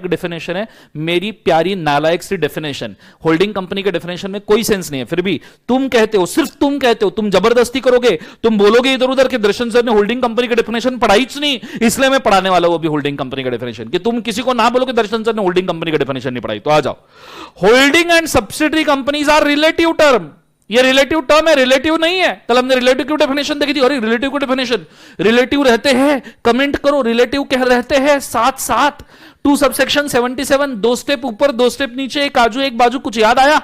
Definition है, मेरी प्यारी नालायक सी डेफिनेशन। होल्डिंग कंपनी के डेफिनेशन में कोई सेंस नहीं है, फिर भी तुम कहते हो, सिर्फ तुम कहते हो, तुम जबरदस्ती करोगे, तुम बोलोगे इधर उधर के दर्शन सर ने होल्डिंग कंपनी का डेफिनेशन पढ़ाई नहीं, इसलिए मैं पढ़ाने वाला हूं अभी होल्डिंग कंपनी का डेफिनेशन, कि तुम किसी को ना बोलो कि दर्शन सर ने होल्डिंग कंपनी का डेफिनेशन नहीं पढ़ाई। तो आ जाओ, holding and subsidiary companies are relative term. ये रिलेटिव टर्म है, रिलेटिव नहीं है। कल हमने रिलेटिव की डेफिनेशन देखी थी, और रिलेटिव की डेफिनेशन, रिलेटिव रहते हैं, कमेंट करो, रिलेटिव कह रहते हैं साथ साथ। 2 सबसेक्शन 77, 2 स्टेप ऊपर 2 स्टेप नीचे, एक आजू एक बाजू। कुछ याद आया?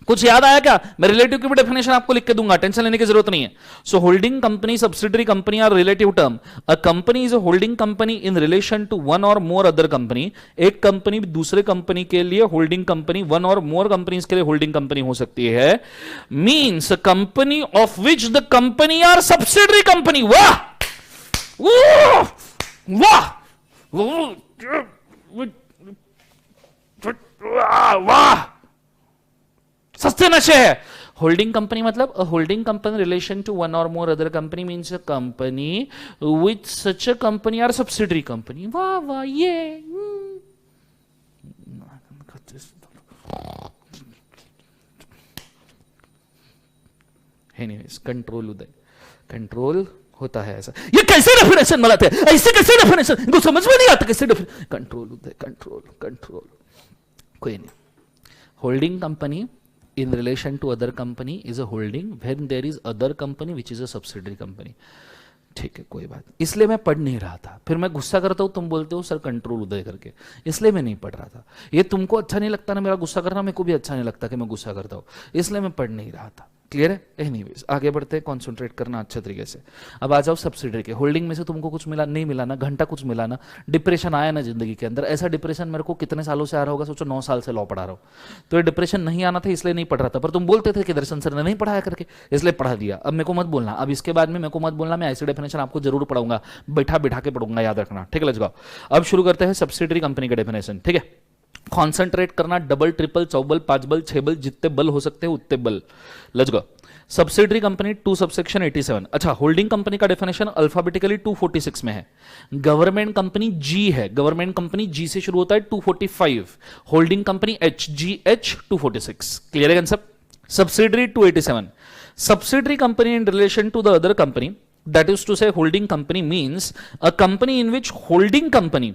कुछ याद आया क्या? मैं रिलेटिव की भी डेफिनेशन आपको लिख के दूंगा, टेंशन लेने की जरूरत नहीं है। So holding company, subsidiary company are relative term. A company is a holding company in relation to one or more other company. एक कंपनी दूसरे कंपनी के लिए holding company, one or more companies के लिए होल्डिंग कंपनी हो सकती है। Means company of which the company are subsidiary company. वाह वाह वाह, सस्ते नशे है। होल्डिंग कंपनी मतलब holding company relation to one or more other company means a company with such a company are subsidiary company. वाह वाह, ये एनीवेज, कंट्रोल उदय, कंट्रोल होता है ऐसा। ये कैसे डेफिनेशन बनाते हैं? ऐसे कैसे डेफिनेशन? इनको समझ में नहीं आता कैसे डेफिनेशन। कंट्रोल उदय, कंट्रोल कंट्रोल, कोई नहीं। Holding company in relation to other company is a holding when there is other company which is a subsidiary company। ठीक है, कोई बात। इसलिए मैं पढ़ नहीं रहा था, फिर मैं गुस्सा करता हूं, तुम बोलते हो सर कंट्रोल उदय करके, इसलिए मैं नहीं पढ़ रहा था। ये तुमको अच्छा नहीं लगता ना मेरा गुस्सा करना, मेरे को भी अच्छा नहीं लगता कि मैं गुस्सा करता हूं, इसलिए मैं पढ़ नहीं रहा था। क्लियर है? एनीवेज, आगे बढ़ते हैं, कॉन्सेंट्रेट करना अच्छे तरीके से। अब आ जाओ सब्सिडरी के। होल्डिंग में से तुमको कुछ मिला नहीं मिला ना, घंटा कुछ मिला ना, डिप्रेशन आया ना जिंदगी के अंदर। ऐसा डिप्रेशन मेरे को कितने सालों से आ रहा होगा, सोचो 9 साल से लॉ पढ़ा रहा हूं, तो ये डिप्रेशन नहीं आना था इसलिए नहीं पढ़ रहा था, पर तुम बोलते थे कि दर्शन सर ने नहीं पढ़ाया करके, इसलिए पढ़ा दिया। अब मेरे को मत बोलना, अब इसके बाद में मेरे को मत बोलना, मैं ऐसी डेफिनेशन आपको जरूर पढ़ाऊंगा, बैठा बैठा के पढ़ूंगा, याद रखना। ठीक है, लेट्स गो। अब शुरू करते हैं सब्सिडरी कंपनी का डेफिनेशन। ठीक है, कॉन्सेंट्रेट करना, डबल ट्रिपल चौबल 5 बल 6 बल, जितने बल हो सकते हैं उतने बल। Let's go. Subsidiary company 2 subsection 87। अच्छा, होल्डिंग कंपनी का डेफिनेशन अल्फाबेटिकली 246 में है। गवर्नमेंट कंपनी जी है, गवर्नमेंट कंपनी जी से शुरू होता है 245। Holding company H, G H 246। Clear है concept? Subsidiary 287। Subsidiary company in relation to the other company, that is to say holding company means a company in which holding company,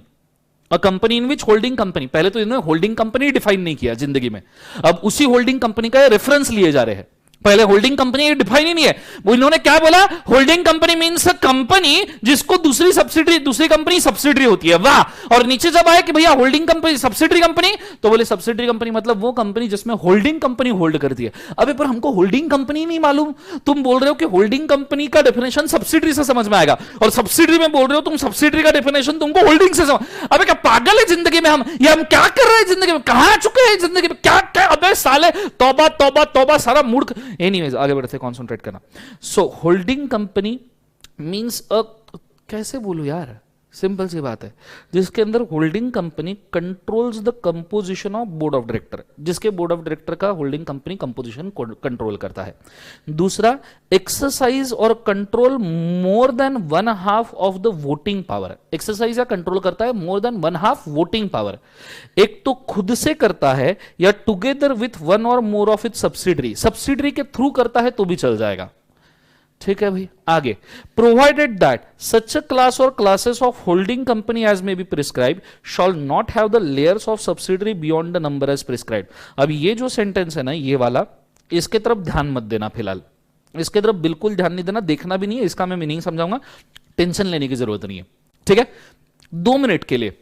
a company in which holding company, पहले तो इन्होंने holding company define नहीं किया जिंदगी में, अब उसी holding company का रेफरेंस लिए जा रहे हैं। पहले होल्डिंग कंपनी डिफाइन ही नहीं है, वो इन्होंने क्या बोला? Holding company means a company जिसको दूसरी कंपनी सब्सिडरी होती है। वाह। और नीचे जब आया कि भैया होल्डिंग कंपनी सब्सिडरी कंपनी, तो बोले सब्सिडरी कंपनी मतलब वो कंपनी जिसमें होल्डिंग कंपनी होल्ड करती है। अबे पर हमको होल्डिंग कंपनी नहीं मालूम, तुम बोल रहे हो कि होल्डिंग कंपनी का डेफिनेशन सब्सिडरी से समझ में आएगा, और सब्सिडरी में बोल रहे हो तुम सब्सिडरी का डेफिनेशन तुमको होल्डिंग से समझ। अबे क्या पागल है जिंदगी में हम? ये हम क्या कर रहे हैं जिंदगी में? कहां आ चुके हैं जिंदगी में? क्या क्या? अबे साले, तौबा तौबा तौबा, सारा मूड। एनीवेज, आगे बढ़ते, कॉन्सेंट्रेट करना। सो होल्डिंग कंपनी मींस अ, कैसे बोलूं यार, सिंपल सी बात है, जिसके अंदर holding company controls the composition of board of director, जिसके बोर्ड ऑफ डायरेक्टर का होल्डिंग कंपनी कंपोजिशन कंट्रोल करता है। दूसरा, exercise or control more then 1/2 of the voting power. Exercise या कंट्रोल करता है मोर देन 1/2 वोटिंग पावर। एक तो खुद से करता है या together with one or more of its subsidiary, subsidiary के थ्रू करता है तो भी चल जाएगा। ठीक है भाई, आगे। Provided that such a class or classes of holding company as may be prescribe shall not have the layers of subsidiary beyond the number as prescribe. अब ये जो सेंटेंस है ना, ये वाला, इसके तरफ ध्यान मत देना फिलहाल, इसके तरफ बिल्कुल ध्यान नहीं देना, देखना भी नहीं है, इसका मैं मीनिंग समझाऊंगा, टेंशन लेने की जरूरत नहीं है। ठीक है, 2 मिनट के लिए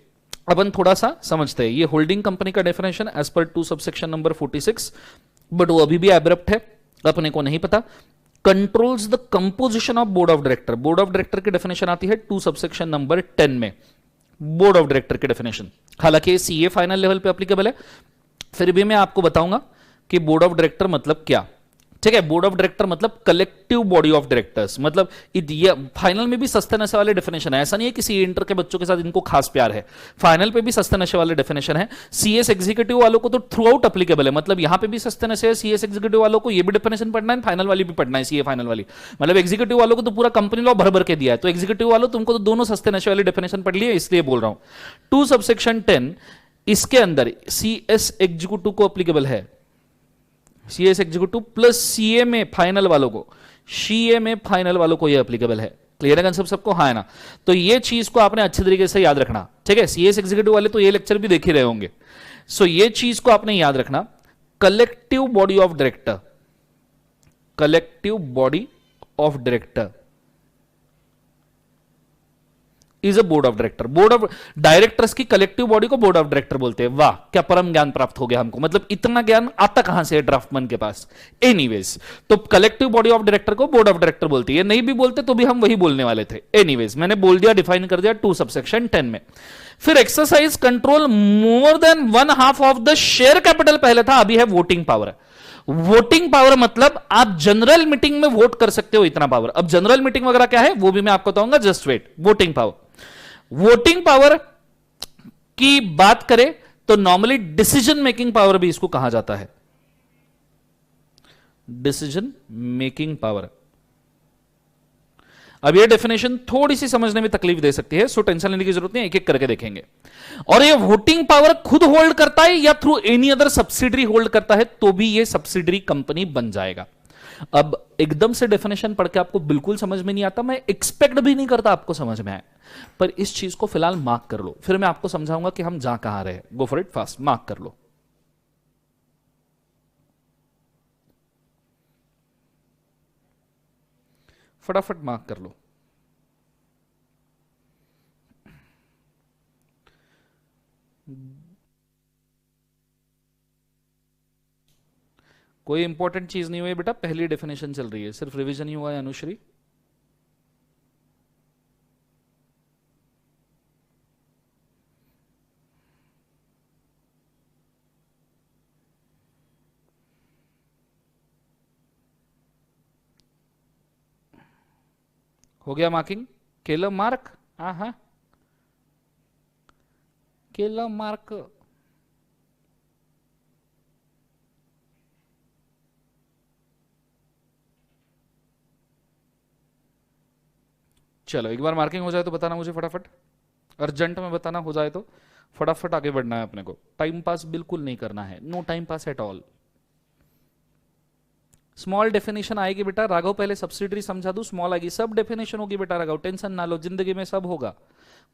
अपन थोड़ा सा समझते हैं। ये होल्डिंग कंपनी का definition as per 2 subsection number 46, but वो अभी भी एब्रप्ट है, अपने को नहीं पता। Controls the composition of board of director, board of director की डेफिनेशन आती है 2 सबसेक्शन नंबर 10 में, बोर्ड ऑफ डायरेक्टर की डेफिनेशन। हालांकि सीए फाइनल लेवल पे एप्लीकेबल है, फिर भी मैं आपको बताऊंगा कि बोर्ड ऑफ डायरेक्टर मतलब क्या। ठीक है। बोर्ड ऑफ डायरेक्टर मतलब कलेक्टिव बॉडी ऑफ डायरेक्टर्स, मतलब ये फाइनल में भी सस्ते नशे वाले डेफिनेशन है। ऐसा नहीं है कि सी इंटर के बच्चों के साथ इनको खास प्यार है, फाइनल पे भी सस्ते नशे वाले डेफिनेशन है। सीएस एग्जीक्यूटिव वालों को तो थ्रू आउट अप्लीकेबल है, मतलब यहां पे भी सस्ते नशे है, सीएस एग्जीक्यूटिव वालों को ये भी डेफिनेशन पढ़ना है, फाइनल वाली भी पढ़ना है, सीए फाइनल वाली। मतलब एग्जीक्यूटिव वालों को तो पूरा कंपनी लॉ भर भर के दिया है, तो एग्जीक्यूटिव वालों तुमको तो दोनों सस्ते नशे वाली डेफिनेशन पढ़ लिए, इसलिए बोल रहा हूं। 2 सबसेक्शन 10 इसके अंदर सीएस एग्जीक्यूटिव को अप्लीकेबल है, सीएस एग्जीक्यूटिव प्लस सीए में फाइनल वालों को, सीए में फाइनल वालों को यह एप्लीकेबल है। क्लियर है कंसेप्ट सबको? हाँ है ना? तो ये चीज को आपने अच्छे तरीके से याद रखना, ठीक है। सीएस एग्जीक्यूटिव वाले तो ये लेक्चर भी देख ही रहे होंगे, सो ये चीज को आपने याद रखना। Collective body of director, collective body of director is a board of director. Board of directors की कलेक्टिव बॉडी को बोर्ड ऑफ डायरेक्टर बोलते हैं। वाह, क्या परम ज्ञान प्राप्त हो गया हमको, मतलब इतना ज्ञान आता कहां से है ड्राफ्टमैन के पास। एनीवेज, तो कलेक्टिव बॉडी ऑफ डायरेक्टर को बोर्ड ऑफ डायरेक्टर बोलती है। नहीं भी बोलते तो भी हम वही बोलने वाले थे। एनीवेज, मैंने बोल दिया, डिफाइन कर दिया 2 सबसेक्शन 10 में। फिर exercise control more then 1/2 of the share capital पहले था, अभी है वोटिंग पावर। वोटिंग पावर मतलब आप जनरल मीटिंग में वोट कर सकते हो, इतना पावर। अब जनरल मीटिंग वगैरह क्या है वो भी मैं आपको बताऊंगा, just wait. Voting power, voting power की बात करें तो नॉर्मली डिसीजन मेकिंग पावर भी इसको कहा जाता है, डिसीजन मेकिंग पावर। अब ये डेफिनेशन थोड़ी सी समझने में तकलीफ दे सकती है, सो टेंशन लेने की जरूरत नहीं, एक एक करके देखेंगे। और ये वोटिंग पावर खुद होल्ड करता है या through any other subsidiary hold करता है तो भी ये सब्सिडरी कंपनी बन जाएगा। अब एकदम से डेफिनेशन पढ़ के आपको बिल्कुल समझ में नहीं आता, मैं एक्सपेक्ट भी नहीं करता आपको समझ में आए, पर इस चीज को फिलहाल मार्क कर लो, फिर मैं आपको समझाऊंगा कि हम जा कहां रहे। गो फॉर इट फास्ट, मार्क कर लो। फटाफट मार्क कर लो। कोई इंपॉर्टेंट चीज नहीं हुई बेटा, पहली डेफिनेशन चल रही है, सिर्फ रिवीजन ही हुआ है। अनुश्री, हो गया मार्किंग? केला मार्क, हाँ केला मार्क। चलो एक बार मार्किंग हो जाए तो बताना मुझे फटाफट, अर्जेंट में बताना, हो जाए तो फटाफट आगे बढ़ना है अपने को। टाइम पास बिल्कुल नहीं करना है, no time pass at all. Small definition आएगी बेटा राघव, पहले सब्सिडरी समझा दूं, स्मॉल आएगी, सब डेफिनेशन होगी बेटा राघव, टेंशन ना लो, जिंदगी में सब होगा,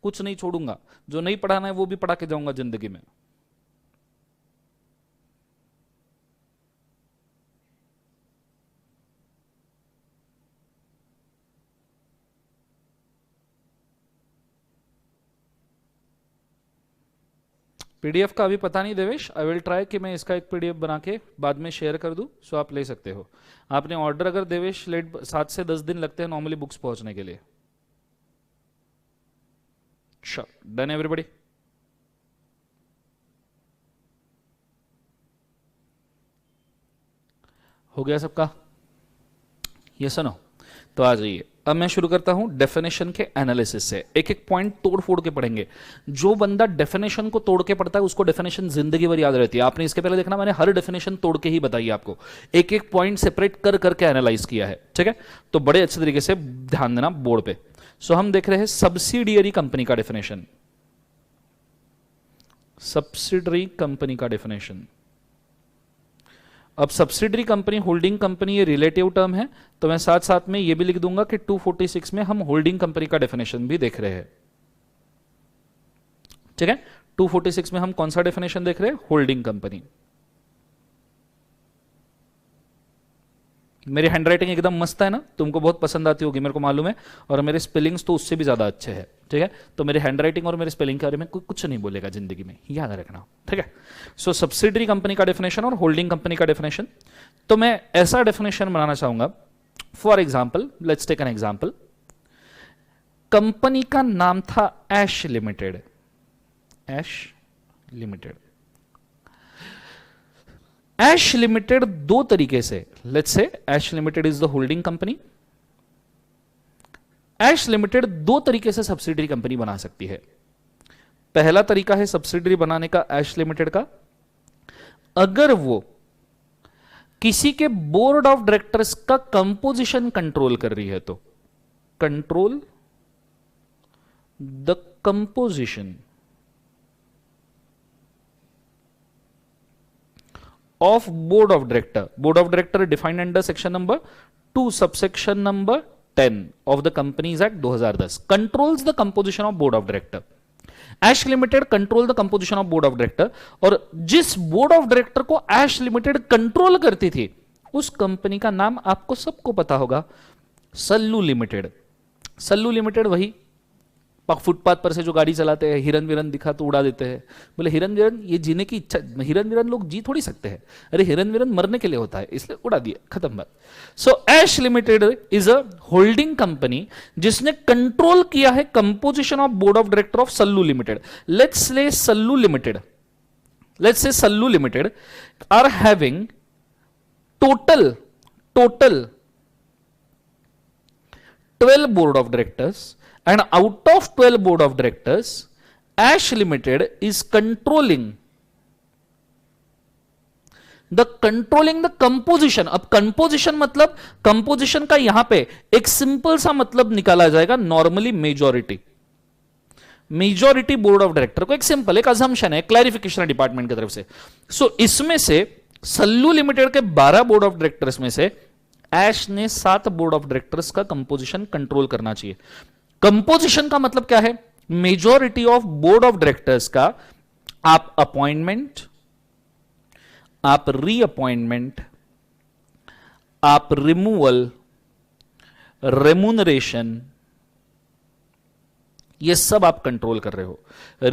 कुछ नहीं छोड़ूंगा। जो नहीं पढ़ाना है वो भी पढ़ा के जाऊंगा जिंदगी में। पीडीएफ का अभी पता नहीं देवेश, आई विल ट्राई कि मैं इसका एक पीडीएफ बना के बाद में शेयर कर दूं, सो आप ले सकते हो। आपने ऑर्डर अगर देवेश लेट 7 से 10 दिन लगते हैं नॉर्मली बुक्स पहुंचने के लिए। Done everybody? हो गया सबका? ये सुनो, तो आ जाइए, अब मैं शुरू करता हूं डेफिनेशन के एनालिसिस से। एक एक पॉइंट तोड़ फोड़ के पढ़ेंगे। जो बंदा डेफिनेशन को तोड़ के पढ़ता है उसको डेफिनेशन जिंदगी भर याद रहती है। आपने इसके पहले देखना, मैंने हर डेफिनेशन तोड़ के ही बताई आपको, एक एक पॉइंट सेपरेट कर करके एनालाइज किया है, ठीक है। तो बड़े अच्छे तरीके से ध्यान देना बोर्ड पे। सो हम देख रहे हैं सब्सिडियरी कंपनी का डेफिनेशन, सब्सिडरी कंपनी का डेफिनेशन। अब सब्सिडरी कंपनी, होल्डिंग कंपनी, ये रिलेटिव टर्म है, तो मैं साथ साथ में ये भी लिख दूंगा कि 246 में हम होल्डिंग कंपनी का डेफिनेशन भी देख रहे हैं, ठीक है। 246 में हम कौन सा डेफिनेशन देख रहे हैं? Holding company. मेरी हैंडराइटिंग एकदम मस्त है ना, तुमको बहुत पसंद आती होगी मेरे को मालूम है, और मेरे स्पेलिंग्स तो उससे भी ज्यादा अच्छे हैं, ठीक है। तो मेरी हैंडराइटिंग और मेरे स्पेलिंग के बारे में कोई कुछ नहीं बोलेगा जिंदगी में, याद रखना, ठीक है। सो सब्सिडरी कंपनी का डेफिनेशन और होल्डिंग कंपनी का डेफिनेशन, तो मैं ऐसा डेफिनेशन बनाना चाहूंगा। For example, let's take an example, company का नाम था Ash Limited, Ash Limited. Ash Limited दो तरीके से, let's say Ash limited is the holding company, Ash Limited दो तरीके से सब्सिडरी कंपनी बना सकती है। पहला तरीका है सब्सिडरी बनाने का ऐश लिमिटेड का, अगर वो किसी के बोर्ड ऑफ डायरेक्टर्स का कंपोजिशन कंट्रोल कर रही है तो, control the composition of board of director defined under section number 2 subsection number 10 of the Companies Act 2010 controls the composition of board of director. Ash Limited control the composition of board of director, और जिस board of director को ऐश Limited control करती थी उस company का नाम आपको सबको पता होगा, सल्लू लिमिटेड। सल्लू लिमिटेड वही फुटपाथ पर से जो गाड़ी चलाते हैं, हिरन विरन दिखा तो उड़ा देते हैं, बोले हिरन विरन ये जीने की इच्छा, हिरन विरन लोग जी थोड़ी सकते हैं, अरे हिरन विरन मरने के लिए होता है इसलिए उड़ा दिया, खत्म बात। So Ash limited is a holding company जिसने कंट्रोल किया है composition of board of director of Sallu limited. Let's say Sallu limited are having total 12 board of directors, and out of 12 board of directors, Ash Limited is controlling the composition। अब composition मतलब, composition का यहां पे एक simple सा मतलब निकाला जाएगा, normally majority board of director को एक सिंपल एक अजम्पशन है, क्लैरिफिकेशन है डिपार्टमेंट की तरफ से। सो इसमें से सल्लू लिमिटेड के 12 बोर्ड ऑफ डायरेक्टर्स में से ऐश ने 7 बोर्ड ऑफ डायरेक्टर्स का कंपोजिशन कंट्रोल करना चाहिए। कंपोजिशन का मतलब क्या है, majority of board of directors का आप अपॉइंटमेंट, आप रीअपॉइंटमेंट, आप रिमूवल, रेम्यूनरेशन, ये सब आप कंट्रोल कर रहे हो।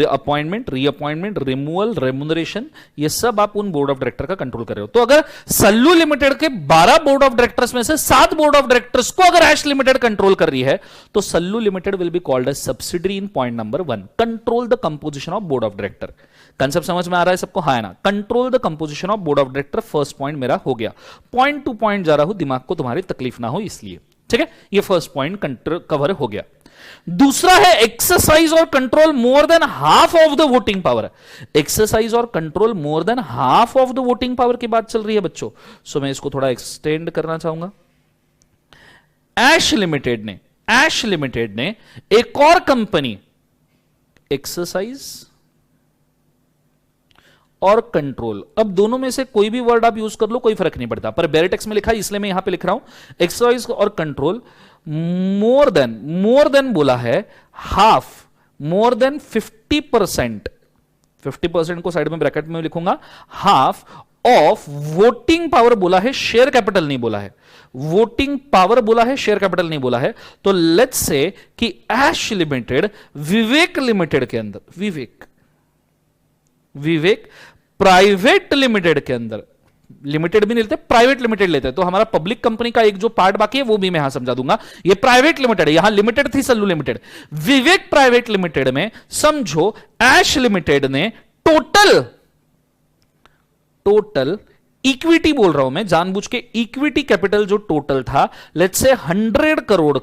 अपॉइंटमेंट, रीअपॉइंटमेंट, रिमूवल, रेम्यूनरेशन, ये सब आप उन बोर्ड ऑफ डायरेक्टर का कंट्रोल कर रहे हो। तो अगर सल्लू लिमिटेड के 12 बोर्ड ऑफ डायरेक्टर्स में से 7 बोर्ड ऑफ डायरेक्टर्स को अगर ऐश लिमिटेड कंट्रोल कर रही है तो Sallu Limited will be called as subsidiary in point number 1, control the composition of board of director. Concept समझ में आ रहा है सबको? हाँ ना, control the composition of board of director, first point मेरा हो गया। पॉइंट टू पॉइंट जा रहा हूं, दिमाग को तुम्हारी तकलीफ ना हो इसलिए, ठीक है। ये फर्स्ट पॉइंट कवर हो गया। दूसरा है exercise or control more than half of the voting power. Exercise or control more than half of the voting power की बात चल रही है बच्चों। सो मैं इसको थोड़ा एक्सटेंड करना चाहूंगा। ऐश लिमिटेड ने एक और कंपनी एक्सरसाइज और कंट्रोल, अब दोनों में से कोई भी वर्ड आप यूज कर लो, कोई फर्क नहीं पड़ता, पर बैरिटेक्स में लिखा है इसलिए मैं यहां पे लिख रहा हूं exercise or control more then बोला है हाफ, मोर देन 50%, 50% को साइड में ब्रैकेट में लिखूंगा, हाफ ऑफ वोटिंग पावर बोला है, शेयर कैपिटल नहीं बोला है। वोटिंग पावर बोला है, शेयर कैपिटल नहीं बोला है। तो लेट्स से कि ऐश लिमिटेड विवेक लिमिटेड के अंदर, विवेक प्राइवेट लिमिटेड के अंदर, लिमिटेड भी नहीं लेते, प्राइवेट लिमिटेड लेते हैं, तो हमारा पब्लिक कंपनी का एक जो पार्ट बाकी है वो भी मैं यहां समझा दूंगा। ये प्राइवेट लिमिटेड है, यहां लिमिटेड थी Sallu limited, Vivek private limited में समझो ऐश लिमिटेड ने टोटल इक्विटी बोल रहा हूं मैं जानबूझ के, इक्विटी कैपिटल जो टोटल था, लेट्स से 100 करोड़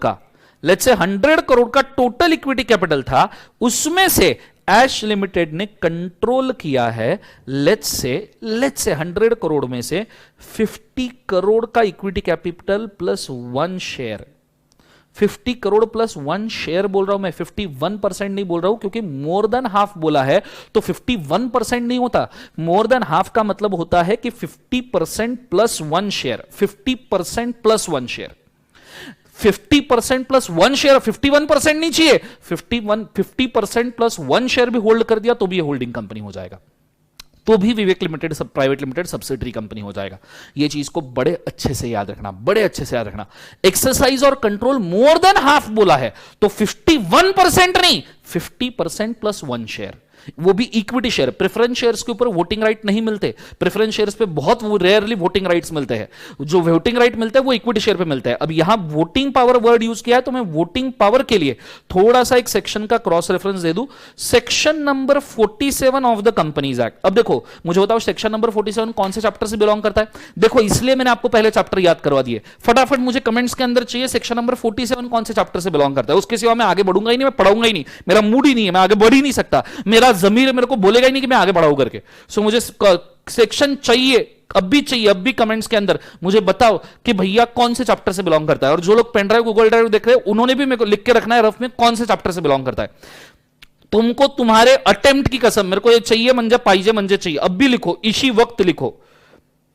का टोटल इक्विटी कैपिटल था, उसमें से ऐश लिमिटेड ने कंट्रोल किया है, लेट्स से 100 करोड़ में से 50 करोड़ का equity capital plus 1 share, 50 crore plus 1 share बोल रहा हूं मैं, 51% नहीं बोल रहा हूं, क्योंकि मोर देन हाफ बोला है तो 51% नहीं होता। मोर देन हाफ का मतलब होता है कि 50% plus 1 share, 50% plus 1 share, 50% plus 1 share, 51% नहीं चाहिए, 50% प्लस 1 शेयर भी होल्ड कर दिया तो भी ये होल्डिंग कंपनी हो जाएगा, तो भी Vivek limited private limited subsidiary company हो जाएगा। ये चीज को बड़े अच्छे से याद रखना, exercise or control more than half बोला है तो 51% नहीं, 50% प्लस 1 शेयर, वो भी इक्विटी शेयर। प्रेफरेंस शेयर्स के ऊपर वोटिंग राइट नहीं मिलते, प्रेफरेंस शेयर्स पे बहुत रेयरली वोटिंग राइट्स मिलते हैं। जो वोटिंग राइट मिलता है वो इक्विटी शेयर पे मिलता है। अब यहां वोटिंग पावर वर्ड यूज किया है, तो मैं वोटिंग पावर के लिए थोड़ा सा एक सेक्शन का क्रॉस रेफरेंस दे दूं, section number 47 of the companies act. अब देखो मुझे बताओ सेक्शन नंबर 47 कौन से चैप्टर से बिलोंग करता है? देखो इसलिए मैंने आपको पहले चैप्टर याद करवा दिए, फटाफट मुझे कमेंट्स के अंदर चाहिए सेक्शन नंबर 47 कौन से चैप्टर से बिलोंग करता है। उसके सिवा मैं आगे बढ़ूंगा ही नहीं, मैं पढ़ाऊंगा ही नहीं, मेरा मूड ही नहीं है, मैं आगे बढ़ ही नहीं सकता, मेरा जमीर मेरे को बोलेगा ही नहीं कि मैं आगे बढ़ाऊं करके। सो मुझे सेक्शन चाहिए, अब भी चाहिए, अब भी कमेंट्स के अंदर मुझे बताओ कि भैया कौन से चैप्टर से बिलोंग करता है। और जो लोग पेन ड्राइव गूगल ड्राइव देख रहे हैं उन्होंने भी मेरे को लिख के रखना है रफ में कौन से चैप्टर से बिलोंग करता है। तुमको तुम्हारे अटेम्प्ट की कसम, मेरे को ये चाहिए मंजे पाइजे मंजे चाहिए, अब भी लिखो, इसी वक्त लिखो।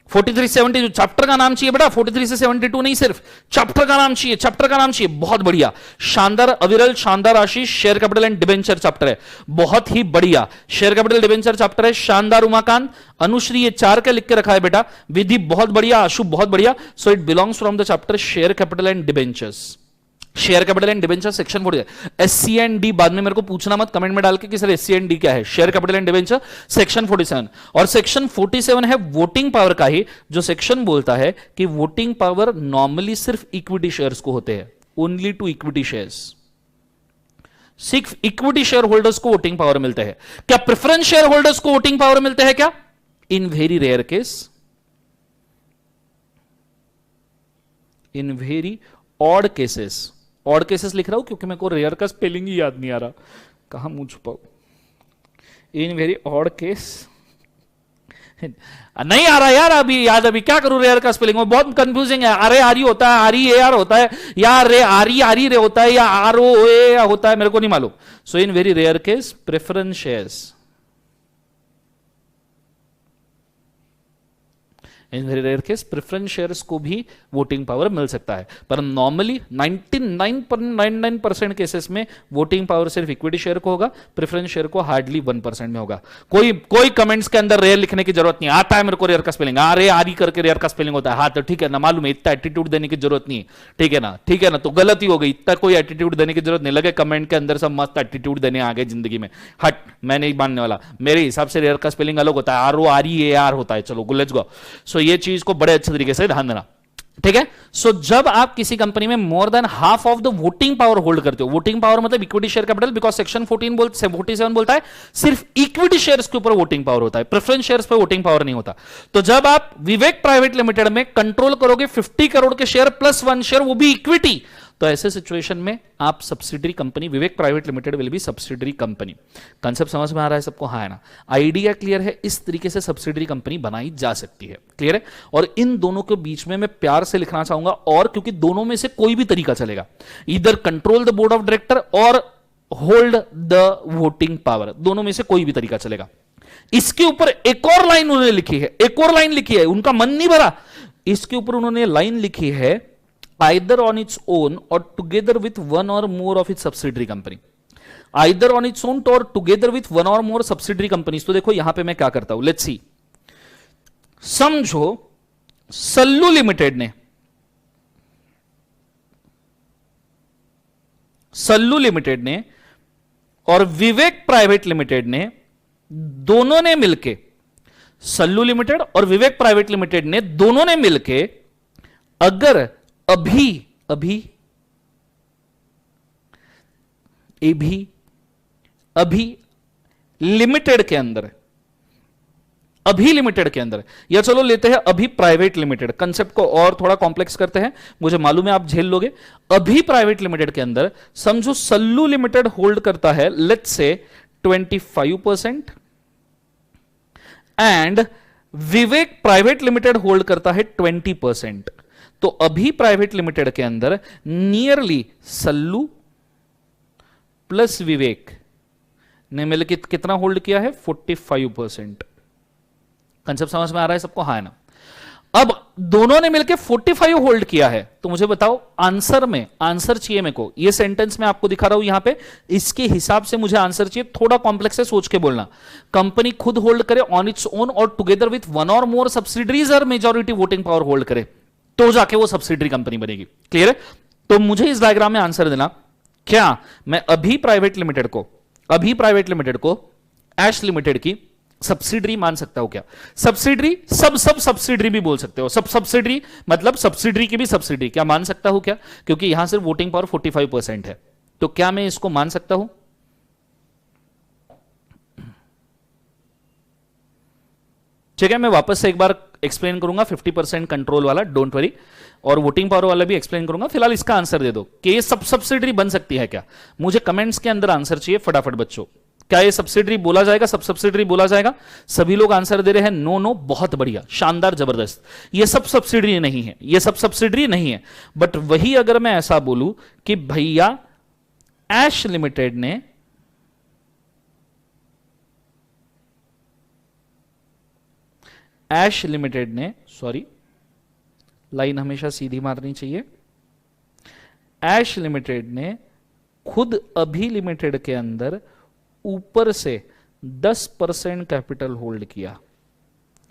43 से 72 चैप्टर का नाम चाहिए बेटा, 43 से 72 नहीं, सिर्फ चैप्टर का नाम चाहिए, चैप्टर का नाम चाहिए। बहुत बढ़िया, शानदार अविरल, शानदार Ashish, share capital and debenture chapter है, बहुत ही बढ़िया। शेयर कैपिटल डिबेंचर चैप्टर है, शानदार। उमाकांत, अनुश्री, ये 4 का लिख के रखा है बेटा। विधि बहुत बढ़िया, आशु बहुत बढ़िया। So it belongs from the chapter share capital and debentures. Share capital and debenture section 40। SC and D बाद में मेरे को पूछना मत कमेंट में डाल के कि सर एससी एंड डी क्या है। Share capital and debenture section 47, और सेक्शन 47 है वोटिंग पावर का ही, जो सेक्शन बोलता है कि वोटिंग पावर नॉर्मली सिर्फ इक्विटी शेयर्स को होते हैं, ओनली टू इक्विटी शेयर्स। सिर्फ इक्विटी शेयर होल्डर्स को वोटिंग पावर मिलते हैं। क्या प्रेफरेंस शेयर होल्डर्स को वोटिंग पावर मिलते हैं क्या? In very rare case, in very odd cases. Odd cases लिख रहा हूं क्योंकि मेरे को रेयर का स्पेलिंग ही याद नहीं आ रहा, कहां मुंह छुपाऊं। इन वेरी ऑड केस नहीं आ रहा यार अभी याद, अभी क्या करूं रेयर का स्पेलिंग, वो बहुत कंफ्यूजिंग है। आर ए आर ई होता है, आर ई ए आर होता है, या रे आर ई रे होता है, या आर ओ ए होता है, मेरे को नहीं मालूम। So in very rare case preference shares, in very rare case preference shares को भी वोटिंग पावर मिल सकता है, पर नॉर्मली 99.99% केसेस में वोटिंग पावर सिर्फ इक्विटी शेयर को होगा, प्रेफरेंस शेयर को हार्डली 1% में होगा। कोई कमेंट्स के अंदर रेयर लिखने की जरूरत नहीं, आता है मेरे को रेयर का स्पेलिंग, आर ई करके रेयर का स्पेलिंग होता है, हाँ तो ठीक है ना, मालूम है, इतना एटीट्यूड देने की जरूरत नहीं है, ठीक है ना, ठीक है ना, तो गलती हो गई, इतना कोई एटीट्यूड देने की जरूरत नहीं। लगे कमेंट के अंदर सब मस्त एटीट्यूड देने आगे जिंदगी में, हट मैं नहीं मानने वाला, मेरे हिसाब से रेयर का स्पेलिंग अलग होता है, R O R E A R होता है। चलो लेट्स गो। सो ये चीज को बड़े अच्छे तरीके से ध्यान देना, ठीक है। सो जब आप किसी कंपनी में more than half of the voting power hold करते हो, वोटिंग पावर मतलब equity share capital, because section 47 बोलता है सिर्फ इक्विटी शेयर्स के ऊपर वोटिंग पावर होता है, प्रेफरेंस शेयर्स पे वोटिंग पावर नहीं होता। तो जब आप विवेक प्राइवेट लिमिटेड में कंट्रोल करोगे 50 करोड़ के शेयर प्लस 1 शेयर, वो भी इक्विटी, तो ऐसे सिचुएशन में आप subsidiary company, Vivek private limited will B subsidiary company. Concept समझ में आ रहा है सबको? हाँ है ना, आइडिया क्लियर है? इस तरीके से सब्सिडरी कंपनी बनाई जा सकती है, क्लियर है। और इन दोनों के बीच में मैं प्यार से लिखना चाहूंगा, और क्योंकि दोनों में से कोई भी तरीका चलेगा, इधर control the board of director और होल्ड द वोटिंग पावर, दोनों में से कोई भी तरीका चलेगा। इसके ऊपर एक और लाइन उन्होंने लिखी है, एक और लाइन लिखी है, उनका मन नहीं भरा, इसके ऊपर उन्होंने लाइन लिखी है, either on its own or together with one or more of its subsidiary company, either on its own or together with one or more subsidiary companies। तो देखो यहां पे मैं क्या करता हूं, लेट्स सी। समझो सल्लू लिमिटेड ने और विवेक प्राइवेट लिमिटेड ने, दोनों ने मिलके, सल्लू लिमिटेड और विवेक प्राइवेट लिमिटेड ने दोनों ने मिलके अगर अभी लिमिटेड के अंदर, या चलो लेते हैं अभी प्राइवेट लिमिटेड, कंसेप्ट को और थोड़ा कॉम्प्लेक्स करते हैं, मुझे मालूम है आप झेल लोगे। अभी प्राइवेट लिमिटेड के अंदर समझो सल्लू लिमिटेड होल्ड करता है let's say 25% and Vivek private limited hold करता है 20%। तो अभी प्राइवेट लिमिटेड के अंदर नियरली सल्लू प्लस विवेक ने मिलकर कितना होल्ड किया है? 45%। कंसेप्ट समझ में आ रहा है सबको? हाँ है ना। अब दोनों ने मिलकर 45 होल्ड किया है, तो मुझे बताओ आंसर में, आंसर चाहिए मेरे को, ये सेंटेंस मैं आपको दिखा रहा हूं यहां पे, इसके हिसाब से मुझे आंसर चाहिए, थोड़ा कॉम्प्लेक्स है, सोच के बोलना। कंपनी खुद होल्ड करे ऑन इट्स ओन और together with one or more subsidiaries और मेजॉरिटी वोटिंग पावर होल्ड करे, तो जाके वो सब्सिडरी कंपनी बनेगी, क्लियर है। तो मुझे इस डायग्राम में आंसर देना, क्या मैं अभी प्राइवेट लिमिटेड को ऐश लिमिटेड की सब्सिडरी मान सकता हूं क्या? सब्सिडरी, सब सब्सिडरी भी बोल सकते हो, सब सब्सिडरी मतलब सब्सिडरी की भी सब्सिडरी क्या मान सकता हूं क्या? क्योंकि यहां सिर्फ वोटिंग पावर 45% है, तो क्या मैं इसको मान सकता हूं? ठीक है, मैं वापस से एक बार एक्सप्लेन करूंगा 50% कंट्रोल वाला, डोंट वरी, और वोटिंग पावर वाला भी एक्सप्लेन करूंगा। फिलहाल इसका आंसर दे दो कि ये सब सब्सिडरी बन सकती है क्या? मुझे कमेंट्स के अंदर आंसर चाहिए फटाफट बच्चों। क्या ये सब्सिडरी बोला जाएगा? सब सब्सिडरी बोला जाएगा? सभी लोग आंसर दे रहे हैं नो नो, बहुत बढ़िया, शानदार, जबरदस्त। ये सब सब्सिडरी नहीं है, ये सब सब्सिडरी नहीं है। बट वही अगर मैं ऐसा बोलूं कि भैया ऐश लिमिटेड ने सॉरी, लाइन हमेशा सीधी मारनी चाहिए। ऐश लिमिटेड ने खुद अभी लिमिटेड के अंदर ऊपर से 10% कैपिटल होल्ड किया।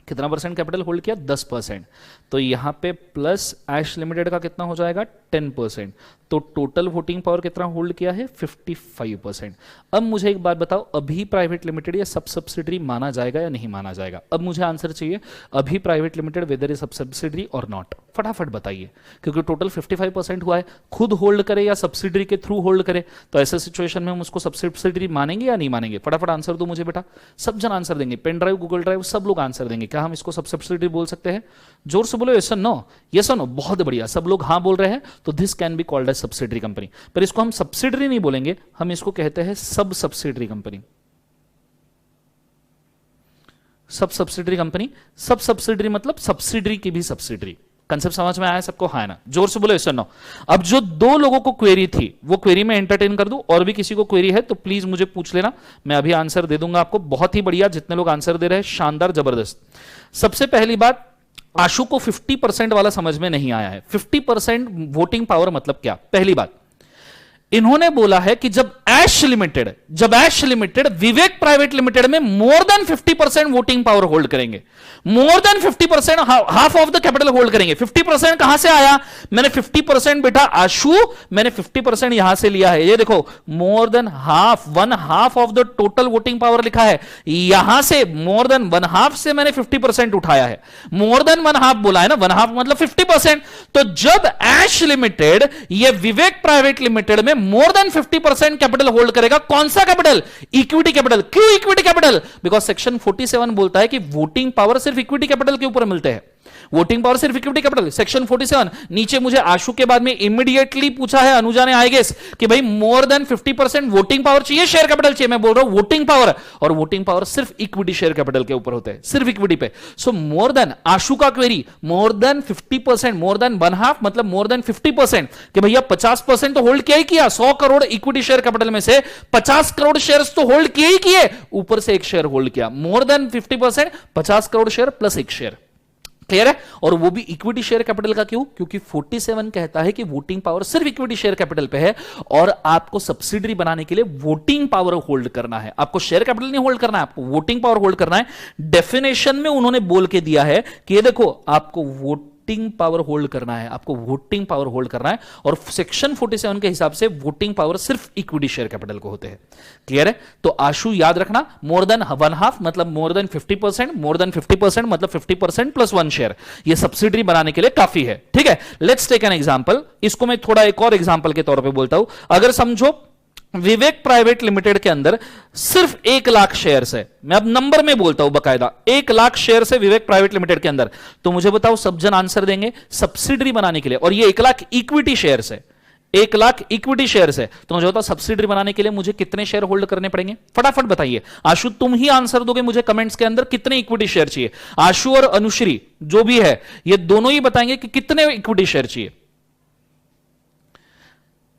कितना परसेंट कैपिटल होल्ड किया? 10%। तो यहां पे प्लस ऐश लिमिटेड का कितना हो जाएगा? 10%। तो टोटल वोटिंग पावर कितना होल्ड किया है? 55%। अब मुझे एक बात बताओ, अभी प्राइवेट लिमिटेड या सब सब्सिडरी माना जाएगा या नहीं माना जाएगा? अब मुझे आंसर चाहिए, अभी प्राइवेट लिमिटेड वेदर इज सब सब्सिडरी और नॉट, फटाफट बताइए। क्योंकि टोटल 55% हुआ है, खुद होल्ड करे या सब्सिडरी के थ्रू होल्ड करे, तो ऐसे सिचुएशन में हम उसको सब सब्सिडरी मानेंगे या नहीं मानेंगे? फटाफट आंसर दो मुझे बेटा। सब जन आंसर देंगे, पेन ड्राइव, गूगल ड्राइव, सब लोग आंसर देंगे। क्या हम इसको सब सब्सिडरी बोल सकते हैं? जोर से बोलो, यस और नो, यस और नो, बहुत बढ़िया, सब लोग हाँ बोल रहे हैं। तो this can be called as subsidiary company. पर इसको हम सब्सिडरी नहीं बोलेंगे, हम इसको कहते हैं सब सब्सिडरी कंपनी। सब सब्सिडरी कंपनी, सब सब्सिडरी मतलब सब्सिडरी की भी सब्सिडरी। कंसेप्ट समझ में आया सबको? हाँ ना, जोर से बोलो, यस और नो। अब जो दो लोगों को क्वेरी थी वो क्वेरी में एंटरटेन कर दूं, और भी किसी को क्वेरी है तो प्लीज मुझे पूछ लेना, मैं अभी आंसर दे दूंगा आपको। बहुत ही बढ़िया, जितने लोग आंसर दे रहे हैं शानदार, जबरदस्त। सबसे पहली बात, आशु को 50% वाला समझ में नहीं आया है। 50% वोटिंग पावर मतलब क्या? पहली बात, इन्होंने बोला है कि जब Ash limited Vivek private limited में more than 50% voting power hold करेंगे, more than 50%, half of the capital hold करेंगे। 50% कहां से आया? मैंने 50% बेटा आशु, मैंने 50% यहां से लिया है। ये देखो, मोर than half, 1/2 of the total voting power लिखा है, यहां से मोर देन 1/2 से मैंने 50% उठाया है। मोर देन 1/2 बोला है ना, 1/2 मतलब 50%। तो जब ऐश लिमिटेड ये विवेक प्राइवेट लिमिटेड में मोर देन 50% कैपिटल होल्ड करेगा, कौन सा कैपिटल? Equity capital. क्यों इक्विटी कैपिटल? बिकॉज सेक्शन 47 बोलता है कि वोटिंग पावर सिर्फ इक्विटी कैपिटल के ऊपर मिलते हैं। वोटिंग पावर सिर्फ इक्विटी कैपिटल, सेक्शन 47। नीचे मुझे आशु के बाद में इमीडिएटली पूछा है अनुजा ने, आई गेस, कि भाई मोर देन 50% वोटिंग पावर चाहिए, शेयर कैपिटल चाहिए? मैं बोल रहा हूं वोटिंग पावर, और वोटिंग पावर सिर्फ इक्विटी शेयर कैपिटल के ऊपर होते हैं, सिर्फ इक्विटी पे। सो मोर देन, आशु का क्वेरी, मोर देन 50%, मोर देन 1/2 मतलब मोर देन 50%, कि भैया 50% तो होल्ड किया ही किया। 100 करोड़ इक्विटी शेयर कैपिटल में से 50 करोड़ शेयर्स तो होल्ड किए ही किए, ऊपर से एक शेयर होल्ड किया। मोर देन 50%, 50 करोड़ शेयर प्लस एक शेयर। क्लियर है? और वो भी इक्विटी शेयर कैपिटल का। क्यों? क्योंकि 47 कहता है कि वोटिंग पावर सिर्फ इक्विटी शेयर कैपिटल पे है, और आपको सब्सिडरी बनाने के लिए वोटिंग पावर होल्ड करना है। आपको शेयर कैपिटल नहीं होल्ड करना है, आपको वोटिंग पावर होल्ड करना है। डेफिनेशन में उन्होंने बोल के दिया है कि ये देखो, आपको वोटिंग पावर होल्ड करना है, आपको वोटिंग पावर होल्ड करना है। और सेक्शन 47 के हिसाब से वोटिंग पावर सिर्फ इक्विटी शेयर कैपिटल को होते हैं। क्लियर है? तो आशु याद रखना, मोर देन 1/2 मतलब मोर देन 50%, मोर देन 50% मतलब 50% प्लस 1 शेयर। ये सब्सिडरी बनाने के लिए काफी है। ठीक है, लेट्स टेक एन एग्जांपल। इसको मैं थोड़ा एक और एग्जांपल के तौर पे बोलता हूं। अगर समझो विवेक प्राइवेट लिमिटेड के अंदर सिर्फ 1 लाख शेयर्स है, मैं अब नंबर में बोलता हूं बकायदा, 1 लाख शेयर है विवेक प्राइवेट लिमिटेड के अंदर, तो मुझे बताओ, सब जन आंसर देंगे सब्सिडरी बनाने के लिए, और ये 1 लाख इक्विटी शेयर्स है, 1 लाख इक्विटी शेयर्स है, तो मुझे बताओ सब्सिडरी बनाने के लिए मुझे कितने शेयर होल्ड करने पड़ेंगे? फटाफट बताइए। आशु तुम ही आंसर दोगे मुझे कमेंट्स के अंदर, कितने इक्विटी शेयर चाहिए? आशु और अनुश्री जो भी है, ये दोनों ही बताएंगे कि कितने इक्विटी शेयर चाहिए।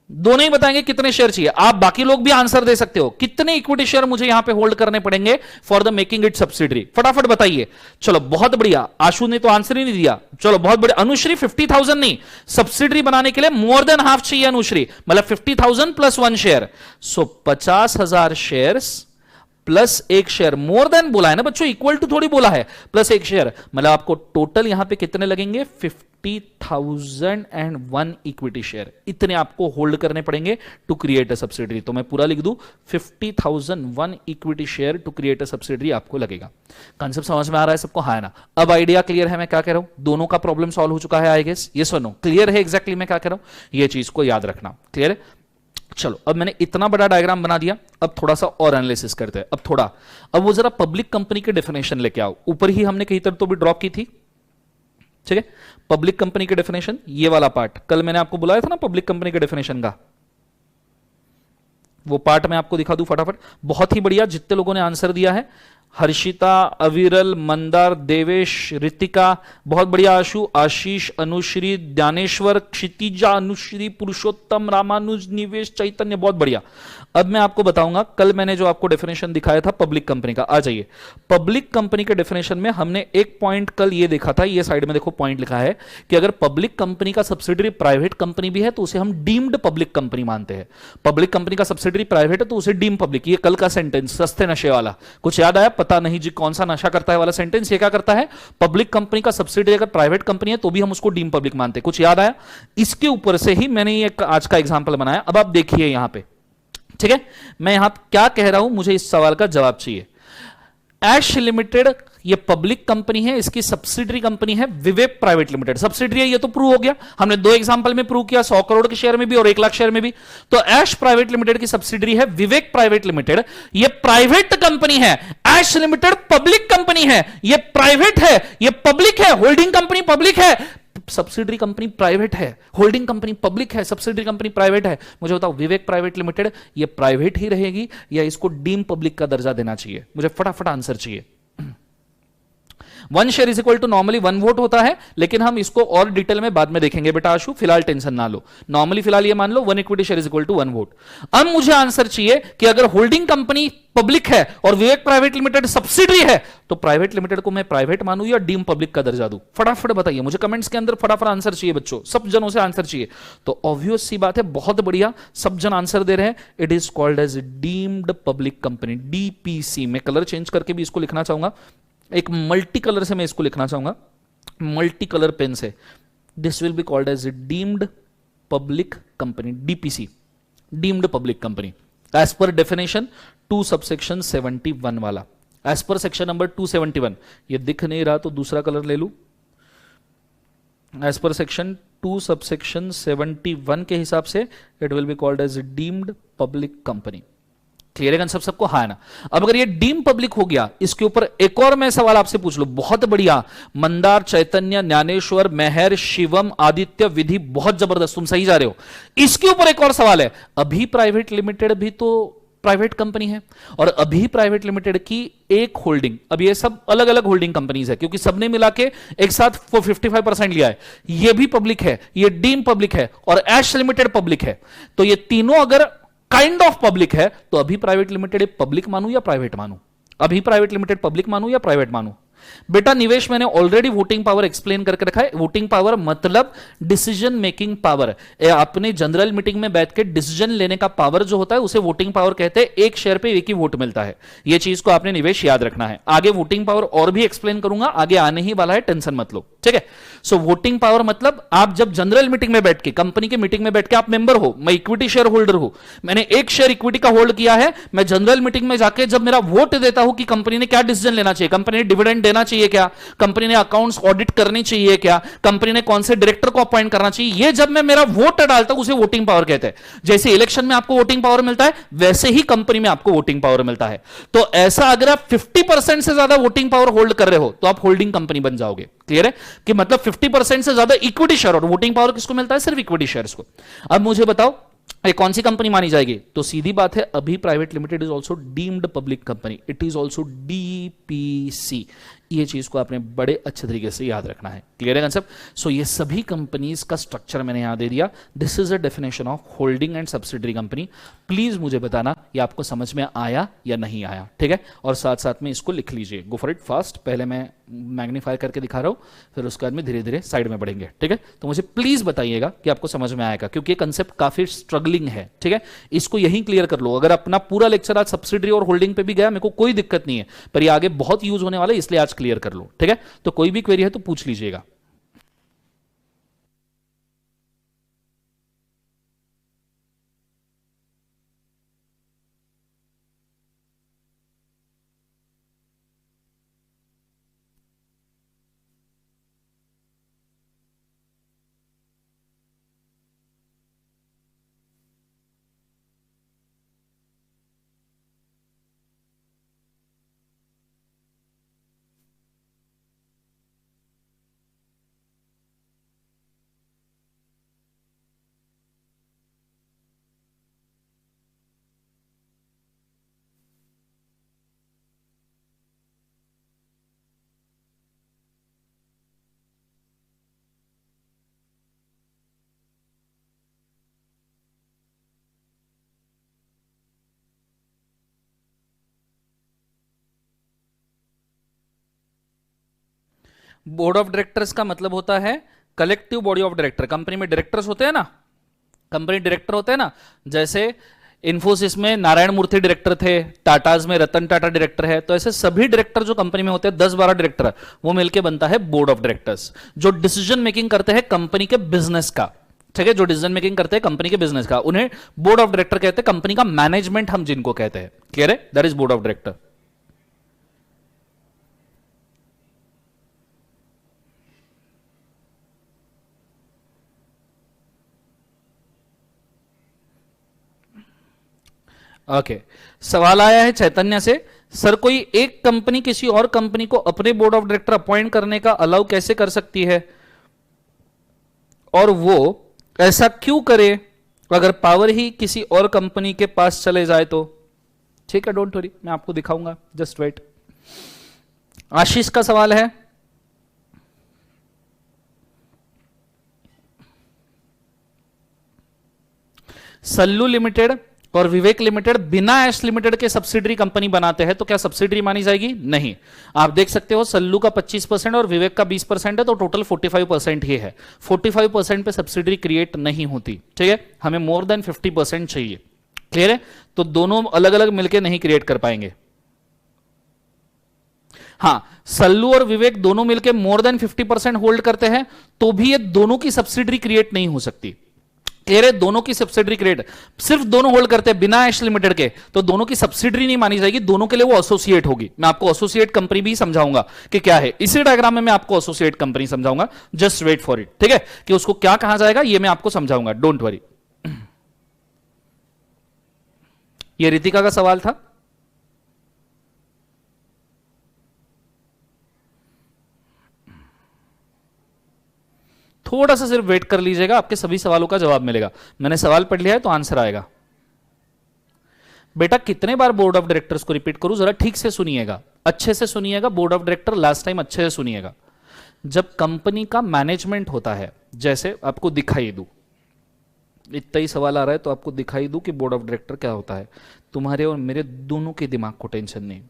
दोनों ही बताएंगे कितने शेयर चाहिए। आप बाकी लोग भी आंसर दे सकते हो, कितने इक्विटी शेयर मुझे यहां पे होल्ड करने पड़ेंगे for the making it subsidiary. फटाफट बताइए। चलो बहुत बढ़िया, आशु ने तो आंसर ही नहीं दिया। चलो बहुत बढ़िया। अनुश्री 50,000 नहीं, सब्सिडरी बनाने के लिए मोर देन हाफ चाहिए अनुश्री, मतलब 50,000 प्लस 1 शेयर। सो 50,000 शेयर्स प्लस एक शेयर, मोर देन बोला है ना बच्चों, इक्वल टू थोड़ी बोला है, प्लस एक शेयर, मतलब आपको टोटल यहां पे कितने लगेंगे, 50,001 इक्विटी शेयर, इतने आपको होल्ड करने पड़ेंगे टू क्रिएट अ सब्सिडरी। तो मैं पूरा लिख दूं, 50,001 equity share to create a subsidiary आपको लगेगा। कंसेप्ट समझ में आ रहा है सबको, हाँ है ना? अब आइडिया क्लियर है मैं क्या कह रहा हूं, दोनों का प्रॉब्लम सॉल्व हो चुका है आई गेस, ये सुनो क्लियर है एग्जैक्टली मैं क्या कह रहा हूं, ये चीज को याद रखना, क्लियर है? चलो अब मैंने इतना बड़ा डायग्राम बना दिया, अब थोड़ा सा और एनालिसिस करते हैं। अब वो जरा पब्लिक कंपनी के डेफिनेशन लेके आओ, ऊपर ही हमने कहीं तरह तो भी ड्रॉप की थी, ठीक है? पब्लिक कंपनी के डेफिनेशन, ये वाला पार्ट कल मैंने आपको बुलाया था ना पब्लिक कंपनी के डेफिनेशन का, वो पार्ट मैं आपको दिखा दूं फटाफट। बहुत ही बढ़िया, जितने लोगों ने आंसर दिया है, हर्षिता, अविरल, मंदार, देवेश, रितिका, बहुत बढ़िया, आशु, आशीष, अनुश्री, ज्ञानेश्वर, क्षितिजा, अनुश्री, पुरुषोत्तम, रामानुज, निवेश, चैतन्य, बहुत बढ़िया। अब मैं आपको बताऊंगा, कल मैंने जो आपको डेफिनेशन दिखाया था पब्लिक कंपनी का, आ जाइए। पब्लिक कंपनी के डेफिनेशन में हमने एक पॉइंट कल ये देखा था, ये साइड में देखो पॉइंट लिखा है कि अगर पब्लिक कंपनी का सब्सिडरी प्राइवेट कंपनी भी है तो उसे हम डीम्ड पब्लिक कंपनी मानते हैं। पब्लिक कंपनी का सब्सिडरी प्राइवेट है तो उसे डीम पब्लिक, ये कल का सेंटेंस सस्ते नशे वाला, कुछ याद आया? पता नहीं जी कौन सा नशा करता है वाला सेंटेंस, ये क्या करता है, पब्लिक कंपनी का सब्सिडरी अगर प्राइवेट कंपनी है तो भी हम उसको डीम पब्लिक मानते हैं। कुछ याद आया? इसके ऊपर से ही मैंने ये आज का एग्जांपल बनाया। अब आप देखिए यहां पे, ठीक है, मैं यहां क्या कह रहा हूं, मुझे इस सवाल का जवाब चाहिए। ऐश लिमिटेड ये पब्लिक कंपनी है, इसकी सब्सिडरी कंपनी है विवेक प्राइवेट लिमिटेड, सब्सिडरी है, ये तो प्रूव हो गया, हमने दो एग्जांपल में प्रूव किया, 100 करोड़ के शेयर में भी और 1 लाख शेयर में भी। तो ऐश प्राइवेट लिमिटेड की सब्सिडरी है विवेक प्राइवेट लिमिटेड, ये प्राइवेट कंपनी है। ऐश लिमिटेड पब्लिक कंपनी है, ये प्राइवेट है, ये पब्लिक है, होल्डिंग कंपनी पब्लिक है, सब्सिडरी कंपनी प्राइवेट है, होल्डिंग कंपनी पब्लिक है, सब्सिडरी कंपनी प्राइवेट है। मुझे बताओ विवेक प्राइवेट लिमिटेड ये प्राइवेट ही रहेगी या इसको डीम पब्लिक का दर्जा देना चाहिए? मुझे फटाफट आंसर चाहिए। 1 share is equal to normally 1 vote होता है, लेकिन हम इसको और डिटेल में बाद में देखेंगे बेटा आशु, फिलहाल टेंशन ना लो। नॉर्मली फिलहाल ये मान लो 1 equity share is equal to 1 vote. अब मुझे आंसर चाहिए कि अगर होल्डिंग कंपनी पब्लिक है और विवेक प्राइवेट लिमिटेड सब्सिडरी है तो प्राइवेट लिमिटेड को मैं प्राइवेट मानूं या डीम पब्लिक का दर्जा दूं? फटाफट बताइए मुझे, कमेंट्स के अंदर फटाफट आंसर चाहिए बच्चों, सब जनों से आंसर चाहिए। तो ऑब्वियस सी बात है, बहुत बढ़िया, सब जन आंसर दे रहे हैं। It is called as deemed public company, DPC. मैं कलर चेंज करके भी इसको लिखना चाहूंगा, एक मल्टी कलर से मैं इसको लिखना चाहूंगा, मल्टी कलर पेन से। This will be called as deemed public company, DPC, deemed public company, as per definition 2 subsection 71 वाला, एज पर सेक्शन नंबर 271। ये दिख नहीं रहा तो दूसरा कलर ले लू। एज पर सेक्शन 2 सबसेक्शन 71 के हिसाब से it will be called as deemed public company. Clear है कंसेप्ट सबको? हाँ ना? अब अगर ये डीम पब्लिक हो गया, इसके ऊपर एक और मैं सवाल आपसे पूछ लूं, बहुत बढ़िया, मंदार, चैतन्य, ज्ञानेश्वर, मेहर, शिवम, आदित्य, विधि, बहुत जबरदस्त, तुम सही जा रहे हो। इसके ऊपर एक और सवाल है, अभी प्राइवेट लिमिटेड भी तो प्राइवेट कंपनी है और अभी प्राइवेट लिमिटेड की एक होल्डिंग, अब ये सब अलग अलग होल्डिंग कंपनीज है क्योंकि सबने मिला के एक साथ 55% लिया है, ये भी पब्लिक है, ये डीम पब्लिक है और ऐश लिमिटेड पब्लिक है। तो ये तीनों अगर काइंड ऑफ पब्लिक है तो अभी प्राइवेट लिमिटेड पब्लिक मानू या प्राइवेट मानू? अभी प्राइवेट लिमिटेड पब्लिक मानू या प्राइवेट मानू? बेटा निवेश, मैंने ऑलरेडी वोटिंग पावर एक्सप्लेन करके रखा है। वोटिंग पावर मतलब डिसीजन मेकिंग पावर। आपने जनरल मीटिंग में बैठ के डिसीजन लेने का पावर जो होता है उसे वोटिंग पावर कहते हैं। एक शेयर पे एक ही वोट मिलता है, यह चीज को आपने निवेश याद रखना है। आगे वोटिंग पावर और भी एक्सप्लेन करूंगा, आगे आने ही वाला है, टेंशन मत लो, ठीक है? सो वोटिंग पावर मतलब आप जब जनरल मीटिंग में बैठ के, कंपनी की मीटिंग में बैठ के, आप मेंबर हो, मैं इक्विटी शेयर होल्डर हूं, मैंने एक शेयर इक्विटी का होल्ड किया है, मैं जनरल मीटिंग में जाके जब मेरा वोट देता हूं कि कंपनी ने क्या डिसीजन लेना चाहिए, कंपनी ने डिविडेंड देना चाहिए क्या, कंपनी ने अकाउंट्स ऑडिट करनी चाहिए क्या, कंपनी ने कौन से डायरेक्टर को अपॉइंट करना चाहिए, ये जब मैं मेरा वोट डालता हूं उसे वोटिंग पावर कहते हैं। जैसे इलेक्शन में आपको वोटिंग पावर मिलता है वैसे ही कंपनी में आपको वोटिंग पावर मिलता है। तो ऐसा अगर आप 50% से ज्यादा वोटिंग पावर होल्ड कर रहे हो तो आप होल्डिंग कंपनी बन जाओगे। क्लियर है कि मतलब 50% से ज्यादा इक्विटी शेयर, और वोटिंग पावर किसको मिलता है? सिर्फ इक्विटी शेयर्स को। अब मुझे बताओ ये कौन सी कंपनी मानी जाएगी? तो सीधी बात है, अभी private limited is also deemed public company, it is also DPC. ये चीज को आपने बड़े अच्छे तरीके से याद रखना है। क्लियर है कंसेप्ट? सो ये सभी कंपनीज का स्ट्रक्चर मैंने यहां दे दिया। This is a definition of holding and subsidiary company. Please मुझे बताना ये आपको समझ में आया या नहीं आया, ठीक है? और साथ साथ में इसको लिख लीजिए, गो फॉर इट फास्ट। पहले मैं मैग्नीफाई करके दिखा रहा हूं, फिर उसके बाद में धीरे धीरे साइड में बढ़ेंगे, ठीक है? तो मुझे प्लीज बताइएगा कि आपको समझ में आएगा, क्योंकि ये कंसेप्ट काफी स्ट्रगलिंग है, ठीक है। इसको यहीं क्लियर कर लो। अगर अपना पूरा लेक्चर आज सब्सिडरी और होल्डिंग पे भी गया, मेरे को कोई दिक्कत नहीं है, पर ये आगे बहुत यूज होने वाला है, इसलिए आज क्लियर कर लो, ठीक है। तो कोई भी क्वेरी है तो पूछ लीजिएगा। बोर्ड ऑफ डायरेक्टर्स का मतलब होता है collective body of director. Company में डायरेक्टर्स होते हैं ना, कंपनी डायरेक्टर होते हैं ना, जैसे इन्फोसिस में नारायण मूर्ति डायरेक्टर थे, टाटाज में रतन टाटा डायरेक्टर है, तो ऐसे सभी डायरेक्टर जो कंपनी में होते हैं 10-12 डायरेक्टर, वो मिलके बनता है बोर्ड ऑफ डायरेक्टर्स, जो डिसीजन मेकिंग करते हैं कंपनी के बिजनेस का, ठीक है। जो डिसीजन मेकिंग करते हैं कंपनी के बिजनेस का, उन्हें बोर्ड ऑफ डायरेक्टर कहते हैं। कंपनी का मैनेजमेंट हम जिनको कहते हैं, क्लियर है, that is board of director. Okay सवाल आया है चैतन्य से, सर कोई एक कंपनी किसी और कंपनी को अपने बोर्ड ऑफ डायरेक्टर अपॉइंट करने का अलाउ कैसे कर सकती है, और वो ऐसा क्यों करे अगर पावर ही किसी और कंपनी के पास चले जाए तो? ठीक है, डोंट वरी, मैं आपको दिखाऊंगा, जस्ट वेट। आशीष का सवाल है, सल्लू लिमिटेड और विवेक लिमिटेड बिना एस लिमिटेड के सब्सिडरी कंपनी बनाते हैं, तो क्या सब्सिडरी मानी जाएगी? नहीं। आप देख सकते हो सल्लू का 25% और विवेक का 20% है, तो टोटल 45% ही है। 45% पे सब्सिडरी क्रिएट नहीं होती, ठीक है। हमें मोर देन 50% चाहिए, क्लियर है। तो दोनों अलग अलग मिलकर नहीं क्रिएट कर पाएंगे। हां, सल्लू और विवेक दोनों मिलकर मोर देन 50% होल्ड करते हैं, तो भी ये दोनों की सब्सिडरी क्रिएट नहीं हो सकती। क्लियर है, दोनों की सब्सिडरी क्रिएट, सिर्फ दोनों होल्ड करते हैं बिना एश लिमिटेड के, तो दोनों की सब्सिडरी नहीं मानी जाएगी, दोनों के लिए वो एसोसिएट होगी। मैं आपको एसोसिएट कंपनी भी समझाऊंगा कि क्या है, इसी डायग्राम में मैं आपको एसोसिएट कंपनी समझाऊंगा, जस्ट वेट फॉर इट, ठीक है। कि उसको क्या कहा जाएगा ये मैं आपको समझाऊंगा, डोंट वरी। ये रितिका का सवाल था। थोड़ा सा सिर्फ वेट कर लीजिएगा, आपके सभी सवालों का जवाब मिलेगा। मैंने सवाल पढ़ लिया है तो आंसर आएगा। बेटा कितने बार बोर्ड ऑफ डायरेक्टर्स को रिपीट करूं, जरा ठीक से सुनिएगा, अच्छे से सुनिएगा। Board of director last time अच्छे से सुनिएगा। जब कंपनी का मैनेजमेंट होता है, जैसे आपको दिखाई दूं, इतना ही सवाल आ रहा है तो आपको दिखाई दूं कि बोर्ड ऑफ डायरेक्टर क्या होता है। तुम्हारे और मेरे दोनों के दिमाग को टेंशन नहीं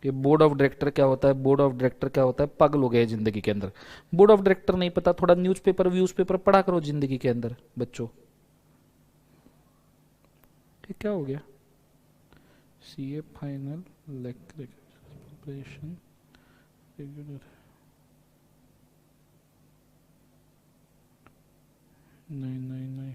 कि बोर्ड ऑफ डायरेक्टर क्या होता है, बोर्ड ऑफ डायरेक्टर क्या होता है। पागल हो गए जिंदगी के अंदर, बोर्ड ऑफ डायरेक्टर नहीं पता, थोड़ा न्यूज़पेपर व्यूज़पेपर पढ़ा करो जिंदगी के अंदर बच्चों। ठीक, क्या हो गया? सीए फाइनल प्रिपरेशन रेगुलर, नहीं नहीं नहीं,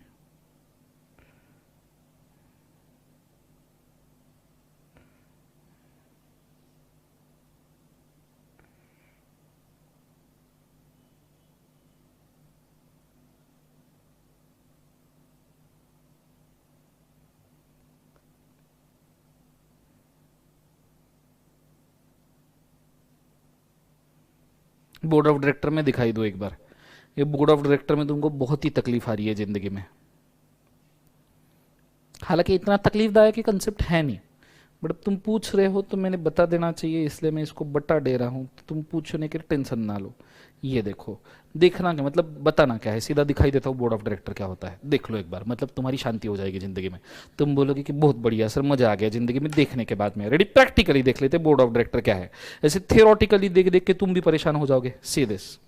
बोर्ड ऑफ डायरेक्टर में दिखाई दो एक बार। ये बोर्ड ऑफ डायरेक्टर में तुमको बहुत ही तकलीफ आ रही है जिंदगी में, हालांकि इतना तकलीफदायक कंसेप्ट है नहीं, बट तुम पूछ रहे हो तो मैंने बता देना चाहिए, इसलिए मैं इसको बता दे रहा हूं। तो तुम पूछने की टेंशन ना लो। ये देखो, देखना क्या मतलब, बताना क्या है, सीधा दिखाई देता हूँ बोर्ड ऑफ डायरेक्टर क्या होता है, देख लो एक बार, मतलब तुम्हारी शांति हो जाएगी जिंदगी में। तुम बोलोगे कि बहुत बढ़िया सर, मजा आ गया जिंदगी में देखने के बाद में। रेडी, प्रैक्टिकली देख लेते बोर्ड ऑफ डायरेक्टर क्या है। ऐसे थियोरटिकली देख देख के तुम भी परेशान हो जाओगे। सी दिस,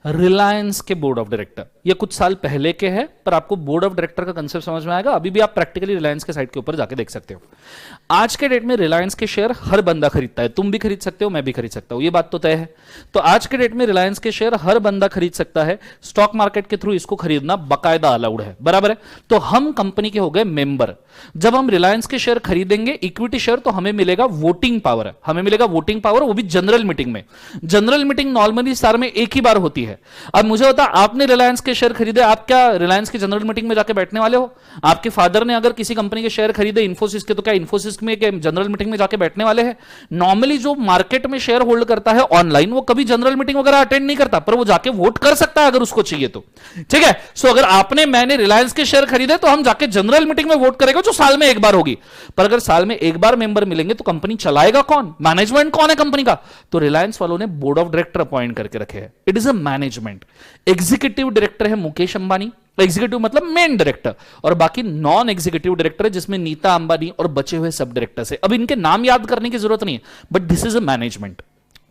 रिलायंस के बोर्ड ऑफ डायरेक्टर, ये कुछ साल पहले के हैं, पर आपको बोर्ड ऑफ डायरेक्टर का कंसेप्ट समझ में आएगा। अभी भी आप प्रैक्टिकली रिलायंस के साइट के ऊपर जाके देख सकते हो। आज के डेट में रिलायंस के शेयर हर बंदा खरीदता है, तुम भी खरीद सकते हो, मैं भी खरीद सकता हूं, ये बात तो तय है। तो आज के डेट में रिलायंस के शेयर हर बंदा खरीद सकता है, स्टॉक मार्केट के थ्रू इसको खरीदना बाकायदा अलाउड है, बराबर है। तो हम कंपनी के हो गए मेंबर। जब हम रिलायंस के शेयर खरीदेंगे इक्विटी शेयर, तो हमें मिलेगा वोटिंग पावर, हमें मिलेगा वोटिंग पावर, वो भी जनरल मीटिंग में। जनरल मीटिंग नॉर्मली साल में एक ही बार होती है। अब मुझे बता, आपने रिलायंस के शेयर खरीदे, आप क्या रिलायंस की जनरल मीटिंग में जाके बैठने वाले हो? आपके फादर ने अगर किसी कंपनी के शेयर खरीदे इन्फोसिस के, तो क्या इन्फोसिस में जनरल मीटिंग में जाके बैठने वाले हैं? नॉर्मली जो मार्केट में शेयर होल्ड करता है ऑनलाइन, वो कभी जनरल मीटिंग वगैरह अटेंड नहीं करता, पर वो जाके वोट कर सकता है अगर उसको चाहिए तो, ठीक है। सो अगर आपने मैंने रिलायंस के शेयर खरीदे, तो हम जाके जनरल मीटिंग में वोट करेंगे, जो साल में एक बार होगी। पर अगर साल में एक बार मेंबर मिलेंगे, तो कंपनी चलाएगा कौन? मैनेजमेंट कौन है कंपनी का? तो रिलायंस वालों ने बोर्ड ऑफ डायरेक्टर अपॉइंट करके रखे हैं। It is a management. Executive director है मुकेश अंबानी, एग्जीक्यूटिव मतलब मेन डायरेक्टर, और बाकी नॉन एग्जीक्यूटिव डायरेक्टर है जिसमें नीता अंबानी और बचे हुए सब डायरेक्टर्स है। अब इनके नाम याद करने की जरूरत नहीं है, but this is a management.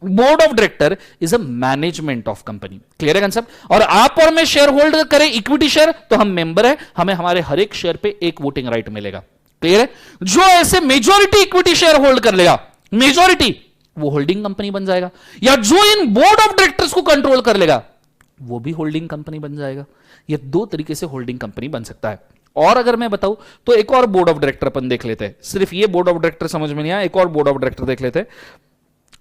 Board of director is a management of company. Clear है कंसेप्ट? और आप और मैं शेयर होल्ड करें इक्विटी शेयर, तो हम मेंबर है, हमें हमारे हर एक शेयर पे एक वोटिंग राइट मिलेगा। क्लियर है? जो ऐसे मेजॉरिटी इक्विटी शेयर होल्ड कर लेगा, मेजॉरिटी, वो होल्डिंग कंपनी बन जाएगा। या जो इन बोर्ड ऑफ डायरेक्टर्स को कंट्रोल कर लेगा, वो भी होल्डिंग कंपनी बन जाएगा। ये दो तरीके से होल्डिंग कंपनी बन सकता है। और अगर मैं बताऊं तो एक और बोर्ड ऑफ डायरेक्टर अपन देख लेते हैं। सिर्फ ये बोर्ड ऑफ डायरेक्टर समझ में नहीं आया, एक और बोर्ड ऑफ डायरेक्टर देख लेते हैं।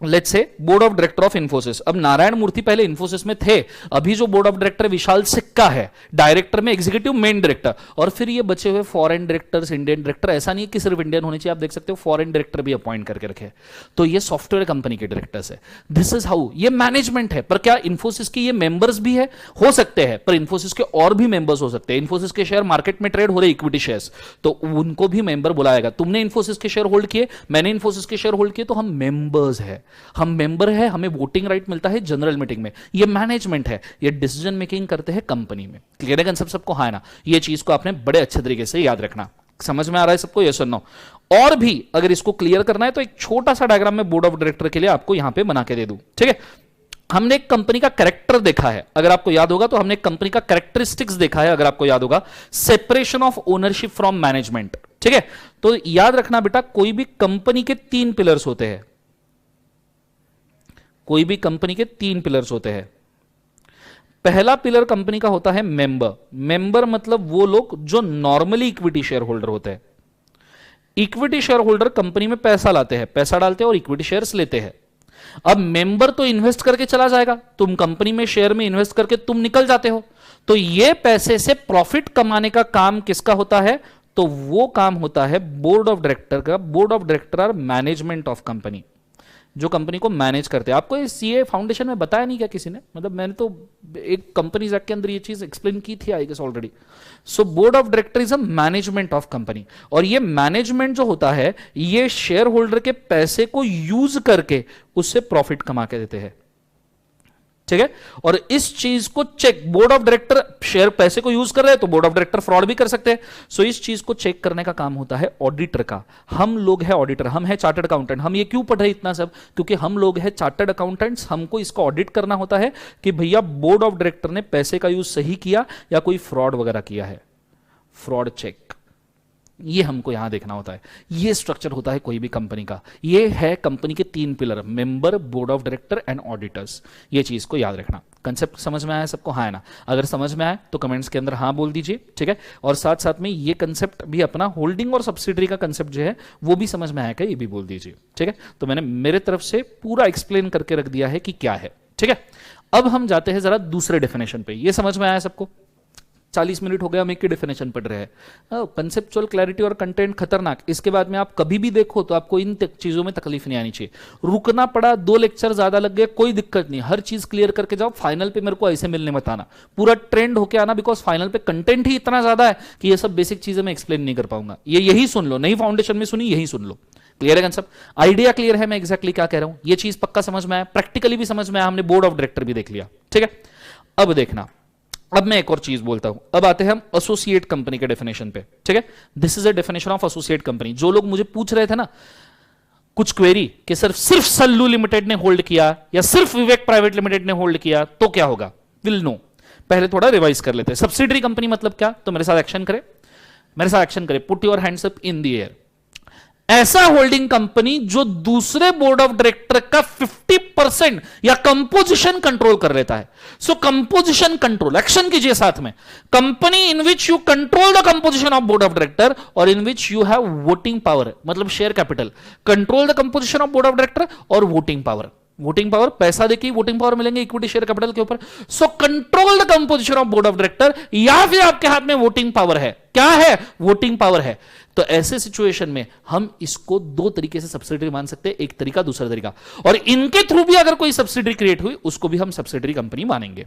Let's say board of director of Infosys. अब नारायण मूर्ति पहले इन्फोसिस में थे, अभी जो बोर्ड ऑफ डायरेक्टर विशाल सिक्का है, डायरेक्टर में एग्जीक्यूटिव मेन डायरेक्टर, और फिर ये बचे हुए फॉरेन डायरेक्टर्स, इंडियन डायरेक्टर। ऐसा नहीं कि सिर्फ इंडियन होने चाहिए, आप देख सकते हो फॉरेन डायरेक्टर भी अपॉइंट करके रखे। तो ये सॉफ्टवेयर कंपनी के डायरेक्टर्स है। दिस इज हाउ ये मैनेजमेंट है। पर क्या इन्फोसिस के ये मेंबर्स भी है? हो सकते हैं, पर इन्फोसिस के और भी मेंबर्स हो सकते हैं। इन्फोसिस के शेयर मार्केट में ट्रेड हो रहे इक्विटी शेयर्स, तो उनको भी मेंबर बुलाएगा। तुमने इन्फोसिस के शेयर होल्ड किए, मैंने इन्फोसिस के शेयर होल्ड किए, तो हम मेंबर्स है, हम मेंबर है, हमें वोटिंग राइट मिलता है जनरल मीटिंग में। ये मैनेजमेंट है, ये डिसीजन मेकिंग करते हैं कंपनी में। क्लियर है कंसेप्ट सबको? हाँ ना? ये चीज को आपने बड़े अच्छे तरीके से याद रखना। समझ में आ रहा है सबको? यस और नो? और भी अगर इसको क्लियर करना है, तो एक छोटा सा डायग्राम में बोर्ड ऑफ डायरेक्टर के लिए आपको यहां पे बना के दे दूं, ठीक है। हमने एक कंपनी का कैरेक्टर देखा है, अगर आपको याद होगा, तो हमने एक कंपनी का कैरेक्टरिस्टिक्स देखा है, अगर आपको याद होगा, separation of ownership from management, ठीक है। तो याद रखना बेटा, कोई भी कंपनी के 3 पिलर्स होते हैं। कोई भी कंपनी के 3 पिलर्स होते हैं। पहला पिलर कंपनी का होता है मेंबर। मेंबर मतलब वो लोग जो नॉर्मली इक्विटी शेयर होल्डर होते हैं। इक्विटी शेयर होल्डर कंपनी में पैसा लाते हैं, पैसा डालते हैं और इक्विटी शेयर्स लेते हैं। अब मेंबर तो इन्वेस्ट करके चला जाएगा, तुम कंपनी में शेयर में इन्वेस्ट करके तुम निकल जाते हो। तो ये पैसे से प्रॉफिट कमाने का काम किसका होता है? तो वो काम होता है बोर्ड ऑफ डायरेक्टर का। Board of director are management of company, जो कंपनी को मैनेज करते हैं। आपको ये सीए फाउंडेशन में बताया नहीं क्या किसी ने? मतलब मैंने तो एक कंपनी एक्ट के अंदर ये चीज एक्सप्लेन की थी I guess already. So board of director is a management of company, और ये मैनेजमेंट जो होता है, ये शेयर होल्डर के पैसे को यूज करके उससे प्रॉफिट कमा के देते हैं, ठीक है। और इस चीज को check, board of director share पैसे को यूज कर रहे हैं, तो बोर्ड ऑफ डायरेक्टर फ्रॉड भी कर सकते हैं। सो इस चीज को चेक करने का काम होता है ऑडिटर का। हम लोग हैं ऑडिटर, हम हैं चार्टर्ड अकाउंटेंट। हम ये क्यों पढ़ रहे इतना सब? क्योंकि हम लोग हैं चार्टर्ड अकाउंटेंट्स। हमको इसको ऑडिट करना होता है कि भैया बोर्ड ऑफ डायरेक्टर ने पैसे का यूज सही किया या कोई फ्रॉड वगैरह किया है। फ्रॉड चेक, ये हमको यहां देखना होता है। ये स्ट्रक्चर होता है कोई भी कंपनी का। ये है कंपनी के 3 pillar, member, board of director and auditors. ये चीज को याद रखना। कंसेप्ट समझ में आया सबको? हाँ है ना? अगर समझ में आए तो कमेंट्स के अंदर हाँ बोल दीजिए, ठीक है। और साथ साथ में ये कंसेप्ट भी अपना होल्डिंग और सब्सिडरी का कंसेप्ट जो है वो भी समझ में आया क्या, ये भी बोल दीजिए, ठीक है। तो मैंने मेरे तरफ से पूरा एक्सप्लेन करके रख दिया है कि क्या है, ठीक है। अब हम जाते हैं जरा दूसरे डेफिनेशन पे। ये समझ में आया सबको? 40 मिनट हो गया हम एक की डेफिनेशन पढ़ रहे हैं। कंसेप्चुअल क्लैरिटी और कंटेंट खतरनाक। इसके बाद में आप कभी भी देखो तो आपको इन चीजों में तकलीफ नहीं आनी चाहिए। रुकना पड़ा, 2 लेक्चर ज्यादा लग गए, कोई दिक्कत नहीं, हर चीज क्लियर करके जाओ। फाइनल पे मेरे को ऐसे मिलने मत आना, पूरा ट्रेंड होके आना, बिकॉज फाइनल पे कंटेंट ही इतना ज्यादा है कि ये सब बेसिक चीजें मैं एक्सप्लेन नहीं कर पाऊंगा। ये यही सुन लो, नहीं फाउंडेशन में सुनी, यही सुन लो। क्लियर है कंसेप्ट? आइडिया क्लियर है मैं एग्जैक्टली क्या कह रहा हूं? ये चीज पक्का समझ में आया, प्रैक्टिकली भी समझ में आया, हमने बोर्ड ऑफ डायरेक्टर भी देख लिया, ठीक है। अब देखना, अब मैं एक और चीज बोलता हूं। अब आते हैं हम एसोसिएट कंपनी के डेफिनेशन पे, ठीक है। This is a definition of associate company. जो लोग मुझे पूछ रहे थे ना कुछ क्वेरी कि सिर्फ सल्लू लिमिटेड ने होल्ड किया या सिर्फ विवेक प्राइवेट लिमिटेड ने होल्ड किया, तो क्या होगा? Will know. पहले थोड़ा रिवाइज कर लेते हैं। सब्सिडरी कंपनी मतलब क्या, तो मेरे साथ एक्शन करे, मेरे साथ एक्शन करे। Put your hands up in the air. ऐसा होल्डिंग कंपनी जो दूसरे बोर्ड ऑफ डायरेक्टर का 50% या कंपोजिशन कंट्रोल कर लेता है। सो कंपोजिशन कंट्रोल, एक्शन कीजिए साथ में। Company in which you control the composition of board of director or in which you have voting power, मतलब share capital. Control the composition of board of director और voting power. Voting power, पैसा देके voting power मिलेंगे equity share capital के ऊपर। So control the composition of board of director, या फिर आपके हाथ में वोटिंग पावर है। क्या है, वोटिंग पावर है। तो ऐसे सिचुएशन में हम इसको दो तरीके से सब्सिडरी मान सकते हैं, एक तरीका दूसरा तरीका, और इनके थ्रू भी अगर कोई सब्सिडरी क्रिएट हुई उसको भी हम सब्सिडरी कंपनी मानेंगे।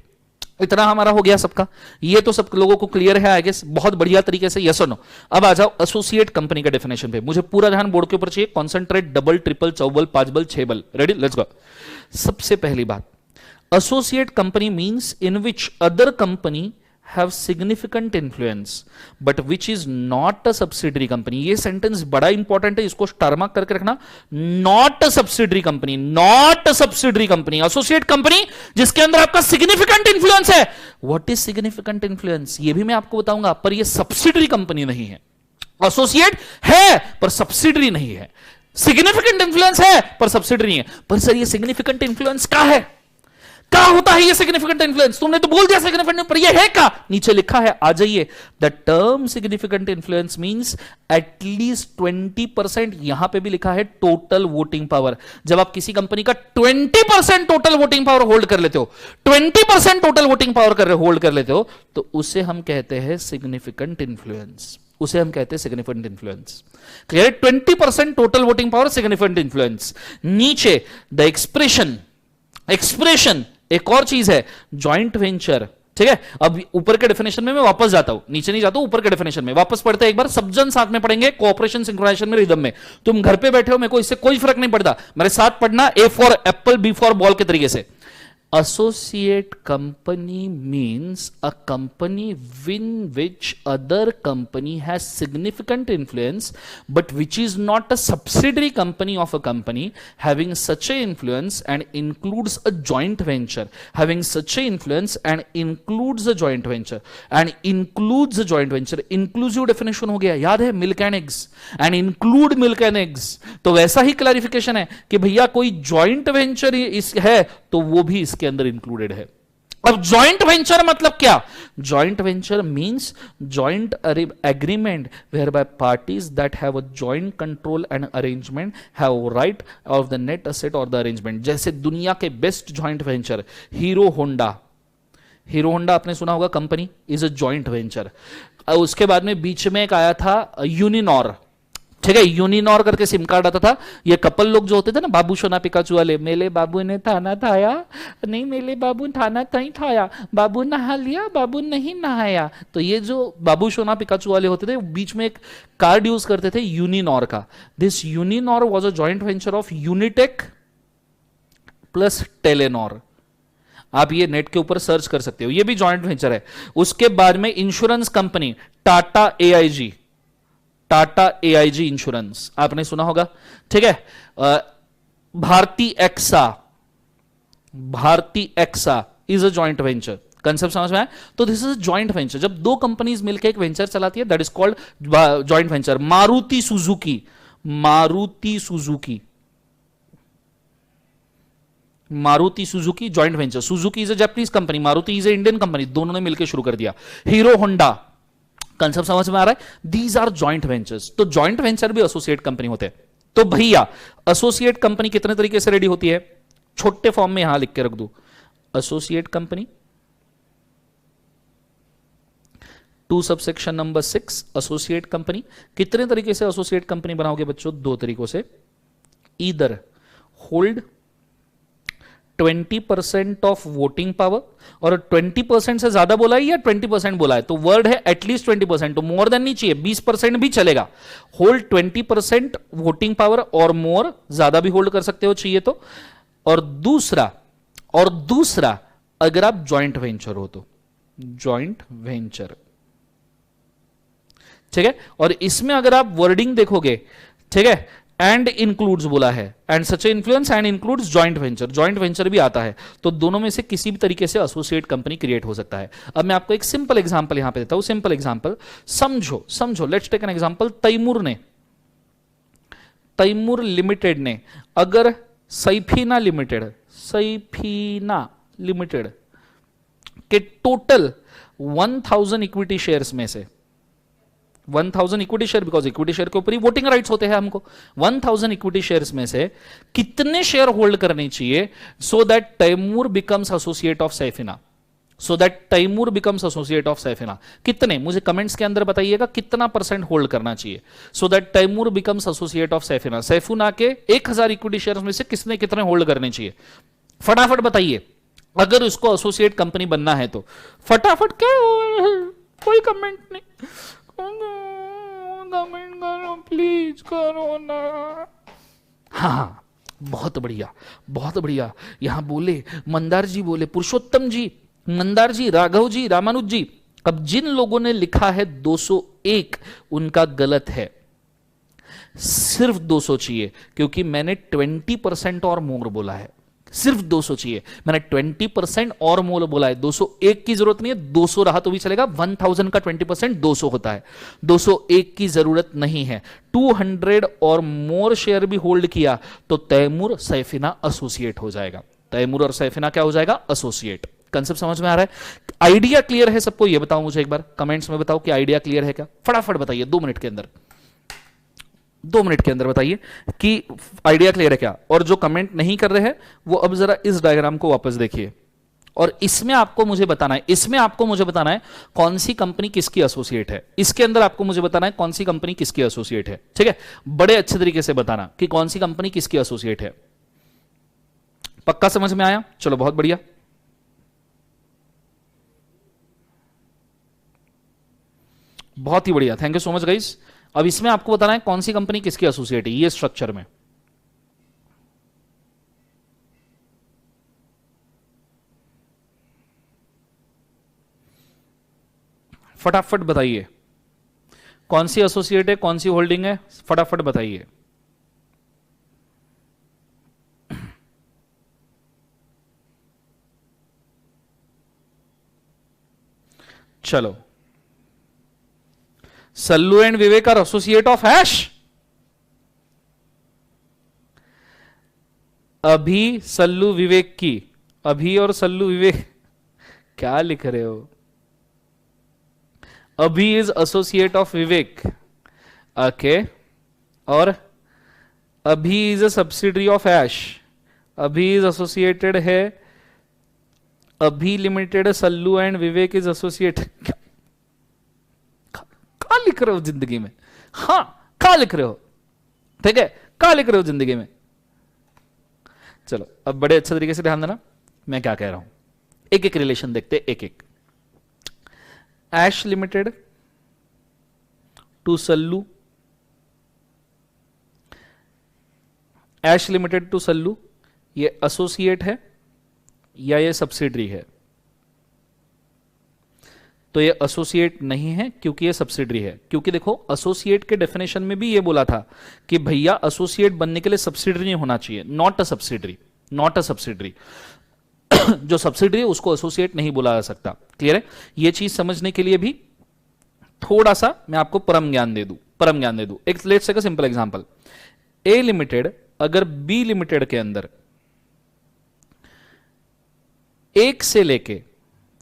इतना हमारा हो गया सबका, ये तो सब लोगों को क्लियर है आई गेस, बहुत बढ़िया तरीके से, यस और नो। अब आ जाओ एसोसिएट कंपनी के डेफिनेशन पे। मुझे पूरा ध्यान बोर्ड के ऊपर चाहिए, कॉन्सेंट्रेट, डबल, ट्रिपल, चौबल, पांच बल, छह बल, रेडी, लेट्स गो। सबसे पहली बात, associate company means in which other company have significant influence but which is not a subsidiary company। ये सेंटेंस बड़ा इंपॉर्टेंट है, इसको स्टार मार्क करके रखना। Not a subsidiary company, not a subsidiary company, associate company जिसके अंदर आपका significant influence है। व्हाट इज सिग्निफिकेंट इंफ्लुएंस, ये भी मैं आपको बताऊंगा, पर ये सब्सिडरी कंपनी नहीं है। एसोसिएट है पर सब्सिडरी नहीं है, सिग्निफिकेंट इंफ्लुएंस है पर सब्सिडरी नहीं है। पर सर ये सिग्निफिकेंट इंफ्लुएंस क्या है, क्या होता है ये सिग्निफिकेंट इन्फ्लुएंस, तुमने तो बोल दिया सिग्निफिकेंट, पर ये है क्या, नीचे लिखा है, आ जाइए। The term significant influence means at least 20%, यहां पे भी लिखा है टोटल वोटिंग पावर। जब आप किसी कंपनी का 20% टोटल वोटिंग पावर होल्ड कर लेते हो, 20% टोटल वोटिंग पावर होल्ड कर लेते हो, तो उसे हम कहते हैं सिग्निफिकेंट इन्फ्लुएंस, उसे हम कहते हैं significant influence. Clear, 20% total voting power, significant influence. नीचे द एक्सप्रेशन एक और चीज है, जॉइंट वेंचर। ठीक है, अब ऊपर के डेफिनेशन में मैं वापस जाता हूं, नीचे नहीं जाता हूं, ऊपर के डेफिनेशन में वापस पढ़ते हैं एक बार, सब जन साथ में पढ़ेंगे, कोऑपरेशन, सिंक्रोनाइजेशन में, रिदम में। तुम घर पे बैठे हो, मेरे को इससे कोई फर्क नहीं पड़ता, मेरे साथ पढ़ना, A for apple, B for ball के तरीके से। Associate company means a company in which other company has significant influence but which is not a subsidiary company of a company having such a influence and includes a joint venture, having such a influence and includes a joint venture and includes a joint venture। inclusive definition हो गया, याद है, milk and eggs and include milk and eggs। तो वैसा ही clarification है कि भैया कोई joint venture है तो वो भी के अंदर इंक्लूडेड है। अब जॉइंट वेंचर मतलब क्या, joint venture means joint agreement whereby parties that have a joint control and arrangement have right of the net asset और द अरेंजमेंट। जैसे दुनिया के best joint venture Hero Honda, Hero Honda आपने सुना होगा, company is a joint venture. उसके बाद में बीच में एक आया था यूनिनॉर, ठीक है, यूनिनॉर करके सिम कार्ड आता था। ये कपल लोग जो होते थे ना, बाबू सोना पिकाचू वाले, मेले बाबू ने थाना थाया, नहीं मेले बाबू थाना नहीं थाया, बाबू नहा लिया, बाबू नहीं नहाया। तो ये जो बाबू सोना पिकाचू वाले होते थे, बीच में एक कार्ड यूज करते थे यूनिनॉर का। This Uninor was a joint venture of Unitech plus Telenor. आप ये नेट के ऊपर सर्च कर सकते हो, ये भी जॉइंट वेंचर है। उसके बाद में insurance company Tata AIG, Tata AIG insurance आपने सुना होगा, ठीक है। Bharti Axa, Bharti Axa is a joint venture. Concept समझ में आया? तो this is a joint venture, जब दो कंपनीज मिलकर एक वेंचर चलाती है, that is called joint venture. Maruti Suzuki, Maruti Suzuki, Maruti Suzuki joint venture. Suzuki is a Japanese company, Maruti is a Indian company, दोनों ने मिलकर शुरू कर दिया। हीरो होंडा, कंसेप्ट समझ में आ रहा है? These are joint ventures. तो जॉइंट वेंचर भी एसोसिएट कंपनी होते हैं। तो भैया एसोसिएट कंपनी कितने तरीके से रेडी होती है, छोटे फॉर्म में यहां लिख के रख दू, associate company 2 subsection number 6 associate company. कितने तरीके से एसोसिएट कंपनी बनाओगे बच्चों? 2 तरीकों से। Either hold 20% of voting power, और 20% से ज्यादा बोला है या 20% बोला है, तो वर्ड है एटलीस्ट 20%, तो मोर देन नहीं चाहिए, 20% भी चलेगा। होल्ड 20% वोटिंग पावर और मोर, ज्यादा भी होल्ड कर सकते हो चाहिए तो। और दूसरा अगर आप जॉइंट वेंचर हो तो जॉइंट वेंचर, ठीक है। और इसमें अगर आप वर्डिंग देखोगे, ठीक है, एंड इंक्लूड्स बोला है, and such influence and includes joint venture, joint venture भी आता है, तो दोनों में से किसी भी तरीके से एसोसिएट कंपनी क्रिएट हो सकता है। अब मैं आपको एक सिंपल एग्जांपल यहां पे देता हूं, सिंपल एग्जांपल समझो let's take an example. Taimur limited ने अगर सैफीना लिमिटेड के टोटल 1000 इक्विटी शेयर्स में से 1000 equity share, because equity share के ऊपर ही वोटिंग राइट्स होते हैं हमको, 1000 इक्विटी शेयर्स में से कितने शेयर होल्ड करने चाहिए so that Taimur becomes associate of Saifina, कितने, मुझे कमेंट्स के अंदर बताइएगा कितना परसेंट होल्ड करना चाहिए so that Taimur becomes associate of Saifeena. Saifuna के 1000 इक्विटी शेयर्स में से किसने कितने होल्ड करने चाहिए, फटाफट बताइए। अगर उसको एसोसिएट कंपनी बनना है तो फटाफट, क्या कोई कमेंट नहीं, कमेंट करो प्लीज, करो ना। हाँ, बहुत बढ़िया बहुत बढ़िया। यहां बोले मंदार जी, बोले पुरुषोत्तम जी, मंदार जी, राघव जी, रामानुज जी। अब जिन लोगों ने लिखा है 201 उनका गलत है, सिर्फ 200 चाहिए, क्योंकि मैंने 20% और मोर बोला है, सिर्फ 200 चाहिए, मैंने 20% और मोर बोला है, 201 की जरूरत नहीं है, 200 रहा तो भी चलेगा, 1000 का 20% 200 होता है, 201 की जरूरत नहीं है। 200 और मोर शेयर भी होल्ड किया तो तैमूर सैफीना एसोसिएट हो जाएगा, तैमूर और सैफीना क्या हो जाएगा, एसोसिएट। कंसेप्ट समझ में आ रहा है, आइडिया क्लियर है सबको? ये बताओ मुझे एक बार कमेंट्स में, बताओ कि आइडिया क्लियर है क्या, फटाफट बताइए 2 मिनट के अंदर, 2 मिनट के अंदर बताइए कि आइडिया क्लियर है क्या। और जो कमेंट नहीं कर रहे हैं वो अब जरा इस डायग्राम को वापस देखिए, और इसमें आपको मुझे बताना है कौन सी कंपनी किसकी एसोसिएट है, इसके अंदर आपको मुझे बताना है कौन सी कंपनी किसकी एसोसिएट है, ठीक है? बड़े अच्छे तरीके से बताना कि कौन सी कंपनी किसकी एसोसिएट है। पक्का समझ में आया? चलो बहुत बढ़िया, बहुत ही बढ़िया, thank you so much guys. अब इसमें आपको बताना है कौन सी कंपनी किसकी एसोसिएट है, ये स्ट्रक्चर में। फटाफट बताइए कौन सी एसोसिएट है, कौन सी होल्डिंग है, फटाफट बताइए। चलो, Sallu and Vivek are associate of hash. अभी सल्लू विवेक की, अभी और सल्लू विवेक, क्या लिख रहे हो? अभी is associate of Vivek, okay, और अभी is a subsidiary of hash, अभी इज एसोसिएटेड है, अभी limited, Sallu and Vivek is associate. क्या लिख रहे हो जिंदगी में? हाँ, क्या लिख रहे हो? ठीक है, क्या लिख रहे हो जिंदगी में? चलो अब बड़े अच्छे तरीके से ध्यान देना मैं क्या कह रहा हूं, एक एक रिलेशन देखते, एक एक। Ash limited to Sallu, Ash limited to Sallu, ये एसोसिएट है या ये सब्सिडरी है? तो ये एसोसिएट नहीं है क्योंकि ये सब्सिडरी है। क्योंकि देखो एसोसिएट के डेफिनेशन में भी ये बोला था कि भैया एसोसिएट बनने के लिए सब्सिडरी नहीं होना चाहिए, not a subsidiary, not a subsidiary. जो सब्सिडरी है उसको एसोसिएट नहीं बोला जा सकता। क्लियर है? ये चीज समझने के लिए भी थोड़ा सा मैं आपको परम ज्ञान दे दूं। एक let's take a simple example. A limited अगर बी लिमिटेड के अंदर 1 से लेके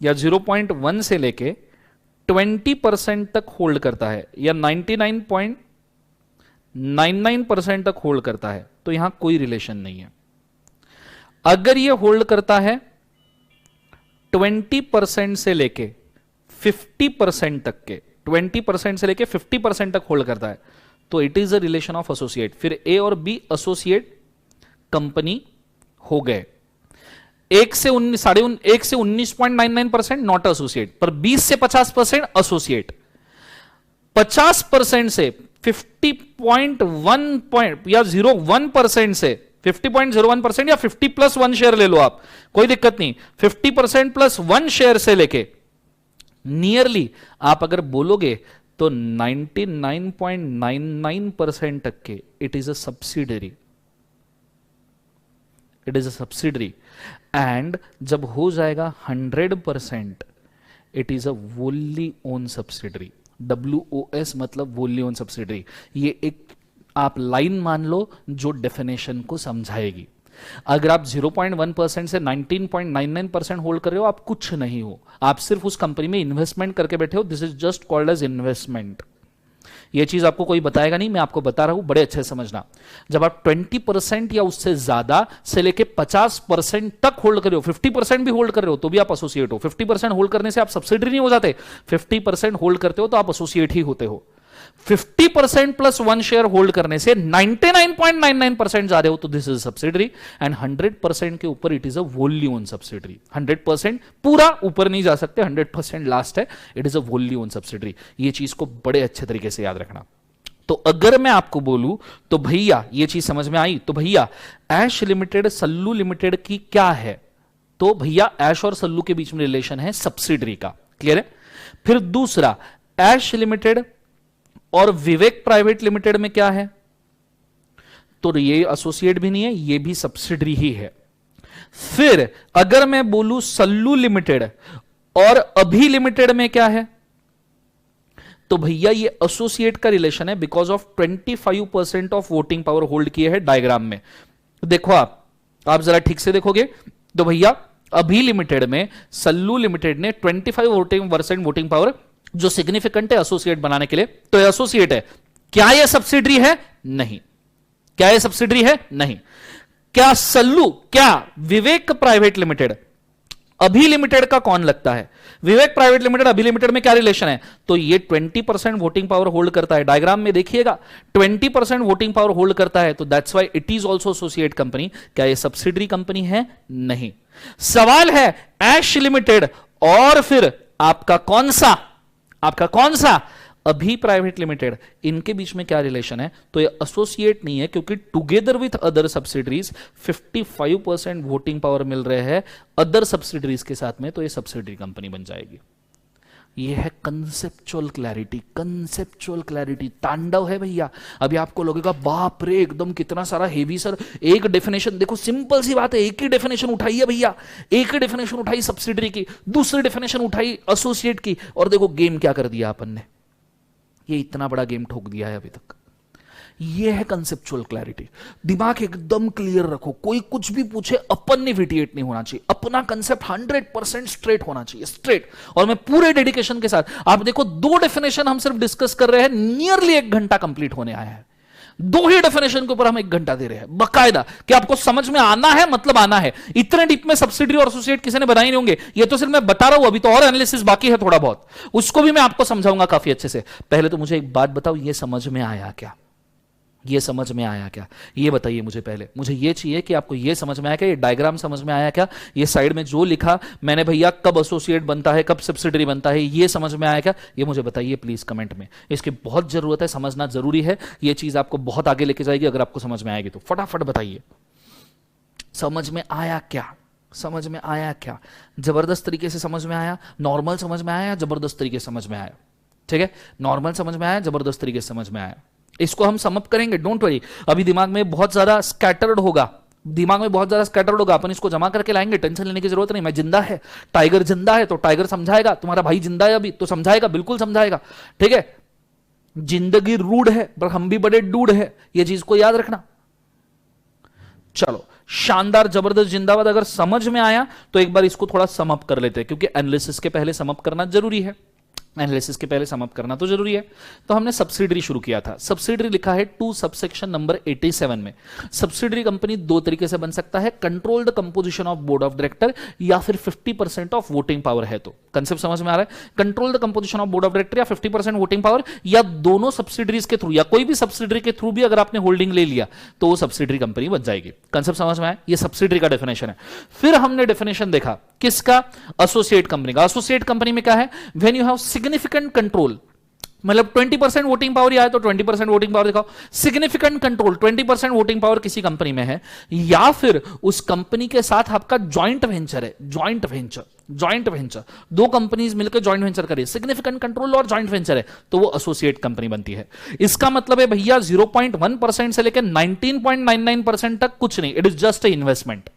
या 0.1 से लेके 20% तक होल्ड करता है या 99.99% तक होल्ड करता है तो यहां कोई रिलेशन नहीं है। अगर ये होल्ड करता है 20% से लेके 50% तक के, 20% से लेके 50% तक होल्ड करता है तो it is a relation of associate. फिर ए और बी एसोसिएट कंपनी हो गए। 1 से 19.99% नॉट एसोसिएट, पर 20 से 50% एसोसिएट, 50% से 50.1 या 01% से 50.01% या 50+1 शेयर ले लो आप, कोई दिक्कत नहीं। 50% +1 शेयर से लेके नियरली आप अगर बोलोगे तो 99.99% तक के it is a subsidiary, it is a subsidiary. And जब हो जाएगा 100%, it is a wholly owned subsidiary. WOS मतलब वोनली ओन सब्सिडरी। ये एक आप लाइन मान लो जो डेफिनेशन को समझाएगी। अगर आप 0.1% से 19.99% होल्ड कर रहे हो, आप कुछ नहीं हो, आप सिर्फ उस कंपनी में इन्वेस्टमेंट करके बैठे हो। This is just called as investment. ये चीज आपको कोई बताएगा नहीं, मैं आपको बता रहा हूं, बड़े अच्छे से समझना। जब आप 20% या उससे ज्यादा से लेके 50% तक होल्ड कर रहे हो, 50% भी होल्ड कर रहे हो तो भी आप एसोसिएट हो। 50% होल्ड करने से आप सब्सिडरी नहीं हो जाते, 50% होल्ड करते हो तो आप एसोसिएट ही होते हो। 50% प्लस 1 शेयर होल्ड करने से 99.99% जा रहे हो तो दिस इज सब्सिडरी। एंड 100% के ऊपर it is a wholly owned subsidiary. 100% पूरा ऊपर नहीं जा सकते, 100% लास्ट है, it is a wholly owned subsidiary. ये चीज को बड़े अच्छे तरीके से याद रखना। तो अगर मैं आपको बोलूं तो भैया ये चीज समझ में आई, तो भैया ऐश लिमिटेड सल्लू लिमिटेड की क्या है, तो भैया ऐश और सल्लू के बीच में रिलेशन है सब्सिडरी का। क्लियर है? फिर दूसरा, ऐश लिमिटेड और विवेक प्राइवेट लिमिटेड में क्या है, तो ये एसोसिएट भी नहीं है, ये भी सब्सिडरी ही है। फिर अगर मैं बोलूं सल्लू लिमिटेड और अभी लिमिटेड में क्या है, तो भैया ये एसोसिएट का रिलेशन है because of 25% of voting power hold किए है डायग्राम में। देखो आप जरा ठीक से देखोगे तो भैया अभी लिमिटेड में सल्लू लिमिटेड ने 25% वोटिंग पावर, जो सिग्निफिकेंट है एसोसिएट बनाने के लिए, तो एसोसिएट है। क्या यह सब्सिडरी है? नहीं। क्या यह सब्सिडरी है? नहीं। क्या सल्लू, क्या विवेक प्राइवेट लिमिटेड अभी लिमिटेड का कौन लगता है? विवेक प्राइवेट लिमिटेड अभी लिमिटेड में क्या रिलेशन है? तो ये 20% वोटिंग पावर होल्ड करता है। डायग्राम में देखिएगा 20% वोटिंग पावर होल्ड करता है, तो that's why it is also associate company. क्या ये सब्सिडरी कंपनी है? नहीं। सवाल है ऐश लिमिटेड और फिर आपका कौन सा अभी प्राइवेट लिमिटेड, इनके बीच में क्या रिलेशन है? तो ये एसोसिएट नहीं है, क्योंकि together with other subsidiaries 55% voting power मिल रहे हैं अदर सब्सिडरीज के साथ में, तो ये सब्सिडरी कंपनी बन जाएगी। ये है कंसेप्चुअल क्लैरिटी। कंसेप्चुअल क्लैरिटी तांडव है भैया। अभी आपको लगेगा बाप रे एकदम कितना सारा हेवी सर, एक डेफिनेशन देखो, सिंपल सी बात है, एक ही डेफिनेशन उठाई है भैया, एक ही डेफिनेशन उठाई सब्सिडरी की, दूसरी डेफिनेशन उठाई एसोसिएट की, और देखो गेम क्या कर दिया अपन ने। ये इतना बड़ा गेम ठोक दिया है अभी तक। ये है कंसेप्चुअल क्लैरिटी। दिमाग एकदम क्लियर रखो, कोई कुछ भी पूछे अपन ने विटिएट नहीं होना चाहिए, अपना कंसेप्ट 100% स्ट्रेट होना चाहिए, स्ट्रेट। और मैं पूरे डेडिकेशन के साथ, आप देखो 2 डेफिनेशन हम सिर्फ डिस्कस कर रहे हैं, नियरली 1 घंटा कंप्लीट होने आया है। 2 ही डेफिनेशन के ऊपर हम 1 घंटा दे रहे हैं बकायदा, कि आपको समझ में आना है, मतलब आना है। इतने डीप में सब्सिडरी और एसोसिएट किसी ने बनाए नहीं होंगे, ये तो सिर्फ मैं बता रहा हूं, अभी तो और एनालिसिस बाकी है थोड़ा बहुत, उसको भी मैं आपको समझाऊंगा काफी अच्छे से। पहले तो मुझे एक बात बताओ, ये समझ में आया क्या? ये समझ में आया क्या? ये बताइए मुझे। पहले मुझे ये चाहिए कि आपको ये समझ में आया क्या, ये डायग्राम समझ में आया क्या, ये साइड में जो लिखा मैंने भैया, कब एसोसिएट बनता है, कब सब्सिडरी बनता है, ये समझ में आया क्या? ये मुझे बताइए प्लीज कमेंट में। इसकी बहुत जरूरत है, समझना जरूरी है। ये चीज आपको बहुत आगे लेके जाएगी अगर आपको समझ में आएगी तो। फटाफट बताइए समझ में आया क्या? समझ में आया क्या? जबरदस्त तरीके से समझ में आया, नॉर्मल समझ में आया, जबरदस्त तरीके से समझ में आया? ठीक है, नॉर्मल समझ में आया, जबरदस्त तरीके से समझ में आया। इसको हम सम अप करेंगे, डोंट वरी। अभी दिमाग में बहुत ज्यादा स्कैटर्ड होगा, अपन इसको जमा करके लाएंगे, टेंशन लेने की जरूरत नहीं। मैं जिंदा है, टाइगर जिंदा है तो टाइगर समझाएगा, तुम्हारा भाई जिंदा है अभी तो समझाएगा, बिल्कुल समझाएगा। ठीक है, जिंदगी रूड है पर हम भी बड़े डूड है, ये चीज को याद रखना। चलो, शानदार, जबरदस्त, जिंदाबाद। अगर समझ में आया तो एक बार इसको थोड़ा सम अप कर लेते हैं, क्योंकि एनालिसिस के पहले सम अप करना जरूरी है। एनालिसिस के पहले सम अप करना तो जरूरी है। तो हमने सब्सिडरी शुरू किया था। सब्सिडरी लिखा है 2 सबसेक्शन नंबर 87 में। सब्सिडरी कंपनी 2 तरीके से बन सकता है, control the composition of board of director, या फिर 50% ऑफ वोटिंग पावर है। तो कंसेप्ट समझ में आ रहा है? Control the composition of board of director या 50% वोटिंग पावर, या दोनों सब्सिडरीज के थ्रू, या कोई भी सब्सिडरी के थ्रू भी अगर आपने होल्डिंग ले लिया तो वो सब्सिडरी कंपनी बन जाएगी। कंसेप्ट समझ में आया? ये सब्सिडरी का डेफिनेशन है। फिर हमने डेफिनेशन देखा किसका? एसोसिएट कंपनी का। एसोसिएट कंपनी में क्या है? When you have significant control, मतलब 20% वोटिंग पावर ही आया तो 20% वोटिंग पावर दिखाओ। सिग्निफिकेंट कंट्रोल 20% वोटिंग पावर किसी कंपनी में है, या फिर उस कंपनी के साथ आपका ज्वाइंट वेंचर है। ज्वाइंट वेंचर जॉइंट वेंचर, दो कंपनीज मिलकर जॉइंट वेंचर करे, सिग्निफिकेंट कंट्रोल और जॉइंट वेंचर है, तो वो एसोसिएट कंपनी बनती है। इसका मतलब है भैया 0.1% से लेकर 19.99% तक कुछ नहीं, it is just a investment.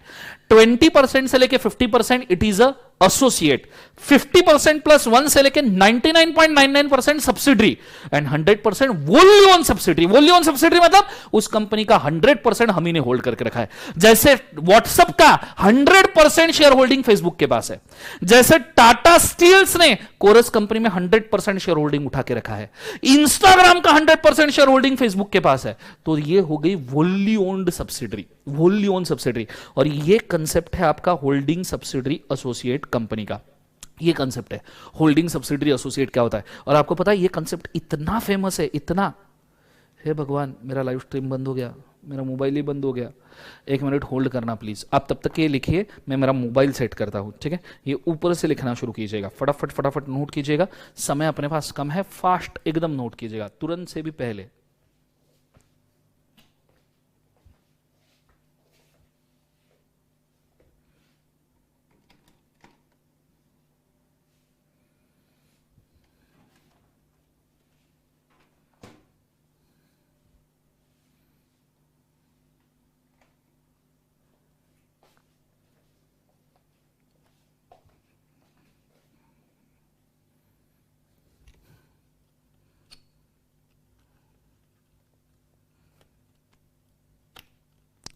20% से लेकर 50% it is a associate, 50% plus 1 से लेकर 99.99% subsidiary, and 100% wholly owned subsidiary. Wholly owned subsidiary मतलब उस कंपनी का 100% हम ही ने होल्ड करके रखा है। जैसे व्हाट्सएप का 100% शेयर होल्डिंग फेसबुक के पास है, जैसे टाटा स्टील्स ने कोरस कंपनी में 100% शेयर होल्डिंग उठा के रखा है, इंस्टाग्राम का 100% शेयर होल्डिंग फेसबुक के पास है, तो ये हो गई वोल्ली owned subsidiary, wholly owned subsidiary. और ये कंसेप्ट है आपका होल्डिंग सब्सिडरी एसोसिएट कंपनी का। ये कंसेप्ट है होल्डिंग सब्सिडरी एसोसिएट क्या होता है। और आपको पता है ये कंसेप्ट इतना फेमस है, इतना, हे भगवान मेरा लाइव स्ट्रीम बंद हो गया, मेरा मोबाइल ही बंद हो गया, 1 मिनट होल्ड करना प्लीज। आप तब तक ये लिखिए, मैं मेरा मोबाइल सेट करता हूं, ठीक है। ये ऊपर से लिखना शुरू कीजिएगा, फटाफट फटाफट नोट कीजिएगा, समय अपने पास कम है, फास्ट एकदम नोट कीजिएगा, तुरंत से भी पहले।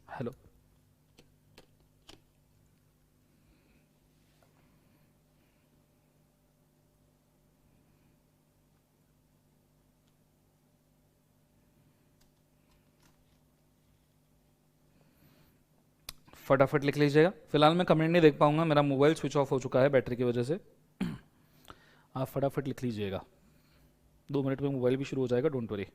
हेलो, फटाफट लिख लीजिएगा। फिलहाल मैं कमेंट नहीं देख पाऊंगा, मेरा मोबाइल स्विच ऑफ हो चुका है बैटरी की वजह से। आप फटाफट लिख लीजिएगा, 2 मिनट में मोबाइल भी शुरू हो जाएगा, डोंट वरी।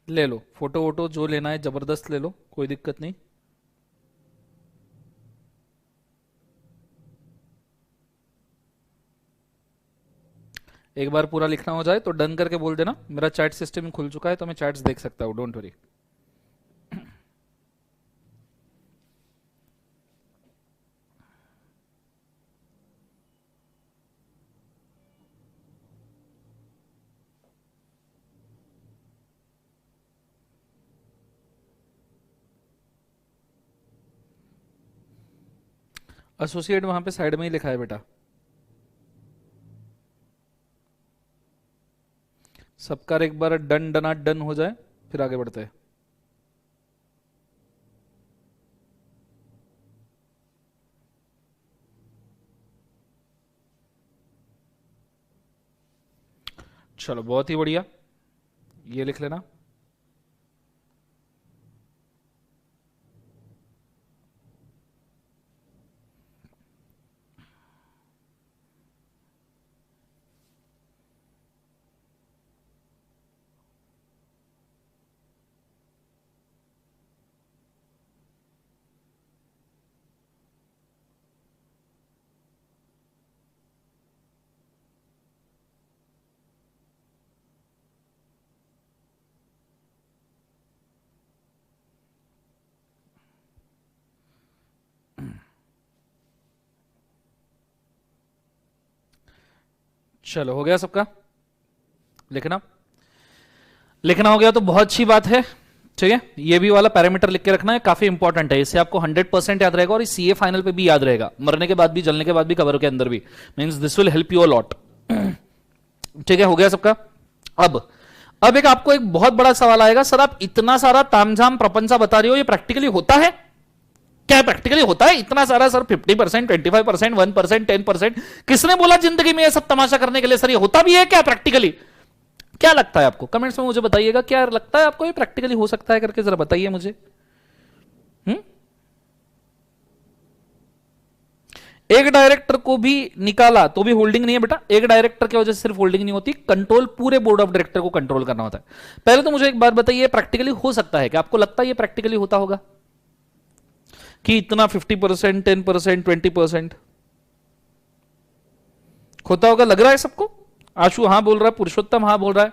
ले लो फोटो वोटो जो लेना है जबरदस्त ले लो, कोई दिक्कत नहीं। एक बार पूरा लिखना हो जाए तो डन करके बोल देना। मेरा चैट सिस्टम खुल चुका है तो मैं चैट्स देख सकता हूँ, डोंट वरी। एसोसिएट वहां पे साइड में ही लिखा है बेटा। सबका एक बार डन डना डन हो जाए फिर आगे बढ़ते हैं। चलो बहुत ही बढ़िया, ये लिख लेना। चलो हो गया सबका लिखना। लिखना हो गया तो बहुत अच्छी बात है, ठीक है। ये भी वाला पैरामीटर लिख के रखना है, काफी इंपॉर्टेंट है। इससे आपको 100% याद रहेगा और सीए फाइनल पे भी याद रहेगा, मरने के बाद भी, जलने के बाद भी, कवर के अंदर भी। Means this will help you a lot, ठीक है। हो गया सबका। अब एक आपको एक बहुत बड़ा सवाल आएगा, सर आप इतना सारा तामझाम प्रपंचा बता रहे हो, ये प्रैक्टिकली होता है क्या? प्रैक्टिकली होता है इतना सारा सर? 50%, 25%, 1%, 10%? किसने बोला जिंदगी में ये सब तमाशा करने के लिए? सर ये होता भी है क्या प्रैक्टिकली? क्या लगता है आपको? कमेंट्स में मुझे बताइएगा, क्या लगता है आपको ये प्रैक्टिकली हो सकता है करके जरा बताइए मुझे। एक डायरेक्टर को भी निकाला तो भी होल्डिंग नहीं है बेटा। एक डायरेक्टर की वजह से सिर्फ होल्डिंग नहीं होती, कंट्रोल पूरे बोर्ड ऑफ डायरेक्टर को कंट्रोल करना होता है। पहले तो मुझे एक बात बताइए, प्रैक्टिकली हो सकता है क्या? आपको लगता है ये प्रैक्टिकली होता होगा कि इतना 50%, 10%, 20% होता होगा? लग रहा है सबको? आशु हाँ बोल रहा है, पुरुषोत्तम हाँ बोल रहा है।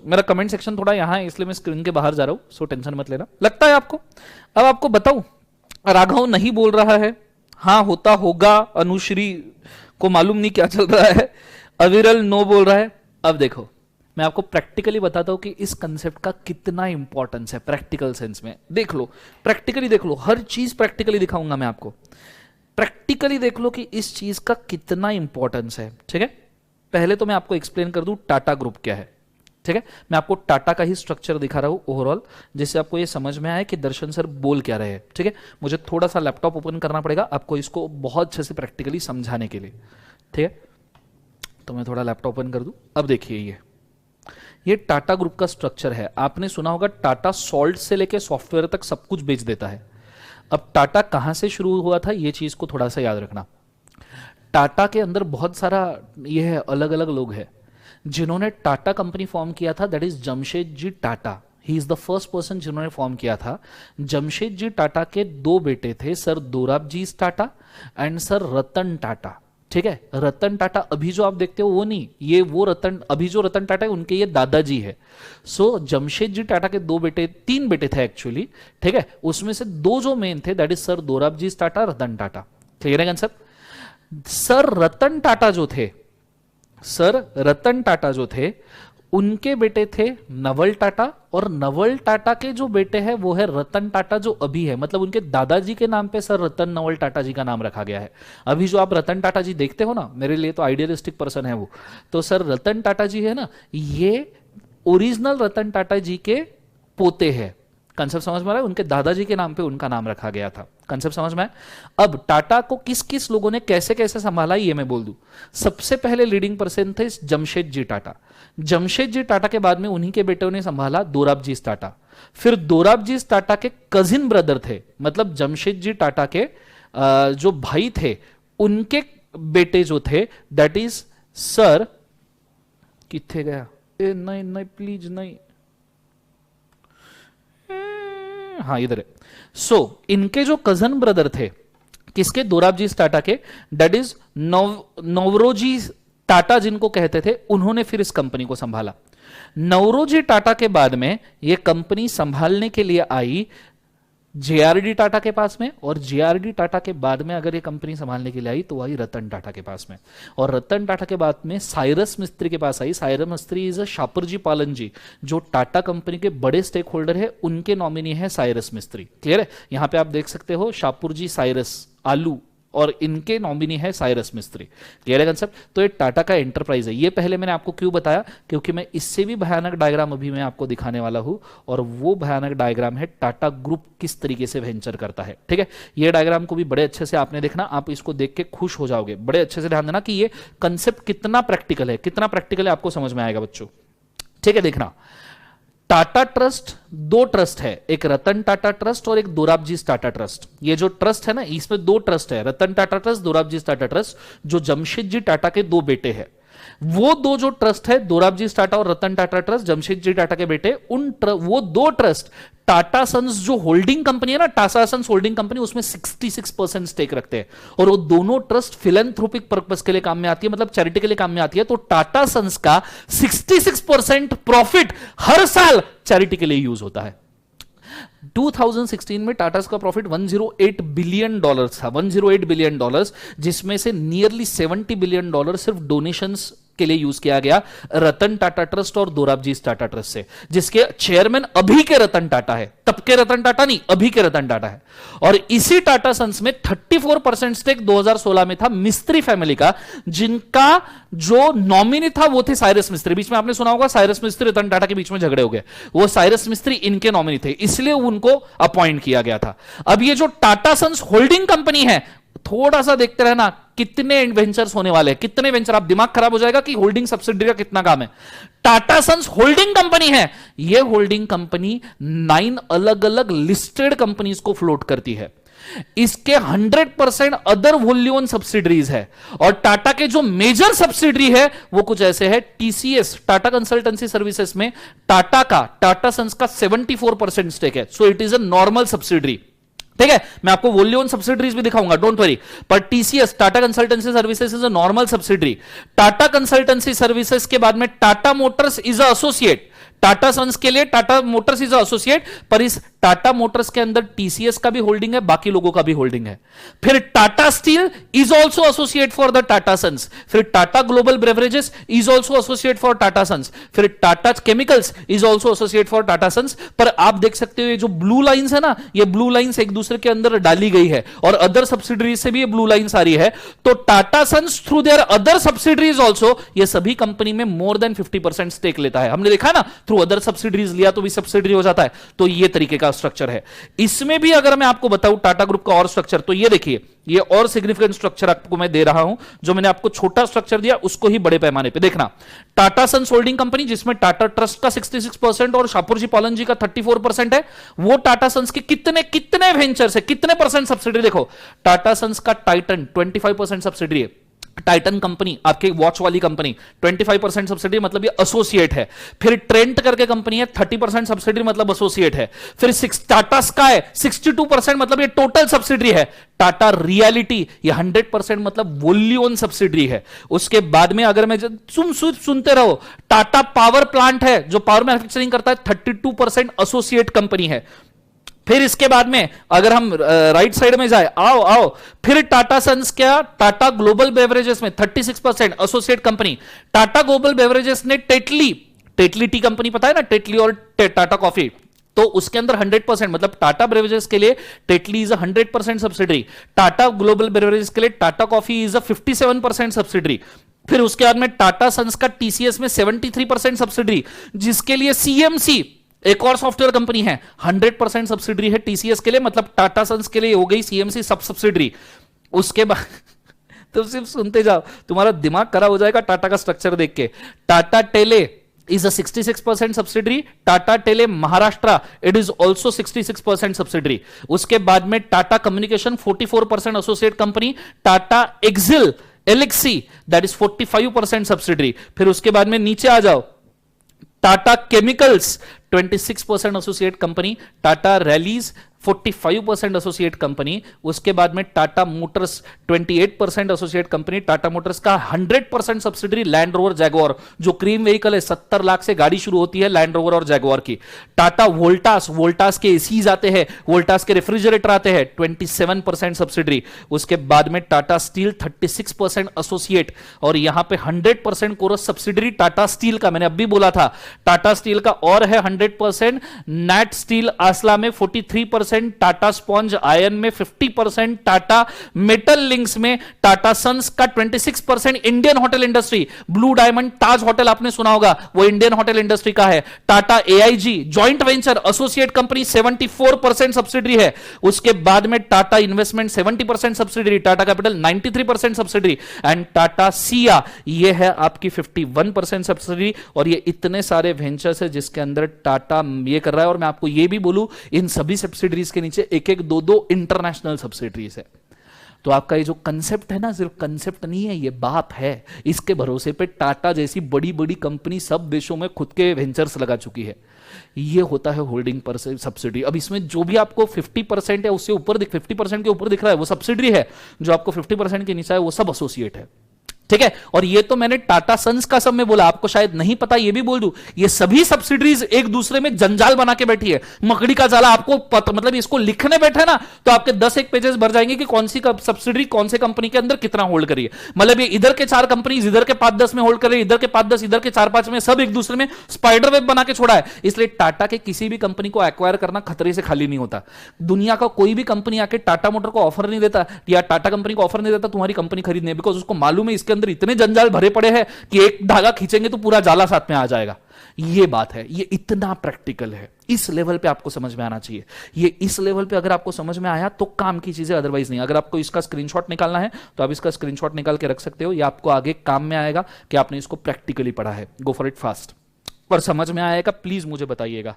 मेरा कमेंट सेक्शन थोड़ा यहां है इसलिए मैं स्क्रीन के बाहर जा रहा हूं, टेंशन मत लेना। लगता है आपको? अब आपको बताऊं, राघव नहीं बोल रहा है, हाँ होता होगा। अनुश्री को मालूम नहीं क्या चल रहा है। अविरल नो बोल रहा है। अब देखो मैं आपको प्रैक्टिकली बताता हूं कि इस कंसेप्ट का कितना इंपॉर्टेंस है प्रैक्टिकल सेंस में। देख लो, प्रैक्टिकली देख लो, हर चीज प्रैक्टिकली दिखाऊंगा मैं आपको। प्रैक्टिकली देख लो कि इस चीज का कितना इंपॉर्टेंस है, ठीक है। पहले तो मैं आपको एक्सप्लेन कर दूं टाटा ग्रुप क्या है, ठीक है। मैं आपको टाटा का ही स्ट्रक्चर दिखा रहा हूं ओवरऑल, जिससे आपको ये समझ में आए कि दर्शन सर बोल क्या रहे हैं, ठीक है। मुझे थोड़ा सा लैपटॉप ओपन करना पड़ेगा आपको इसको बहुत अच्छे से प्रैक्टिकली समझाने के लिए, ठीक है। तो मैं थोड़ा लैपटॉप ओपन कर दूं। अब देखिए ये टाटा ग्रुप का स्ट्रक्चर है। आपने सुना होगा टाटा सॉल्ट से लेके सॉफ्टवेयर तक सब कुछ बेच देता है। अब टाटा कहां से शुरू हुआ था ये चीज को थोड़ा सा याद रखना। टाटा के अंदर बहुत सारा ये है, अलग अलग लोग हैं जिन्होंने टाटा कंपनी फॉर्म किया था। That is Jamsetji Tata, he is the first person जिन्होंने फॉर्म किया था। जमशेदजी टाटा के दो बेटे थे, sir Dorabji Tata and sir Ratan Tata, ठीक है। रतन टाटा अभी जो आप देखते हो वो नहीं, ये वो रतन, अभी जो रतन टाटा है उनके ये दादाजी है। जमशेदजी टाटा के दो बेटे, तीन बेटे थे एक्चुअली, ठीक है। उसमें से दो जो मेन थे that is sir Dorabji Tata, Ratan Tata. Clear है कंसेप्ट? सर रतन टाटा जो थे, सर रतन टाटा जो थे उनके बेटे थे नवल टाटा, और नवल टाटा के जो बेटे हैं वो है रतन टाटा जो अभी है। मतलब उनके दादाजी के नाम पे सर रतन नवल टाटा जी का नाम रखा गया है। अभी जो आप रतन टाटा जी देखते हो ना, मेरे लिए तो आइडियलिस्टिक पर्सन है वो, तो सर रतन टाटा जी है ना, ये ओरिजिनल रतन टाटा जी के पोते हैं। कंसेप्ट समझ में आ रहा है? उनके दादाजी के नाम पे उनका नाम रखा गया था। कंसेप्ट समझ में आया? अब टाटा को किस किस लोगों ने कैसे कैसे संभाला ये मैं बोल दूं। सबसे पहले लीडिंग पर्सन थे जमशेदजी टाटा। जमशेदजी टाटा के बाद में उन्हीं के बेटों ने संभाला दोराबजी टाटा। फिर दोराबजी टाटा के कजिन ब्रदर थे, मतलब जमशेदजी टाटा के जो भाई थे उनके बेटे जो थे दैट इज सर, किथे गया? नहीं नहीं प्लीज नहीं, हाँ इधर है। सो इनके जो कजन ब्रदर थे, किसके, दोराबजी टाटा के, दैट इज नवरोजी टाटा जिनको कहते थे, उन्होंने फिर इस कंपनी को संभाला। नवरोजी टाटा के बाद में यह कंपनी संभालने के लिए आई जेआरडी टाटा के पास में, और जेआरडी टाटा के बाद में अगर ये कंपनी संभालने के लिए आई तो आई रतन टाटा के पास में, और रतन टाटा के बाद में साइरस मिस्त्री के पास आई। साइरस मिस्त्री इज शापुरजी पालन जी, जो टाटा कंपनी के बड़े स्टेक होल्डर है, उनके नॉमिनी है साइरस मिस्त्री। क्लियर है, यहां पे आप देख सकते हो शापुरजी साइरस आलू, और इनके नॉमिनी है साइरस मिस्त्री। क्लियर है कंसेप्ट। तो ये टाटा का एंटरप्राइज है। ये पहले मैंने आपको क्यों बताया, क्योंकि मैं इससे भी भयानक डायग्राम अभी मैं आपको दिखाने वाला हूं, और वो भयानक डायग्राम है टाटा ग्रुप किस तरीके से वेंचर करता है। ठीक है, ये डायग्राम को भी बड़े अच्छे से आपने देखना, आप इसको देख के खुश हो जाओगे। बड़े अच्छे से ध्यान देना कि ये कंसेप्ट कितना प्रैक्टिकल है, कितना प्रैक्टिकल है आपको समझ में आएगा बच्चों। ठीक है, देखना, टाटा ट्रस्ट दो ट्रस्ट है, एक रतन टाटा ट्रस्ट और एक दोराबजी टाटा ट्रस्ट। ये जो ट्रस्ट है ना, इसमें दो ट्रस्ट है, रतन टाटा ट्रस्ट, दोराबजी टाटा ट्रस्ट, जो जमशेदजी टाटा के दो बेटे हैं। वो दो जो ट्रस्ट है, दोराबजी टाटा और रतन टाटा ट्रस्ट, जमशेदजी टाटा के बेटे, वो दो ट्रस्ट टाटा सन्स जो होल्डिंग कंपनी है ना, टाटा सन्स होल्डिंग कंपनी, उसमें 66% स्टेक रखते हैं। और वो दोनों ट्रस्ट फिलैंथ्रोपिक पर्पस के लिए काम में आती है, मतलब चैरिटी के लिए काम में आती है। तो टाटा सन्स का 66% प्रॉफिट हर साल चैरिटी के लिए यूज होता है। 2016 में टाटा का प्रॉफिट $108 बिलियन था, $108 बिलियन, जिसमें से नियरली $70 बिलियन सिर्फ डोनेशंस के लिए यूज किया गया रतन टाटा ट्रस्ट और दोराबजी टाटा ट्रस्ट से, जिसके चेयरमैन अभी के रतन टाटा है, तब के रतन टाटा नहीं, अभी के रतन टाटा है। और इसी टाटा सन्स में 34% स्टेक 2016 में था मिस्त्री फैमिली का, जिनका जो नॉमिनी था वो थे साइरस मिस्त्री। बीच में आपने सुना होगा साइरस मिस्त्री रतन टाटा के बीच में झगड़े हो गए, वो साइरस मिस्त्री इनके नॉमिनी थे, इसलिए उनको अपॉइंट किया गया था। अब ये जो टाटा सन्स होल्डिंग कंपनी है, थोड़ा सा देखते रहना कितने वेंचर्स होने वाले हैं, कितने वेंचर, आप दिमाग खराब हो जाएगा कि होल्डिंग सब्सिडियरी का कितना काम है। टाटा सन्स होल्डिंग कंपनी है, यह होल्डिंग कंपनी 9 अलग अलग लिस्टेड कंपनीज को फ्लोट करती है। इसके 100% अदर वोल्यून सब्सिडरीज है, और टाटा के जो मेजर सब्सिडरी है वो कुछ ऐसे है, टीसीएस टाटा कंसल्टेंसी सर्विसेज में टाटा सन्स का 74% स्टेक है। So it is a normal subsidiary. ठीक है, मैं आपको वोल्यून सब्सिडरीज भी दिखाऊंगा, डोंट वरी। पर TCS Tata consultancy services is a normal subsidiary. Tata consultancy services के बाद में Tata motors is a associate. Tata sons के लिए टाटा मोटर्स इज एसोसिएट, पर इस टाटा मोटर्स के अंदर टीसीएस का भी होल्डिंग है, बाकी लोगों का भी होल्डिंग है। फिर Tata Steel is also associate for the Tata Sons. फिर Tata Global Beverages is also associate for Tata Sons. फिर Tata Chemicals is also associate for Tata Sons. पर आप देख सकते हो ये जो ब्लू लाइंस है ना, ये ब्लू लाइंस एक दूसरे के अंदर डाली गई है, और अदर सब्सिडरीज से भी ये ब्लू लाइंस आ रही है। तो Tata sons through their other subsidiaries also, ये सभी कंपनी में मोर देन 50% स्टेक लेता है। हमने देखा ना, थ्रू अदर सब्सिडरीज लिया तो भी सब्सिडरी हो जाता है। तो ये तरीके का स्ट्रक्चर है। इसमें भी अगर मैं आपको बताऊं टाटा ग्रुप का और स्ट्रक्चर, तो ये देखिए, ये और सिग्निफिकेंट स्ट्रक्चर आपको मैं दे रहा हूं। जो मैंने आपको छोटा स्ट्रक्चर दिया उसको ही बड़े पैमाने पे देखना। टाटा सन्स होल्डिंग कंपनी, जिसमें टाटा ट्रस्ट का 66% और शापुरजी पालन जी का 34% है, वो टाटा सन्स के कितने कितने वेंचर से कितने परसेंट सब्सिडरी देखो। टाटा सन्स का टाइटन 25% सब्सिडरी है। टाइटन कंपनी आपके वॉच वाली कंपनी 25% सब्सिडी, मतलब ये एसोसिएट है। फिर ट्रेंट करके कंपनी है 30% सब्सिडी, मतलब एसोसिएट है। फिर टाटा स्काई 62%, मतलब ये टोटल सब्सिडी है। टाटा रियलिटी ये 100% मतलब वोल्यून सब्सिडी है। उसके बाद में अगर मैं सुनते रहो, टाटा पावर प्लांट है जो पावर मैन्युफैक्चरिंग करता है, 32% एसोसिएट कंपनी है। फिर इसके बाद में अगर हम राइट साइड में जाए, आओ फिर टाटा सन्स क्या, टाटा ग्लोबल बेवरेजेस में 36% associate company. Tata Global beverages ने टेटली टी कंपनी पता है ना, टेटली और टाटा कॉफी, तो उसके अंदर 100% मतलब टाटा बेवरेजेस के लिए Tetley is 100% subsidiary. Tata Global beverages के लिए टाटा कॉफी इज 57% सब्सिडरी। फिर उसके बाद में टाटा सन्स का टीसीएस में 73% सब्सिडरी, जिसके लिए सीएमसी एक और सॉफ्टवेयर कंपनी है 100% सब्सिडरी है टीसीएस के लिए, मतलब टाटा सन्स के लिए हो गई सीएमसी सब सब्सिडरी। उसके बाद तो सिर्फ सुनते जाओ, तुम्हारा दिमाग खराब हो जाएगा टाटा का स्ट्रक्चर देख के। Tata Tele is a 66% subsidiary. Tata Tele Maharashtra it is also 66% subsidiary. उसके बाद में Tata Communication 44% associate company. Tata एक्सिल एलेक्सी दैट इज 45% सब्सिडरी। फिर उसके बाद में नीचे आ जाओ, Tata Chemicals 26% associate company, Tata Rallis 45% associate company, उसके बाद में Tata Motors 28% associate company, Tata Motors का 100% सब्सिडरी लैंड रोवर जैगुआर, जो क्रीम व्हीकल है, 70 लाख से गाड़ी शुरू होती है लैंड रोवर और जैगुआर की। टाटा वोल्टास, वोल्टास के एसीज आते हैं, वोल्टास के रेफ्रिजरेटर आते हैं, 27% सब्सिडरी। उसके बाद में टाटा स्टील 36% एसोसिएट, और यहां पे 100% कोरस सब्सिडरी टाटा स्टील का, मैंने अभी बोला था टाटा स्टील का और है 100%, नैट स्टील आसला में 43%, टाटा स्पॉन्ज आयन में 50%, टाटा मेटल लिंक्स में, टाटा सन्स का 26%, Indian Hotel Industry, blue diamond Taj hotel आपने सुना होगा, वो इंडियन होटल इंडस्ट्री का है। Tata AIG joint venture associate company 74% subsidiary है। उसके बाद में Tata Investment 70% subsidiary, Tata Capital 93% subsidiary, and Tata SIA ये है आपकी 51% सब्सिडरी। और ये इतने सारे वेंचर्स है जिसके अंदर टाटा ये कर रहा है। और मैं आपको ये भी बोलूं, इन सभी सब्सिडरीज के नीचे एक एक दो दो इंटरनेशनल सब्सिडरीज है। तो आपका ये जो कंसेप्ट है ना, सिर्फ कंसेप्ट नहीं है, ये बात है। इसके भरोसे पे टाटा जैसी बड़ी बड़ी कंपनी सब देशों में खुद के वेंचर्स लगा चुकी है। ये होता है होल्डिंग पर सब्सिडी। अब इसमें जो भी आपको 50% है उससे ऊपर 50% के ऊपर दिख रहा है वो सब्सिडी है, जो आपको 50% के नीचे है वो सब एसोसिएट है। ठीक है। और ये तो मैंने टाटा सन्स का सब में बोला, आपको शायद नहीं पता, ये भी बोल दूं, ये सभी सब्सिडरीज एक दूसरे में जंजाल बना के बैठी है, मकड़ी का जाला। आपको पता, मतलब इसको लिखने बैठे ना तो आपके 10 एक पेजेस भर जाएंगे कि कौन सी सब्सिडरी कौन से कंपनी के अंदर कितना होल्ड करिए। मतलब ये इधर के 4 कंपनीज इधर के 5-10 में होल्ड कर रही है, इधर के 5-10 इधर के 4-5 में, सब एक दूसरे में स्पाइडर वेब बना के छोड़ा है। इसलिए टाटा के किसी भी कंपनी को एक्वायर करना खतरे से खाली नहीं होता। दुनिया का कोई भी कंपनी आके टाटा मोटर को ऑफर नहीं देता या टाटा कंपनी को ऑफर नहीं देता तुम्हारी कंपनी खरीदने, बिकॉज उसको मालूम है इसके अंदर इतने जंजाल भरे पड़े हैं कि एक धागा खींचेंगे तो पूरा जाला साथ में आ जाएगा। ये बात है, ये इतना प्रैक्टिकल है। इस लेवल पे आपको समझ में आना चाहिए। ये इस लेवल पे अगर आपको समझ में आया तो काम की चीजें, अदरवाइज नहीं। अगर आपको इसका स्क्रीनशॉट निकालना है तो आप इसका स्क्रीनशॉट निकाल के रख सकते हो, या आपको आगे काम में आएगा कि आपने इसको प्रैक्टिकली पढ़ा है। गो फॉर इट फास्ट। और समझ में आएगा प्लीज मुझे बताइएगा।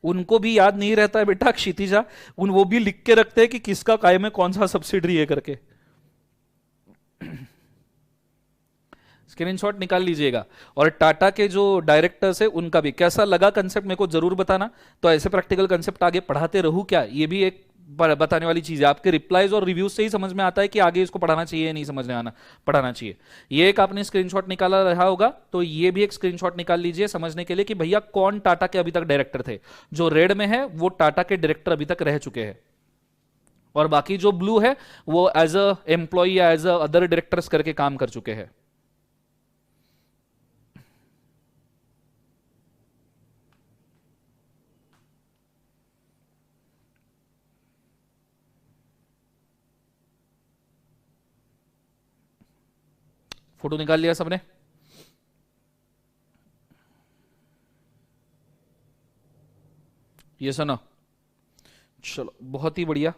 उनको भी याद नहीं रहता है बेटा क्षितिजा, वो भी लिख के रखते हैं कि किसका काय में कौन सा सब्सिडरी है करके। स्क्रीनशॉट निकाल लीजिएगा। और टाटा के जो डायरेक्टर्स है उनका भी कैसा लगा कंसेप्ट मेरे को जरूर बताना। तो ऐसे प्रैक्टिकल कंसेप्ट आगे पढ़ाते रहूं क्या, ये भी एक बताने वाली चीज है। आपके रिप्लाईज और रिव्यूज से ही समझ में आता है कि आगे इसको पढ़ाना चाहिए नहीं समझ में आना, पढ़ाना चाहिए। ये एक आपने स्क्रीनशॉट निकाला रहा होगा, तो ये भी एक स्क्रीनशॉट निकाल लीजिए समझने के लिए कि भैया कौन टाटा के अभी तक डायरेक्टर थे। जो रेड में है वो टाटा के डायरेक्टर अभी तक रह चुके हैं, और बाकी जो ब्लू है वो एज अ एम्प्लॉय या एज अ अदर डायरेक्टर्स करके काम कर चुके हैं। फोटो निकाल लिया सबने? ये सुनो, चलो बहुत ही बढ़िया।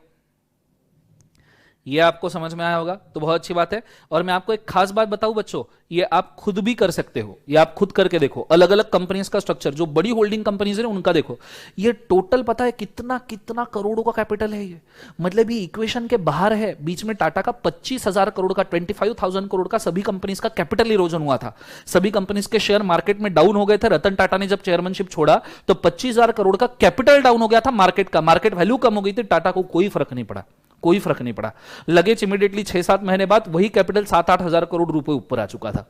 ये आपको समझ में आया होगा तो बहुत अच्छी बात है। और मैं आपको एक खास बात बताऊं बच्चों, ये आप खुद भी कर सकते हो, ये आप खुद करके देखो। अलग अलग कंपनीज का स्ट्रक्चर, जो बड़ी होल्डिंग कंपनीज है उनका देखो। ये टोटल पता है कितना कितना करोड़ों का कैपिटल है ये, मतलब ये इक्वेशन के बाहर है। बीच में टाटा का 25,000 करोड़ का, 25,000 करोड़ का सभी कंपनीज का कैपिटल इरोजन हुआ था। सभी कंपनीज के शेयर मार्केट में डाउन हो गए थे। रतन टाटा ने जब चेयरमैनशिप छोड़ा तो 25,000 करोड़ का कैपिटल डाउन हो गया था मार्केट का, मार्केट वैल्यू कम हो गई थी। टाटा को कोई फर्क नहीं पड़ा, कोई फर्क नहीं पड़ा। लगेच इमीडिएटली 6-7 महीने बाद वही कैपिटल 7-8 हजार करोड़ रुपए ऊपर आ चुका था।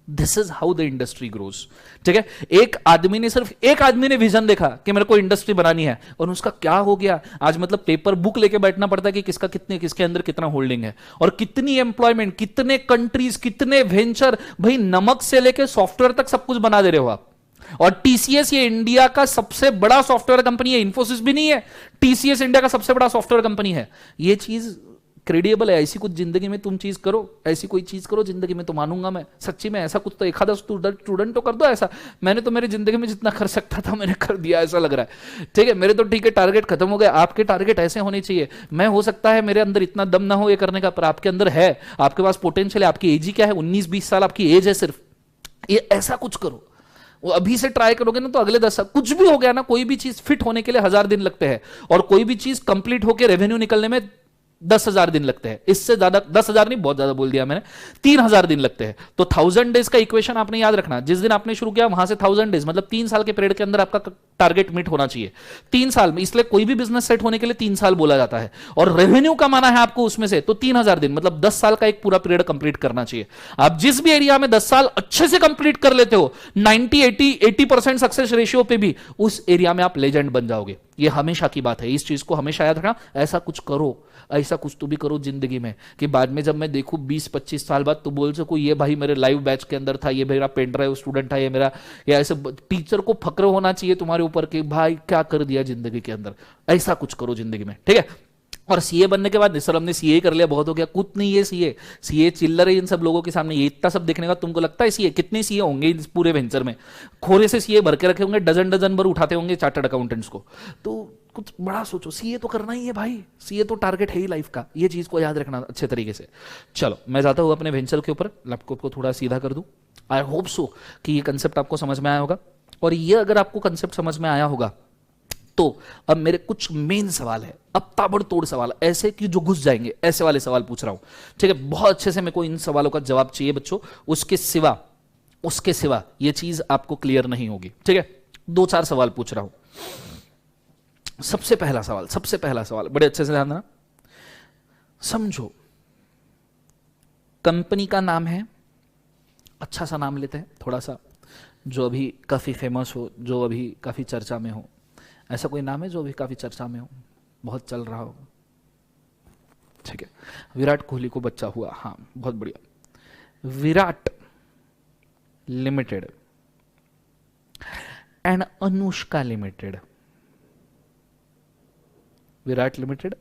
This is how the industry grows. ठीक है। एक आदमी ने, सिर्फ एक आदमी ने विजन देखा कि मेरे को इंडस्ट्री बनानी है, और उसका क्या हो गया आज, मतलब पेपर बुक लेके बैठना पड़ता है कि किसका कितने, किसके अंदर कितना होल्डिंग है, और कितनी एम्प्लॉयमेंट, कितने कंट्रीज, कितने वेंचर। भाई नमक से लेके सॉफ्टवेयर तक सब कुछ बना दे रहे हो आप। और टीसीएस ये इंडिया का सबसे बड़ा सॉफ्टवेयर कंपनी है, इन्फोसिस भी नहीं है, टीसीएस इंडिया का सबसे बड़ा सॉफ्टवेयर कंपनी है। ये चीज क्रेडिबल है। ऐसी कुछ जिंदगी में तुम चीज करो, ऐसी कोई चीज करो जिंदगी में तो मानूंगा मैं सच्ची में। ऐसा कुछ तो एक आधा स्टूडेंट तो कर दो ऐसा। मैंने तो मेरी जिंदगी में जितना कर सकता था मैंने कर दिया, ऐसा लग रहा है। ठीक है, मेरे तो ठीक है टारगेट खत्म हो गए। आपके टारगेट ऐसे होने चाहिए। मैं हो सकता है मेरे अंदर इतना दम ना हो ये करने का, पर आपके अंदर है, आपके पास पोटेंशियल है। आपकी एज ही क्या है, 19-20 साल आपकी एज है सिर्फ। ये ऐसा कुछ करो, वो अभी से ट्राई करोगे ना तो अगले 10 साल कुछ भी हो गया ना, कोई भी चीज फिट होने के लिए 1000 दिन लगते हैं, और कोई भी चीज कंप्लीट होकर रेवेन्यू निकलने में 10,000 दिन लगते हैं, इससे ज्यादा 10,000 नहीं, बहुत ज्यादा बोल दिया मैंने, 3,000 दिन लगते हैं। तो 1000 डेज का इक्वेशन आपने याद रखना, जिस दिन आपने शुरू किया वहां से 1000 डेज, मतलब 3 साल के पीरियड के अंदर आपका टारगेट मीट होना चाहिए 3 साल में। इसलिए कोई भी बिजनेस सेट होने के लिए 3 साल बोला जाता है, और रेवेन्यू कमाना है आपको उसमें से, तो 3,000 दिन मतलब 10 साल का एक पूरा पीरियड कंप्लीट करना चाहिए। आप जिस भी एरिया में 10 साल अच्छे से कंप्लीट कर लेते हो, 90-80% सक्सेस रेशियो पे भी, उस एरिया में आप लेजेंड बन जाओगे। ये हमेशा की बात है, इस चीज को हमेशा याद रखना। ऐसा कुछ करो, ऐसा कुछ तो भी करो जिंदगी में कि बाद में जब मैं देखूं 20-25 साल बाद तो बोल सको ये भाई मेरे लाइव बैच के अंदर था, ये मेरा पेन ड्राइव स्टूडेंट था, ये मेरा, या ऐसे टीचर को फक्र होना चाहिए तुम्हारे ऊपर कि भाई क्या कर दिया जिंदगी के अंदर। ऐसा कुछ करो जिंदगी में, ठीक है। और सीए बनने के बाद सर हमने सीए कर लिया, बहुत हो गया, कुछ नहीं है सीए, सीए चिल्लर है इन सब लोगों के सामने। ये इतना सब देखने का तुमको लगता है सीए, कितने सीए होंगे इस पूरे वेंचर में, खोरे से सीए भर के रखे होंगे, डजन डजन भर उठाते होंगे चार्टर्ड अकाउंटेंट्स को। तो कुछ बड़ा सोचो, सीए तो करना ही है भाई, सीए तो टारगेट है ही लाइफ का, ये चीज को याद रखना अच्छे तरीके से। चलो मैं जाता हूं अपने वेंचर के ऊपर, लैपटॉप को थोड़ा सीधा कर दूं। आई होप सो कि ये कंसेप्ट आपको समझ में आया होगा, और ये अगर आपको कंसेप्ट समझ में आया होगा तो अब मेरे कुछ मेन सवाल है, अब ताबड़तोड़ सवाल, ऐसे कि जो घुस जाएंगे, ऐसे वाले सवाल पूछ रहा हूं, ठीक है। बहुत अच्छे से मेरे को इन सवालों का जवाब चाहिए बच्चों, उसके सिवा ये चीज आपको क्लियर नहीं होगी, ठीक है। 2-4 सवाल पूछ रहा हूं। सबसे पहला सवाल बड़े अच्छे से ध्यान देना। समझो कंपनी का नाम है, अच्छा सा नाम लेते हैं थोड़ा सा, जो अभी काफी फेमस हो, जो अभी काफी चर्चा में हो। ऐसा कोई नाम है जो अभी काफी चर्चा में हो, बहुत चल रहा हो, ठीक है। विराट कोहली को बच्चा हुआ, हाँ बहुत बढ़िया। Virat limited and Anushka limited, Virat limited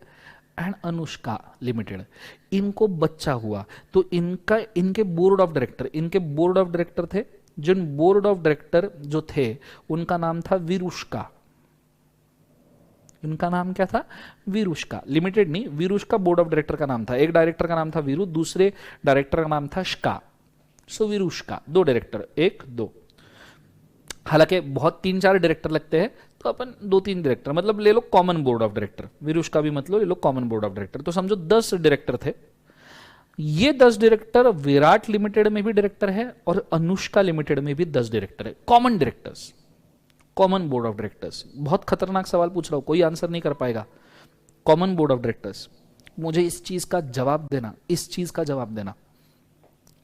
and Anushka limited, इनको बच्चा हुआ तो इनके बोर्ड ऑफ डायरेक्टर थे, जिन बोर्ड ऑफ डायरेक्टर जो थे उनका नाम था विरुष्का। इनका नाम क्या था? विरुष्का। लिमिटेड नहीं, विरुष्का बोर्ड ऑफ डायरेक्टर का नाम था। एक डायरेक्टर का नाम था वीरू, दूसरे डायरेक्टर का नाम था शका। सो विरुष्का, 2 डायरेक्टर, 1-2। हालांकि बहुत 3-4 डायरेक्टर लगते हैं तो अपन 2-3 डायरेक्टर मतलब ले लो common board of director, Virushka भी मतलब ले लो कॉमन बोर्ड ऑफ डायरेक्टर। तो समझो 10 डायरेक्टर थे। ये 10 डायरेक्टर विराट लिमिटेड में भी डायरेक्टर है और अनुष्का लिमिटेड में भी 10 डायरेक्टर है, common directors, common board of directors. बहुत खतरनाक सवाल पूछ रहा हूं, कोई आंसर नहीं कर पाएगा। कॉमन बोर्ड ऑफ डायरेक्टर्स, मुझे इस चीज का जवाब देना,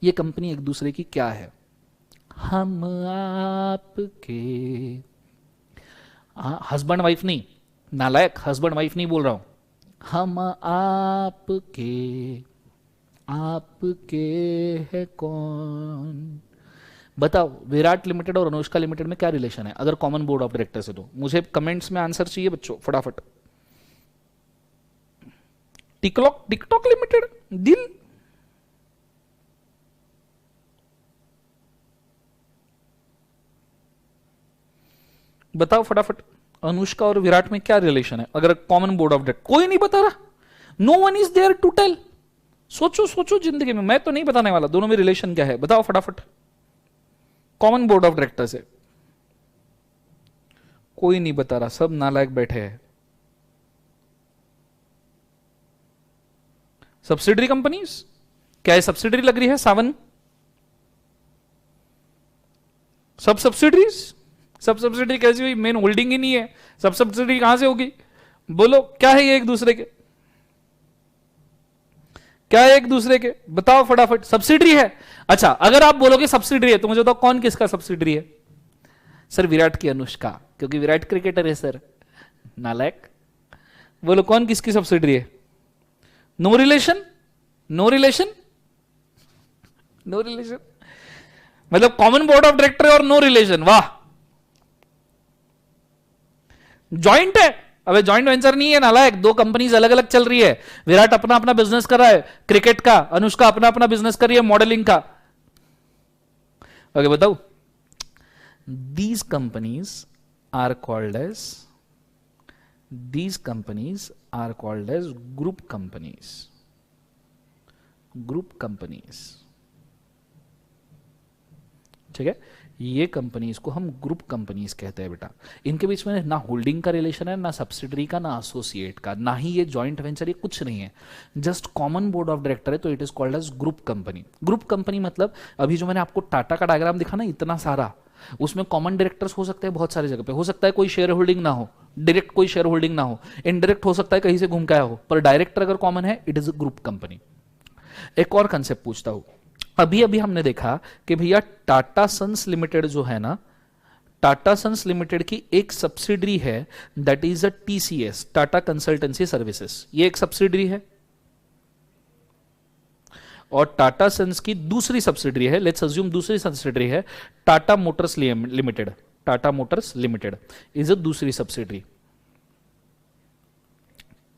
ये कंपनी एक दूसरे की क्या है? हम आपके, हस्बैंड वाइफ नहीं, नालायक, हस्बैंड वाइफ नहीं बोल रहा हूं। हम आपके है कौन? बताओ विराट लिमिटेड और अनुष्का लिमिटेड में क्या रिलेशन है अगर कॉमन बोर्ड ऑफ डायरेक्टर से? तो मुझे कमेंट्स में आंसर चाहिए बच्चों, फटाफट। टिकटॉक लिमिटेड, दिल, बताओ फटाफट। अनुष्का और विराट में क्या रिलेशन है अगर कॉमन बोर्ड ऑफ डायरेक्टर? कोई नहीं बता रहा, no one is there to tell. सोचो जिंदगी में, मैं तो नहीं बताने वाला दोनों में रिलेशन क्या है, बताओ फटाफट। कॉमन बोर्ड ऑफ डायरेक्टर से कोई नहीं बता रहा, सब नालायक बैठे हैं। सब्सिडरी कंपनीज, क्या है? सब्सिडरी लग रही है सावन? सब सब्सिडरी कैसी हुई? मेन होल्डिंग ही नहीं है, सब सब्सिडरी कहां से होगी? बोलो क्या है ये एक दूसरे के? क्या है एक दूसरे के? बताओ फटाफट। सब्सिडरी है। अच्छा, अगर आप बोलोगे सब्सिडरी है तो मुझे बताओ कौन किसका सब्सिडरी है? सर विराट की अनुष्का, क्योंकि विराट क्रिकेटर है सर। नालायक, बोलो कौन किसकी सब्सिडरी है? No relation, no relation, no relation, मतलब कॉमन बोर्ड ऑफ डायरेक्टर और नो रिलेशन। वाह, जॉइंट है। अबे जॉइंट वेंचर नहीं है नालायक, 2 कंपनीज अलग अलग चल रही है। विराट अपना अपना बिजनेस कर रहा है क्रिकेट का, अनुष्का अपना अपना बिजनेस कर रही है मॉडलिंग का। ओके बताओ। These companies are called as group companies. ठीक है, ये कंपनीज को हम ग्रुप कंपनीज कहते हैं बेटा। इनके बीच में ना होल्डिंग का रिलेशन है, ना सब्सिडरी का, ना एसोसिएट का, ना ही ये जॉइंट वेंचर, ये कुछ नहीं है, just common board of director है, तो it is called as group company. Group company मतलब अभी जो मैंने आपको टाटा का डायग्राम दिखा ना इतना सारा, उसमें कॉमन डायरेक्टर्स हो सकते हैं बहुत सारी जगह पे, हो सकता है कोई शेयर होल्डिंग ना हो, डायरेक्ट कोई शेयर होल्डिंग ना हो, इनडायरेक्ट हो सकता है कहीं से घूम के आया हो, पर डायरेक्टर अगर कॉमन है it is a group company. एक और कंसेप्ट पूछता हूं, अभी अभी हमने देखा कि भैया टाटा सन्स लिमिटेड जो है ना, टाटा सन्स लिमिटेड की एक सब्सिडरी है, that is a TCS, Tata consultancy services, ये एक सब्सिडरी है। और टाटा सन्स की दूसरी सब्सिडरी है, लेट्स अज्यूम दूसरी सब्सिडरी है Tata Motors limited, Tata Motors limited is अ दूसरी सब्सिडरी।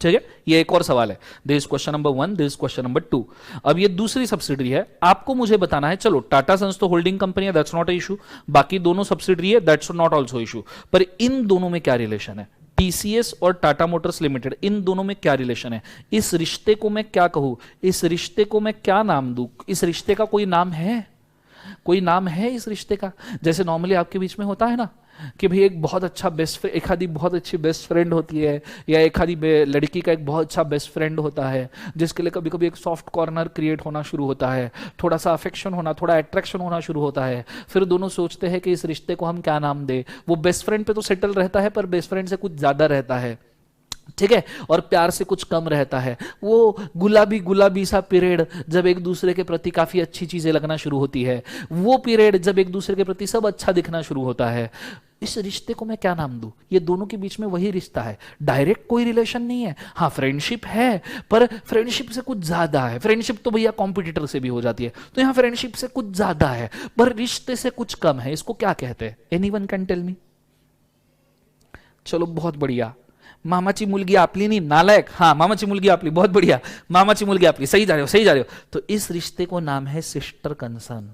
ठीक है, ये एक और सवाल है, this question number 1, this question number 2। अब ये दूसरी सब्सिडरी है, आपको मुझे बताना है, चलो टाटा सन्स तो होल्डिंग कंपनी है, दैट्स नॉट इशू, बाकी दोनों सब्सिडरी है, दैट्स नॉट आल्सो इशू, पर इन दोनों में क्या रिलेशन है, टीसीएस और टाटा मोटर्स लिमिटेड, इन दोनों में क्या रिलेशन है, इस रिश्ते को मैं क्या कहूं, इस रिश्ते को मैं क्या नाम दूं, इस रिश्ते का कोई नाम है, कोई नाम है इस रिश्ते का? जैसे नॉर्मली आपके बीच में होता है ना कि भाई एक बहुत अच्छा बेस्ट, एक आदि बहुत अच्छी बेस्ट फ्रेंड होती है, या एक आदि लड़की का एक बहुत अच्छा बेस्ट फ्रेंड होता है, जिसके लिए कभी कभी एक सॉफ्ट कॉर्नर क्रिएट होना शुरू होता है, थोड़ा सा अफेक्शन होना, थोड़ा अट्रैक्शन होना शुरू होता है, फिर दोनों सोचते हैं कि इस रिश्ते को हम क्या नाम दे। वो बेस्ट फ्रेंड पे तो सेटल रहता है, पर बेस्ट फ्रेंड से कुछ ज्यादा रहता है, ठीक है, और प्यार से कुछ कम रहता है। वो गुलाबी गुलाबी सा पीरियड जब एक दूसरे के प्रति काफी अच्छी चीजें लगना शुरू होती है, वो पीरियड जब एक दूसरे के प्रति सब अच्छा दिखना शुरू होता है, इस रिश्ते को मैं क्या नाम दूं? ये दोनों के बीच में वही रिश्ता है, डायरेक्ट कोई रिलेशन नहीं है, हाँ फ्रेंडशिप है, पर फ्रेंडशिप से कुछ ज्यादा है। फ्रेंडशिप तो भैया कॉम्पिटिटर से भी हो जाती है, तो यहां फ्रेंडशिप से कुछ ज्यादा है, पर रिश्ते से कुछ कम है। इसको क्या कहते हैं? Anyone can tell me? चलो बहुत बढ़िया, मामाची मुलगी आपली नहीं नालायक, हाँ मामाची मुलगी आपली, बहुत बढ़िया, मामाची मुलगी आपली, सही जा रहे हो, सही जा रहे हो। तो इस रिश्ते को नाम है सिस्टर कंसर्न,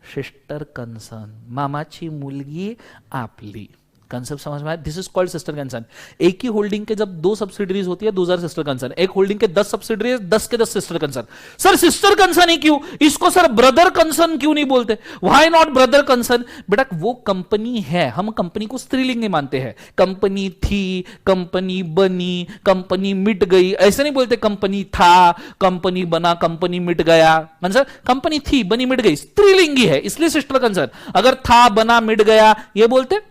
सिस्टर कंसर्न, मामाची मुलगी आपली। कंसेप्ट समझ में आया? This is called sister concern. एक ही होल्डिंग के जब दो सब्सिडरीज होती है, 2000 सिस्टर कंसर्न, एक होल्डिंग के 10 सब्सिडरीज, 10 के 10 sister concern. Sir sister concern ही क्यों, इसको सर ब्रदर कंसर्न क्यों नहीं बोलते? Why not brother concern? बेटा वो कंपनी है, हम कंपनी को स्त्रीलिंग मानते हैं, कंपनी थी, कंपनी बनी, कंपनी मिट गई, ऐसे नहीं बोलते कंपनी था, कंपनी बना, कंपनी मिट गया। आंसर, कंपनी थी, बनी, मिट गई, स्त्रीलिंगी है, इसलिए सिस्टर कंसर्न। अगर था, बना, मिट गया ये बोलते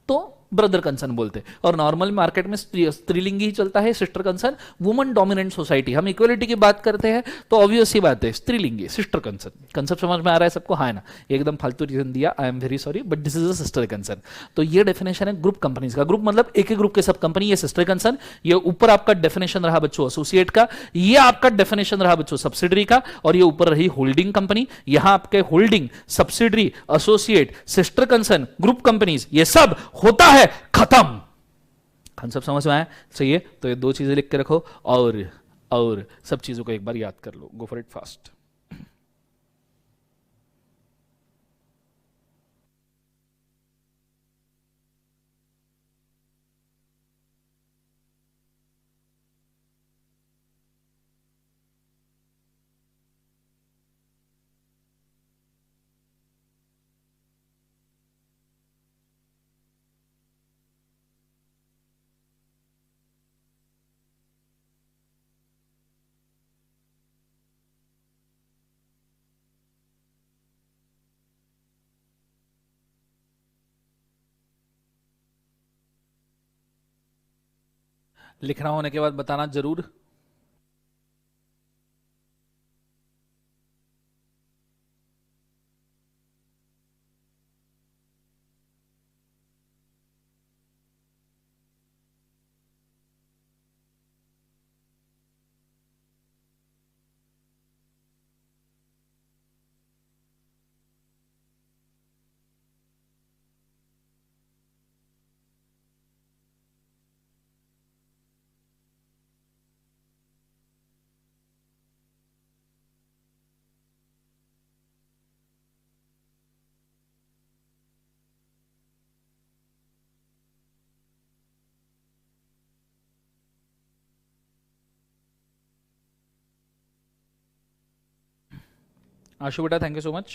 तो ब्रदर कंसर्न बोलते। और नॉर्मल मार्केट में स्त्रीलिंगी ही चलता है, sister concern. Woman dominant society, हम इक्वलिटी की बात करते हैं तो ऑब्वियस ही बात है, स्त्रीलिंगी, सिस्टर कंसर्न। कंसेप्ट समझ में आ रहा है सबको? हाँ है ना? एकदम फालतू रीजन दिया, I am very sorry, but this is a sister concern. तो ये डेफिनेशन है ग्रुप कंपनीज का। ग्रुप मतलब एक ही ग्रुप के सब कंपनी, ये सिस्टर कंसर्न। ये ऊपर आपका डेफिनेशन रहा बच्चों एसोसिएट का, ये आपका डेफिनेशन रहा बच्चों सब्सिडरी का, और ये ऊपर रही होल्डिंग कंपनी। यहां आपके holding, subsidiary, associate, sister concern, group companies, ये सब होता है खत्म। कंसेप्ट समझ में आया? सही है, तो ये दो चीजें लिख के रखो, और सब चीजों को एक बार याद कर लो। Go for it fast. लिखना होने के बाद बताना जरूर। आशु बेटा थैंक यू सो मच।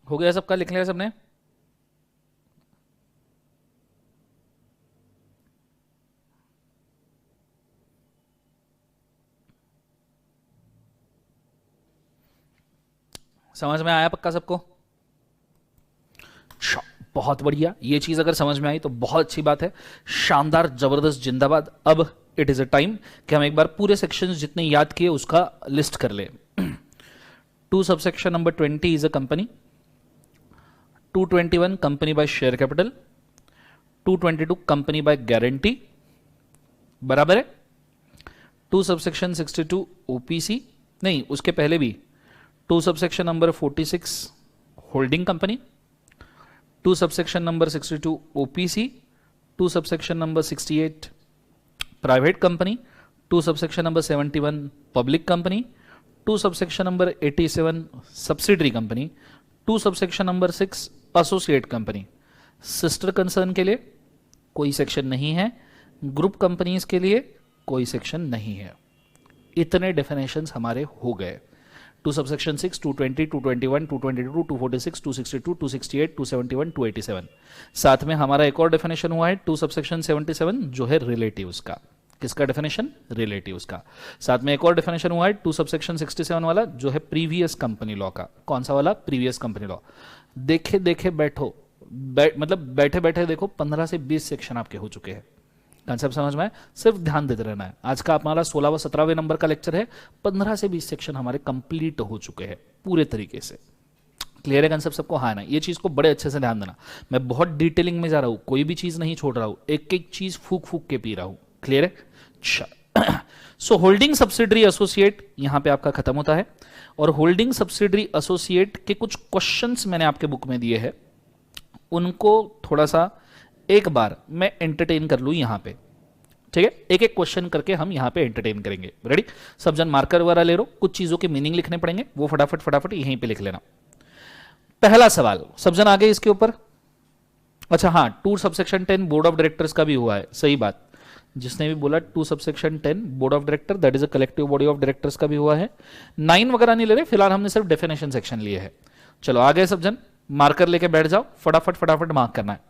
हो गया सबका, लिख लिया सबने? समझ में आया पक्का सबको? बहुत बढ़िया, ये चीज अगर समझ में आई तो बहुत अच्छी बात है, शानदार, जबरदस्त, जिंदाबाद। अब इट इज अ टाइम कि हम एक बार पूरे सेक्शंस जितने याद किए उसका लिस्ट कर ले। 2 subsection number 20 is a company, 221 company by share capital, 222 company by guarantee, बराबर है। 2 सबसेक्शन 62 ओपीसी, नहीं उसके पहले भी 2 subsection number 46 holding company, 2 subsection number 62 OPC, 2 subsection number 68 private company, 2 subsection number 71 public company, 2 subsection number 87 subsidiary company, 2 subsection number 6 associate company. Sister concern के लिए कोई section नहीं है, ग्रुप कंपनीज के लिए कोई सेक्शन नहीं है। इतने डेफिनेशंस हमारे हो गए। 2 सबसेक्शन 6, 220, 221, 222, 246, 262, 268, 271, 287। साथ में हमारा एक और डेफिनेशन हुआ है 2 सबसेक्शन 77 जो है रिलेटिव्स का। किसका डेफिनेशन? रिलेटिव्स का। साथ में एक और डेफिनेशन हुआ है 2 सबसेक्शन 67 वाला जो है प्रीवियस कंपनी लॉ का। कौन सा वाला? Previous company law. देखे देखे बैठो, मतलब बैठे बैठे देखो 15 से 20 सेक्शन आपके हो चुके हैं। कंसेप्ट समझ में आए? सिर्फ ध्यान देते रहना है। आज का हमारा 16वां 17वें नंबर का लेक्चर है, 15 से 20 सेक्शन हमारे कंप्लीट हो चुके हैं पूरे तरीके से। क्लियर है कंसेप्ट सबको? हाँ ना? ये चीज को बड़े अच्छे से ध्यान देना। मैं बहुत डिटेलिंग में जा रहा हूं, कोई भी चीज नहीं छोड़ रहा हूं, एक एक चीज फूक फूक के पी रहा हूं। क्लियर है? सो होल्डिंग सब्सिडरी एसोसिएट यहां पे आपका खत्म होता है, और होल्डिंग सब्सिडरी एसोसिएट के कुछ क्वेश्चंस मैंने आपके बुक में दिए हैं, उनको थोड़ा सा एक बार मैं एंटरटेन कर लूं यहां पे। ठीक है, एक एक क्वेश्चन करके हम यहां पे एंटरटेन करेंगे। रेडी? सब जन मार्कर वगैरह ले लो, कुछ चीजों के मीनिंग लिखने पड़ेंगे, वो फटाफट फटाफट यहीं पे लिख लेना। पहला सवाल, सब जन आगे इसके ऊपर। अच्छा हाँ, 2 सबसेक्शन 10 बोर्ड ऑफ डायरेक्टर्स का भी हुआ है, सही बात। जिसने भी बोला 2 subsection 10 board of director, that is a collective body of directors का भी हुआ है। 9 वगैरह नहीं ले रहे, फिलहाल हमने सिर्फ डेफिनेशन सेक्शन लिए है। चलो आगे सब जन मार्कर लेके बैठ जाओ, फटाफट फटाफट मार्क करना है।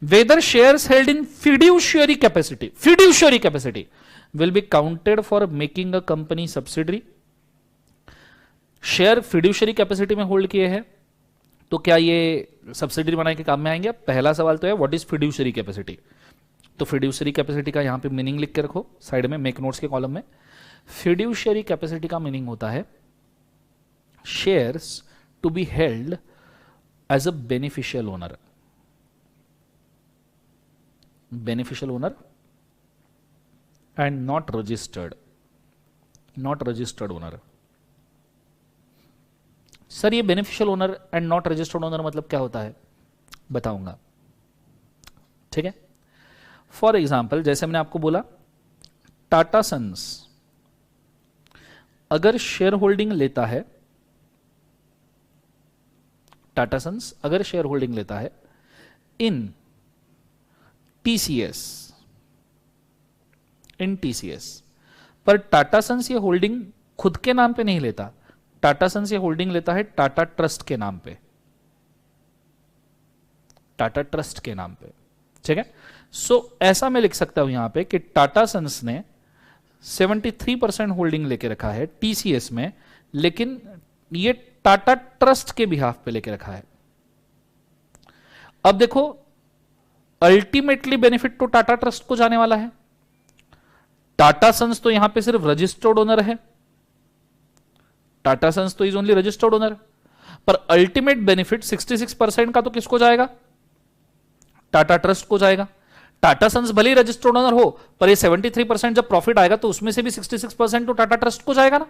Whether shares held in fiduciary capacity will be counted for making a company subsidiary। Share fiduciary capacity में होल्ड किए हैं तो क्या ये सब्सिडरी बनाने के काम में आएंगे? पहला सवाल तो है व्हाट इज फिड्यूशियरी कैपेसिटी। तो फिड्यूशियरी कैपेसिटी का यहां पे मीनिंग लिख के रखो साइड में, मेक नोट्स के कॉलम में। फिड्यूशियरी कैपेसिटी का मीनिंग होता है shares to be held as a beneficial owner. Beneficial owner and not registered owner. Sir ये beneficial owner and not registered owner मतलब क्या होता है? बताऊंगा। ठीक है, फॉर एग्जाम्पल जैसे मैंने आपको बोला टाटा सन्स अगर शेयर होल्डिंग लेता है, टाटा सन्स अगर शेयर होल्डिंग लेता है इन टीसीएस, पर टाटा सन्स ये होल्डिंग खुद के नाम पे नहीं लेता, टाटा सन्स ये होल्डिंग लेता है टाटा ट्रस्ट के नाम पे, टाटा ट्रस्ट के नाम पे। ठीक है, सो ऐसा मैं लिख सकता हूं यहां पे कि टाटा सन्स ने 73% होल्डिंग लेके रखा है टीसीएस में, लेकिन ये टाटा ट्रस्ट के बिहाफ पे लेके रखा है। अब देखो अल्टीमेटली बेनिफिट तो टाटा ट्रस्ट को जाने वाला है। टाटा सन्स तो यहां पे सिर्फ रजिस्टर्ड ओनर है, टाटा सन्स तो इज ओनली रजिस्टर्ड ओनर, पर अल्टीमेट बेनिफिट 66% का तो किसको जाएगा? टाटा ट्रस्ट को जाएगा। टाटा सन्स भले ही रजिस्टर्ड ओनर हो, पर ये 73% जब प्रॉफिट आएगा तो उसमें से भी 66% तो टाटा ट्रस्ट को जाएगा ना।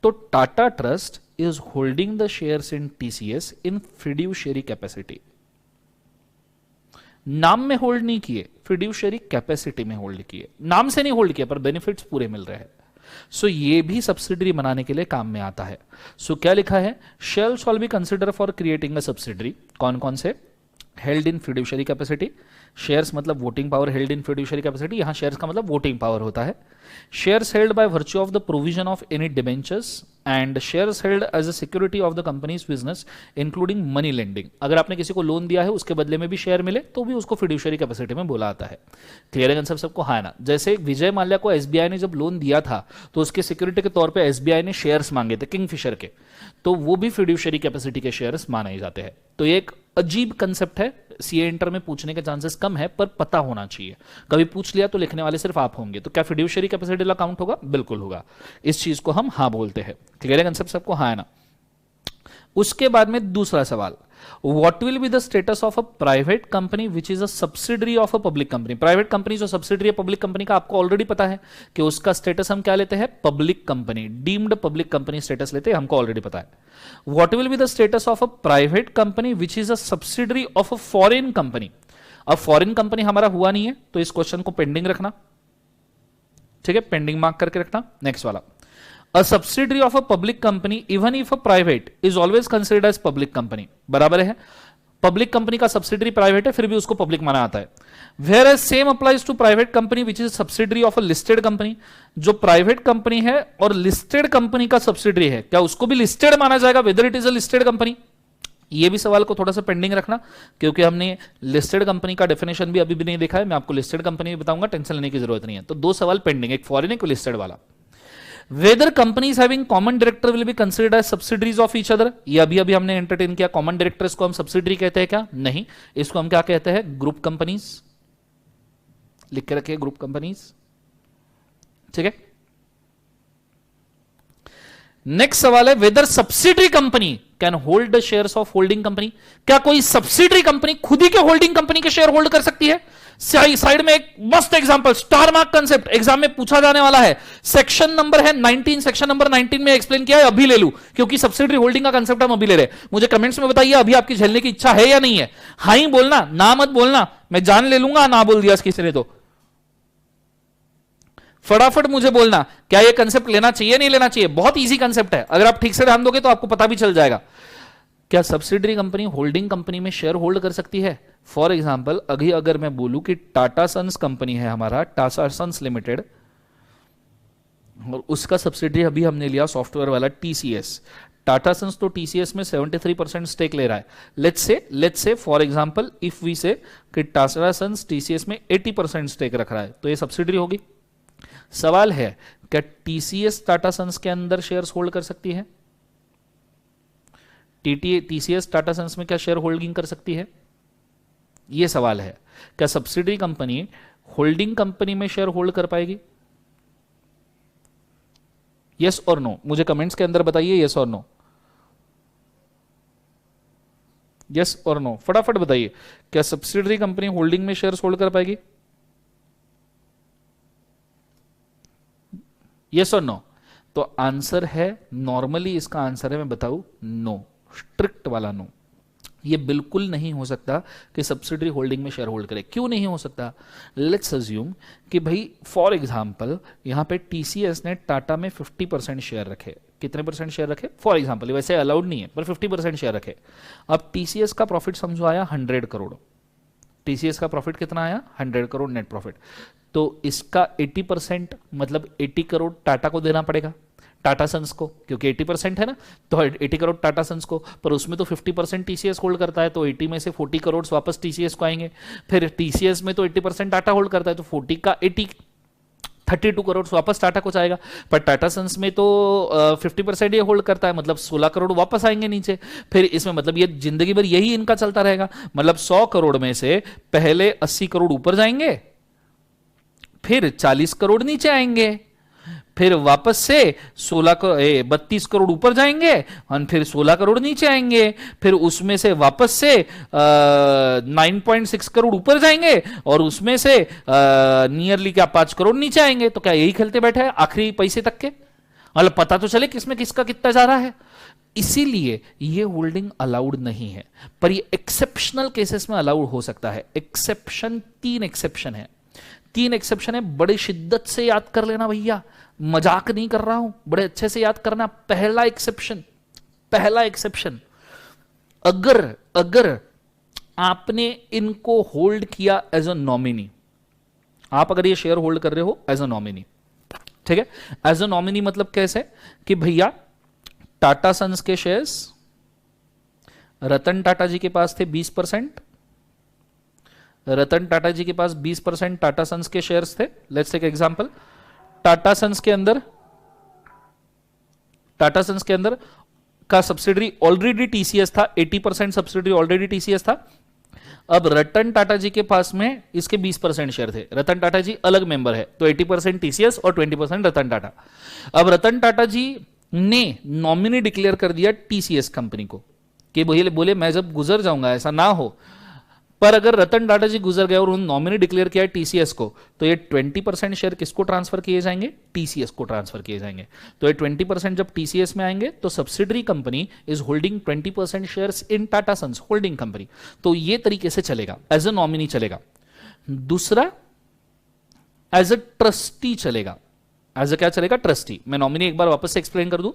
तो Tata trust is holding the shares in TCS in fiduciary capacity. नाम में होल्ड नहीं किए, फिड्यूशियरी कैपेसिटी में होल्ड किए। नाम से नहीं होल्ड किया पर बेनिफिट्स पूरे मिल रहे हैं। सो ये भी सब्सिडरी बनाने के लिए काम में आता है। सो क्या लिखा है? Shall shall be consider for creating a subsidiary. कौन कौन से? Held in fiduciary capacity, shares मतलब voting power held in fiduciary capacity, यहां शेयर्स का मतलब वोटिंग पावर होता है। Shares held by virtue of the provision of any debentures and shares held as a security of the company's business including money lending. अगर आपने किसी को loan दिया है उसके बदले में भी शेयर मिले तो भी उसको फिड्यूशियरी कैपेसिटी में बोला आता है। क्लियर है कंसेप्ट सबको? हाँ ना। जैसे विजय माल्या को एसबीआई ने जब लोन दिया था तो उसके सिक्योरिटी के तौर पे एसबीआई ने शेयर्स मांगे थे किंगफिशर के, तो वो भी फिड्यूशियरी कैपेसिटी के शेयर्स माने जाते हैं। तो ये एक अजीब कंसेप्ट है, सीए इंटर में पूछने के चांसेस कम है पर पता होना चाहिए। कभी पूछ लिया तो लिखने वाले सिर्फ आप होंगे। तो क्या फिड्यूशियरी कैपेसिटी काउंट होगा? बिल्कुल होगा। इस चीज को हम हाँ बोलते हैं। क्लियर है कंसेप्ट सबको? हाँ है ना। उसके बाद में दूसरा सवाल, what will be the status of a private company which is a subsidiary of a public company. Private company जो सब्सिडरी है पब्लिक कंपनी का, आपको ऑलरेडी पता है कि उसका स्टेटस हम क्या लेते हैं? Public company, deemed public company status लेते हैं, हमको ऑलरेडी पता है। What will be the status of a private company which is a subsidiary of a foreign company. अब फॉरेन कंपनी हमारा हुआ नहीं है तो इस क्वेश्चन को पेंडिंग रखना, ठीक है, पेंडिंग मार्क करके रखना। नेक्स्ट वाला, A subsidiary of a public company, even if a private, is always considered as public company. बराबर है, पब्लिक कंपनी का सब्सिडरी प्राइवेट है फिर भी उसको पब्लिक माना जाता है। Whereas same applies to private company which is subsidiary of a listed company. जो प्राइवेट कंपनी है और लिस्टेड कंपनी का सब्सिडरी है, क्या उसको भी लिस्टेड माना जाएगा? Whether it is a listed company. ये भी सवाल को थोड़ा सा पेंडिंग रखना क्योंकि हमने लिस्टेड कंपनी का डेफिनेशन भी अभी भी नहीं देखा है। मैं आपको लिस्टेड कंपनी भी बताऊंगा, टेंशन लेने की जरूरत नहीं है। तो दो सवाल पेंडिंग, एक फॉरेन एक लिस्टेड वाला। Whether companies having common director will be considered as subsidiaries of each other, ये अभी अभी हमने एंटरटेन किया। कॉमन डायरेक्टर्स को हम सब्सिडरी कहते हैं क्या? नहीं, इसको हम क्या कहते हैं? Group companies. लिख के रखिए, ग्रुप कंपनीज, ठीक है। नेक्स्ट सवाल है, whether subsidiary company can hold the shares of holding company. क्या कोई सब्सिडरी कंपनी खुद ही के होल्डिंग कंपनी के शेयर होल्ड कर सकती है? साइड में एक मस्त example, star mark concept exam में पूछा जाने वाला है। सेक्शन नंबर है 19, सेक्शन नंबर 19 में एक्सप्लेन किया है, अभी ले लूं क्योंकि सब्सिडरी होल्डिंग का कंसेप्ट हम अभी ले रहे हैं। मुझे कमेंट्स में बताइए अभी आपकी झेलने की इच्छा है या नहीं है? हाँ ही बोलना, ना मत बोलना, मैं जान ले लूंगा ना बोल दिया किसी ने तो। फटाफट मुझे बोलना, क्या ये कंसेप्ट लेना चाहिए नहीं लेना चाहिए? बहुत इजी कंसेप्ट है, अगर आप ठीक से ध्यान दोगे तो आपको पता भी चल जाएगा। क्या सब्सिडरी कंपनी होल्डिंग कंपनी में शेयर होल्ड कर सकती है? फॉर एग्जाम्पल अभी अगर मैं बोलूं कि टाटा सन्स कंपनी है हमारा, टाटा सन्स लिमिटेड, और उसका सब्सिडरी अभी हमने लिया सॉफ्टवेयर वाला टीसीएस। टाटा सन्स तो टीसीएस में 73% स्टेक ले रहा है। Let's say for example if we से कि टाटा सन्स टीसीएस में 80% स्टेक रख रहा है, तो ये सब्सिडरी होगी। सवाल है, क्या टीसीएस टाटा सन्स के अंदर शेयर्स होल्ड कर सकती है? टीसीएस टाटा सन्स में क्या शेयर होल्डिंग कर सकती है? यह सवाल है। क्या सब्सिडरी कंपनी होल्डिंग कंपनी में शेयर होल्ड कर पाएगी? यस और नो, मुझे कमेंट्स के अंदर बताइए यस और नो, यस और नो, फटाफट बताइए। क्या सब्सिडरी कंपनी होल्डिंग में शेयर होल्ड कर पाएगी? यस और नो? तो आंसर है, नॉर्मली इसका आंसर है, मैं बताऊं, नो, स्ट्रिक्ट वाला नो। ये बिल्कुल नहीं हो सकता कि सब्सिडरी होल्डिंग में शेयर होल्ड करे। क्यों नहीं हो सकता? लेट्स अज्यूम कि भाई फॉर एग्जांपल यहां पे टीसीएस ने टाटा में 50% शेयर रखे। कितने परसेंट शेयर रखे? फॉर एग्जांपल, वैसे अलाउड नहीं है पर 50% शेयर रखे। अब टीसीएस का प्रॉफिट समझो आया 100 करोड़। टीसीएस का प्रॉफिट कितना आया? 100 करोड़ नेट प्रॉफिट। तो इसका 80% मतलब 80 करोड़ टाटा को देना पड़ेगा, टाटा सन्स को, क्योंकि 80% है ना, तो 80 करोड़ टाटा सन्स को, पर उसमें तो 50% टीसीएस होल्ड करता है, तो 80 में से 40 करोड़ वापस टीसीएस को आएंगे। फिर टीसीएस में तो 80% टाटा होल्ड करता है, तो 40 का 80 32 करोड़ वापस टाटा को जाएगा। पर टाटा सन्स में तो 50% ये होल्ड करता है, मतलब 16 करोड़ वापस आएंगे नीचे। फिर इसमें मतलब ये जिंदगी भर यही इनका चलता रहेगा। मतलब 100 करोड़ में से पहले 80 करोड़ ऊपर जाएंगे, फिर 40 करोड़ नीचे आएंगे, फिर वापस से 32 करोड़ ऊपर जाएंगे और फिर 16 करोड़ नीचे आएंगे, फिर उसमें से वापस से 9.6 करोड़ ऊपर जाएंगे और उसमें से नियरली क्या 5 करोड़ नीचे आएंगे। तो क्या यही खेलते बैठे हैं आखिरी पैसे तक के? मतलब पता तो चले किसमें किसका कितना जा रहा है। इसीलिए ये होल्डिंग अलाउड नहीं है, पर ये एक्सेप्शनल केसेस में अलाउड हो सकता है। एक्सेप्शन, 3 एक्सेप्शन है, 3 एक्सेप्शन है, बड़ी शिद्दत से याद कर लेना भैया, मजाक नहीं कर रहा हूं, बड़े अच्छे से याद करना। पहला एक्सेप्शन, अगर आपने इनको होल्ड किया एज अ नॉमिनी। आप अगर ये शेयर होल्ड कर रहे हो एज अ नॉमिनी, ठीक है, एज अ नॉमिनी मतलब कैसे कि भैया टाटा सन्स के शेयर्स रतन टाटा जी के पास थे 20%, रतन टाटा जी के पास 20% टाटा सन्स के शेयर्स थे। Let's take example, Tata sons के अंदर का सब्सिडरी ऑलरेडी टीसीएस था, 80% सब्सिडरी ऑलरेडी टीसीएस था। अब रतन टाटा जी के पास में इसके 20% शेयर थे, रतन टाटा जी अलग मेंबर है, तो 80% टीसीएस और 20% रतन टाटा। अब रतन टाटा जी ने नॉमिनी डिक्लेयर कर दिया टीसीएस कंपनी को कि बोले मैं जब गुजर जाऊंगा, ऐसा ना हो, पर अगर रतन टाटा जी गुजर गए और उन्होंने नॉमिनी डिक्लेयर किया है टीसीएस को, तो ये 20% शेयर किसको ट्रांसफर किए जाएंगे? टीसीएस को ट्रांसफर किए जाएंगे। तो ये 20% जब टीसीएस में आएंगे तो subsidiary company is holding 20% shares in Tata sons holding company. तो ये तरीके से चलेगा, एज अ नॉमिनी चलेगा। दूसरा, एज अ ट्रस्टी चलेगा। एज अ क्या चलेगा? ट्रस्टी। मैं नॉमिनी एक बार वापस से एक्सप्लेन कर दूं।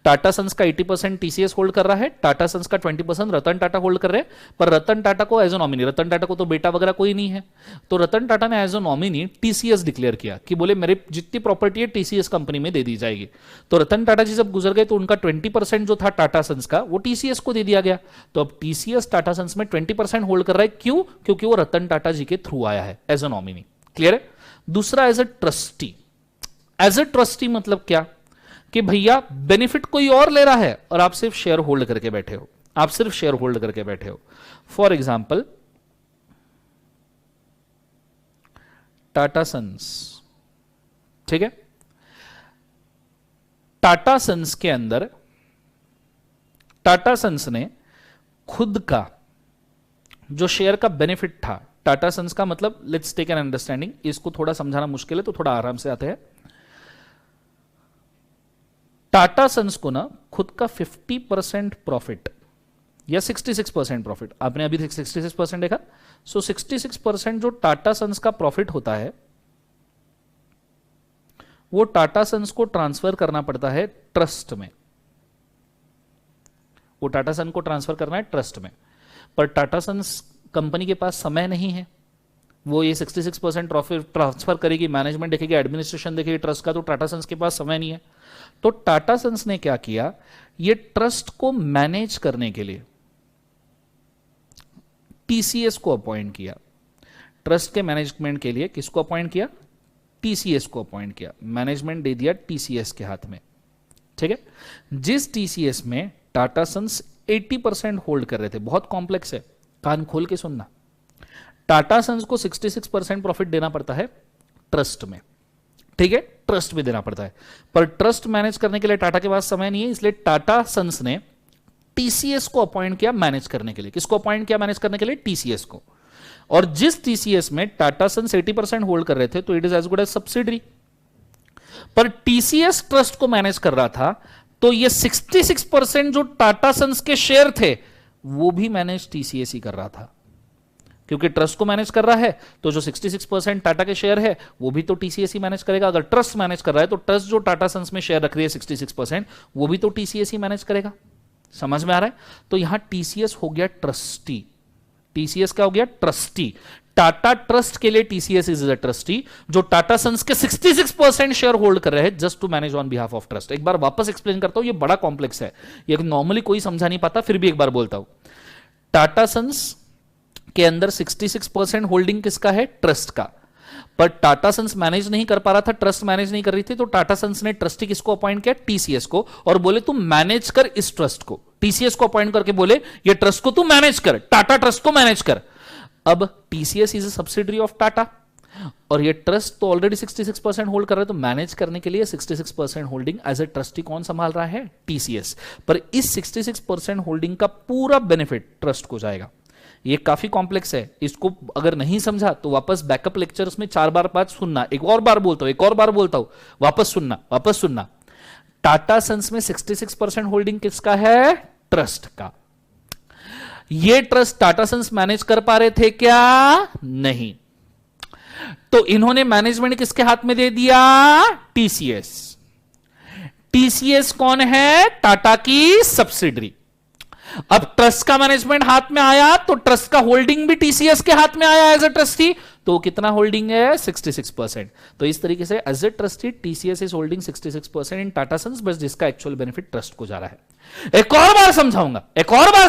टाटा सन्स का 80% टीसीएस होल्ड कर रहा है, टाटा सन्स का 20% रतन टाटा होल्ड कर रहे हैं, पर रतन टाटा को as a nominee, Ratan Tata को तो बेटा वगैरह कोई नहीं है, तो रतन टाटा ने as a nominee TCS declare किया कि बोले मेरे जितनी प्रॉपर्टी है टीसीएस कंपनी में दे दी जाएगी। तो रतन टाटा जी जब गुजर गए तो उनका 20% जो था टाटा सन्स का, वो टीसीएस को दे दिया गया। तो अब टीसीएस टाटा सन्स में 20% होल्ड कर रहा है। क्यों? क्योंकि वो रतन टाटा जी के थ्रू आया है एज अ नॉमिनी। क्लियर है? दूसरा, as a trustee. As a trustee मतलब क्या कि भैया बेनिफिट कोई और ले रहा है और आप सिर्फ शेयर होल्ड करके बैठे हो, आप सिर्फ शेयर होल्ड करके बैठे हो। फॉर एग्जाम्पल, टाटा सन्स, ठीक है, टाटा सन्स के अंदर टाटा सन्स ने खुद का जो शेयर का बेनिफिट था, टाटा सन्स का मतलब लेट्स टेक एन अंडरस्टैंडिंग, इसको थोड़ा समझाना मुश्किल है तो थोड़ा आराम से आते हैं। टाटा सन्स को ना खुद का 50% प्रॉफिट या 66% प्रॉफिट, आपने अभी 66% देखा, सो 66% जो टाटा सन्स का प्रॉफिट होता है वो टाटा सन्स को ट्रांसफर करना पड़ता है ट्रस्ट में। वो टाटा सन्स को ट्रांसफर करना है ट्रस्ट में, पर टाटा सन्स कंपनी के पास समय नहीं है, वो ये 66% प्रॉफिट ट्रांसफर करेगी, मैनेजमेंट देखेगी, एडमिनिस्ट्रेशन देखेगी ट्रस्ट का, तो टाटा सन्स के पास समय नहीं है। तो टाटा सन्स ने क्या किया, ये ट्रस्ट को मैनेज करने के लिए टीसीएस को अपॉइंट किया। ट्रस्ट के मैनेजमेंट के लिए किसको अपॉइंट किया? टीसीएस को अपॉइंट किया। मैनेजमेंट दे दिया टीसीएस के हाथ में, ठीक है। जिस टीसीएस में टाटा सन्स 80% होल्ड कर रहे थे, बहुत कॉम्प्लेक्स है, कान खोल के सुनना। टाटा सन्स को 66% प्रॉफिट देना पड़ता है ट्रस्ट में, ठीक है, ट्रस्ट में देना पड़ता है, पर ट्रस्ट मैनेज करने के लिए टाटा के पास समय नहीं है, इसलिए टाटा सन्स ने टीसीएस को अपॉइंट किया मैनेज करने के लिए। किसको अपॉइंट किया मैनेज करने के लिए? टीसीएस को। और जिस टीसीएस में टाटा सन्स 80% होल्ड कर रहे थे, तो it is as good as subsidiary, पर टीसीएस ट्रस्ट को मैनेज कर रहा था, तो ये 66% जो टाटा सन्स के शेयर थे वो भी मैनेज टीसीएस ही कर रहा था, क्योंकि ट्रस्ट को मैनेज कर रहा है, तो जो 66% टाटा के शेयर है वो भी तो टीसीएस ही मैनेज करेगा। अगर ट्रस्ट मैनेज कर रहा है तो ट्रस्ट जो टाटा सन्स में शेयर रख रही है 66%, वो भी तो टीसीएस ही मैनेज करेगा। समझ में आ रहा है? तो यहां टीसीएस हो गया ट्रस्टी। टीसीएस क्या हो गया? ट्रस्टी। टाटा ट्रस्ट के लिए टीसीएस इज अ ट्रस्टी, जो टाटा सन्स के 66% शेयर होल्ड कर रहे हैं just to manage on behalf of trust. एक बार वापस एक्सप्लेन करता हूं, ये बड़ा कॉम्प्लेक्स है, ये नॉर्मली कोई समझा नहीं पाता, फिर भी एक बार बोलता हूं। टाटा सन्स के अंदर 66% होल्डिंग किसका है? ट्रस्ट का, पर टाटा सन्स मैनेज नहीं कर पा रहा था, ट्रस्ट मैनेज नहीं कर रही थी, तो टाटा सन्स ने ट्रस्टी किसको अपॉइंट किया? टीसीएस को, और बोले तू मैनेज कर इस ट्रस्ट को। टीसीएस को अपॉइंट करके बोले ये ट्रस्ट को तू मैनेज कर, टाटा ट्रस्ट को मैनेज कर। अब TCS is a subsidiary of Tata, और ये ट्रस्ट तो ऑलरेडी 66% होल्ड कर रहा है, तो मैनेज करने के लिए 66% होल्डिंग एज ए ट्रस्टी कौन संभाल रहा है? टीसीएस। पर इस 66% होल्डिंग का पूरा बेनिफिट ट्रस्ट को जाएगा। ये काफी कॉम्प्लेक्स है, इसको अगर नहीं समझा तो वापस बैकअप लेक्चर्स में 4 बार बात सुनना। एक और बार बोलता हूं, वापस सुनना। टाटा सन्स में 66% होल्डिंग किसका है? ट्रस्ट का। ये ट्रस्ट टाटा सन्स मैनेज कर पा रहे थे क्या? नहीं, तो इन्होंने मैनेजमेंट किसके हाथ में दे दिया? टीसीएस। टीसीएस कौन है? टाटा की सब्सिडरी। अब ट्रस्ट का मैनेजमेंट हाथ में आया तो ट्रस्ट का होल्डिंग भी टीसीएस के हाथ में आया एज ए ट्रस्टी, तो कितना होल्डिंग है 66%। तो इस तरीके से as a trustee TCS is holding 66% in Tata sons, बस जिसका एक्चुअल बेनिफिट ट्रस्ट को जा रहा है। एक और बार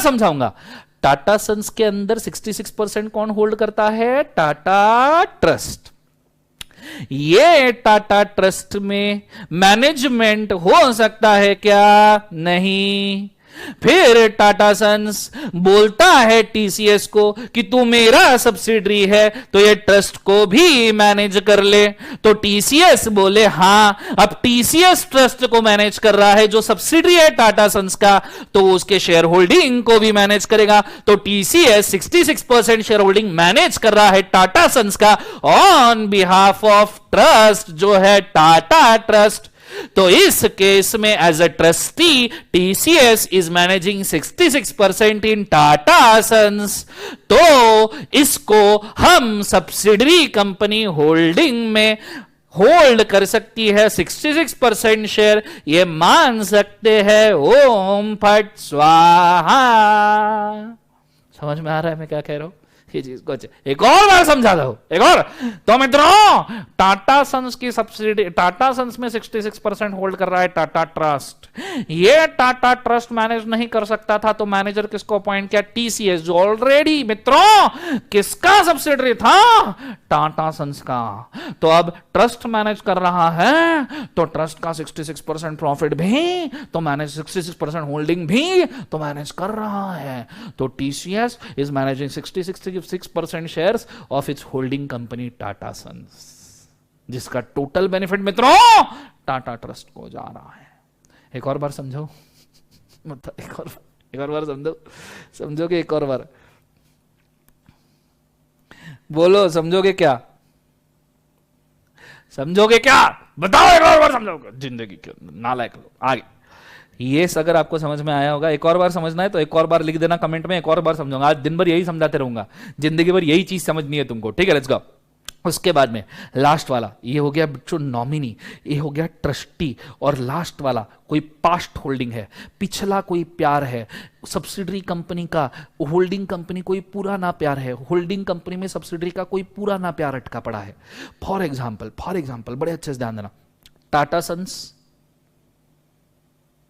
समझाऊंगा, टाटा सन्स के अंदर 66% कौन होल्ड करता है? टाटा ट्रस्ट। ये टाटा ट्रस्ट में मैनेजमेंट हो सकता है क्या? नहीं। फिर टाटा सन्स बोलता है टीसीएस को कि तू मेरा सब्सिडरी है तो ये ट्रस्ट को भी मैनेज कर ले। तो टीसीएस बोले हां, अब टीसीएस ट्रस्ट को मैनेज कर रहा है, जो सब्सिडरी है टाटा सन्स का, तो उसके शेयर होल्डिंग को भी मैनेज करेगा। तो टीसीएस 66% शेयर होल्डिंग मैनेज कर रहा है टाटा सन्स का ऑन बिहाफ ऑफ ट्रस्ट, जो है टाटा ट्रस्ट। तो इस केस में as a trustee TCS is managing 66% in Tata sons, तो इसको हम सब्सिडरी कंपनी होल्डिंग में होल्ड कर सकती है 66% शेयर, ये मान सकते हैं। ओम फट स्वाहा। समझ में आ रहा है मैं क्या कह रहा हूं? ये चीज को एक और बार समझा दो, एक और। तो मित्रों, टाटा सन्स की सब्सिडी, टाटा सन्स में 66% होल्ड कर रहा है टाटा ट्रस्ट। ये टाटा ट्रस्ट मैनेज नहीं कर सकता था, तो मैनेजर किसको अपॉइंट किया? टीसीएस, जो ऑलरेडी मित्रों किसका सब्सिडरी था? टाटा सन्स का। तो अब ट्रस्ट मैनेज कर रहा है, तो ट्रस्ट का 66% प्रॉफिट भी तो मैनेज, 66% होल्डिंग भी तो मैनेज कर रहा है। तो TCS is managing 66% shares of its holding company Tata sons, जिसका टोटल बेनिफिट मित्रों टाटा ट्रस्ट को जा रहा है। एक और बार समझो, मतलब एक और बार समझोगे? एक और बार बोलो, समझोगे क्या? बताओ, एक और बार समझोगे? जिंदगी के नालायक लोग। आगे ये अगर आपको समझ में आया होगा, एक और बार समझना है तो एक और बार लिख देना कमेंट में, एक और बार समझूंगा। आज दिन भर यही समझाते रहूंगा, जिंदगी भर यही चीज समझनी है तुमको, ठीक है? Let's go. उसके बाद में लास्ट वाला ये हो गया जो नॉमिनी, ये हो गया ट्रस्टी, और लास्ट वाला कोई पास्ट होल्डिंग है, पिछला कोई प्यार है। सब्सिडरी कंपनी का होल्डिंग कंपनी कोई पुराना प्यार है, होल्डिंग कंपनी में सब्सिडरी का कोई पुराना प्यार अटका पड़ा है। फॉर एग्जाम्पल बड़े अच्छे से ध्यान देना, टाटा सन्स,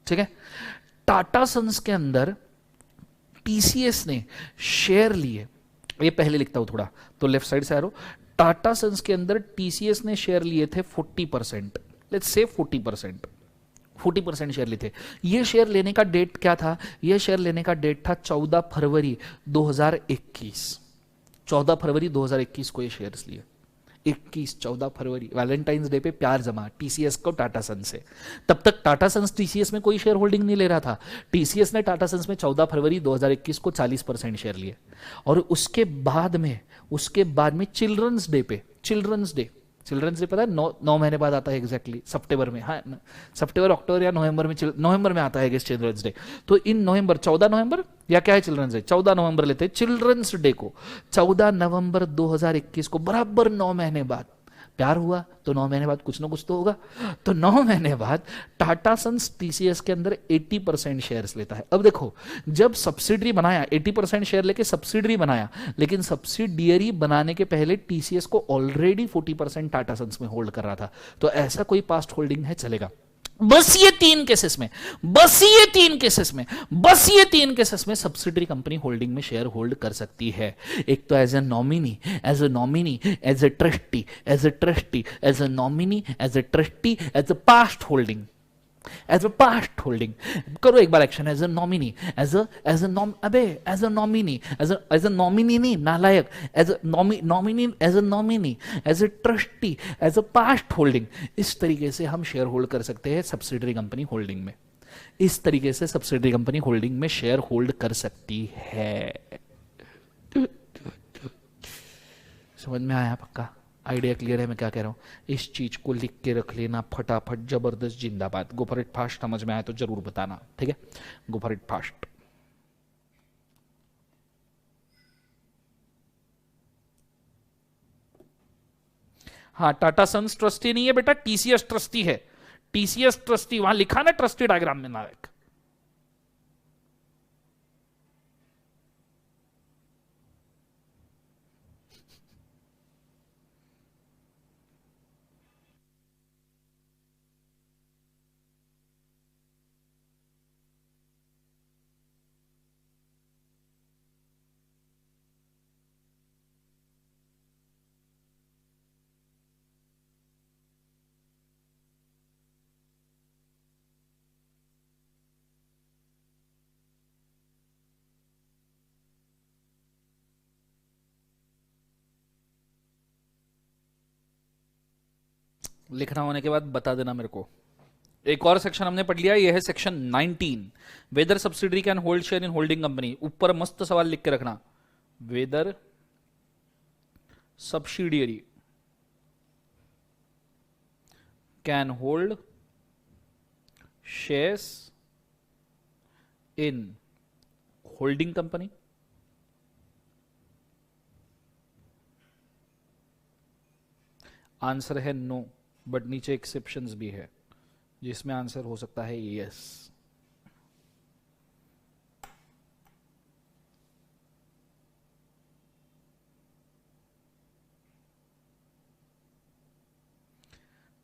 ठीक है? टाटा सन्स के अंदर टीसीएस ने शेयर लिए, ये पहले लिखता हूं थोड़ा, तो लेफ्ट साइड से एरो। टाटा सन्स के अंदर टीसीएस ने शेयर लिए थे 40%, लेट्स से 40% शेयर लिए थे। ये शेयर लेने का डेट क्या था? ये शेयर लेने का डेट था 14 फरवरी 2021। 14 फरवरी 2021 को ये शेयर्स लिए। 14 फरवरी वैलेंटाइंस डे पे प्यार जमा टीसीएस को टाटा सन्स से। तब तक टाटा सन्स टीसीएस में कोई शेयर होल्डिंग नहीं ले रहा था। टीसीएस ने टाटा सन्स में 14 फरवरी 2021 को 40% शेयर लिए, और उसके बाद में चिल्ड्रंस डे पता है 9 महीने बाद आता है एग्जैक्टली, सितंबर में, हाँ सितंबर अक्टूबर या नवंबर में आता है चिल्ड्रंस डे। तो इन नवंबर 14 नवंबर या क्या है चिल्ड्रंस डे, 14 नवंबर लेते हैं चिल्ड्रंस डे को। 14 नवंबर 2021 को बराबर 9 महीने बाद प्यार हुआ, तो 9 महीने बाद कुछ ना कुछ तो होगा। तो 9 महीने बाद टाटा सन्स टीसीएस के अंदर 80% शेयर्स लेता है। अब देखो, जब सब्सिडरी बनाया 80% शेयर लेके सब्सिडरी बनाया, लेकिन सब्सिडियरी बनाने के पहले टीसीएस को ऑलरेडी 40% टाटा सन्स में होल्ड कर रहा था। तो ऐसा कोई पास्ट होल्डिंग है, चलेगा। बस ये तीन केसेस में सब्सिडरी कंपनी होल्डिंग में शेयर होल्ड कर सकती है। एक तो as a nominee, as a trustee, as a nominee, as a trustee, as a past holding. करो एक बार action, as a nominee, as a nominee नहीं नालायक, as a nominee, as a trustee, as a past holding. इस तरीके से हम share hold कर सकते हैं सब्सिडरी कंपनी होल्डिंग में। इस तरीके से सब्सिडरी कंपनी होल्डिंग में शेयर होल्ड कर सकती है। समझ में आया? पक्का आइडिया क्लियर है मैं क्या कह रहा हूं? इस चीज को लिख के रख लेना फटाफट, जबरदस्त, जिंदाबाद। गो फॉर इट फास्ट। समझ में आया तो जरूर बताना, ठीक है? गो फॉर इट फास्ट। हाँ, टाटा सन्स ट्रस्टी नहीं है बेटा, टीसीएस ट्रस्टी है। टीसीएस ट्रस्टी वहां लिखा ना ट्रस्टी डायग्राम में नायक। लिखना होने के बाद बता देना मेरे को। एक और सेक्शन हमने पढ़ लिया, यह है section 19, whether subsidiary can hold share in holding company. ऊपर मस्त सवाल लिख के रखना, whether subsidiary can hold shares in holding company. Answer है नो, बट नीचे एक्सेप्शंस भी है जिसमें आंसर हो सकता है यस।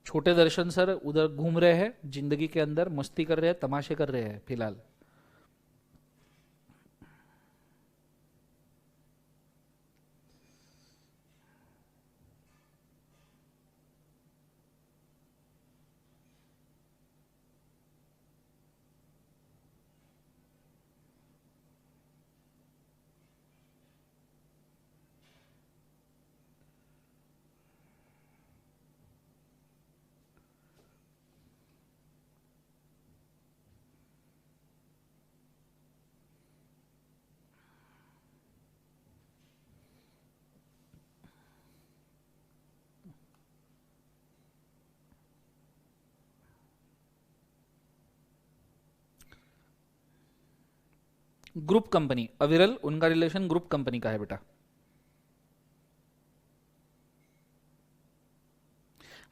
छोटे दर्शन सर उधर घूम रहे हैं जिंदगी के अंदर, मस्ती कर रहे हैं, तमाशे कर रहे हैं फिलहाल। ग्रुप कंपनी, अविरल उनका रिलेशन ग्रुप कंपनी का है बेटा।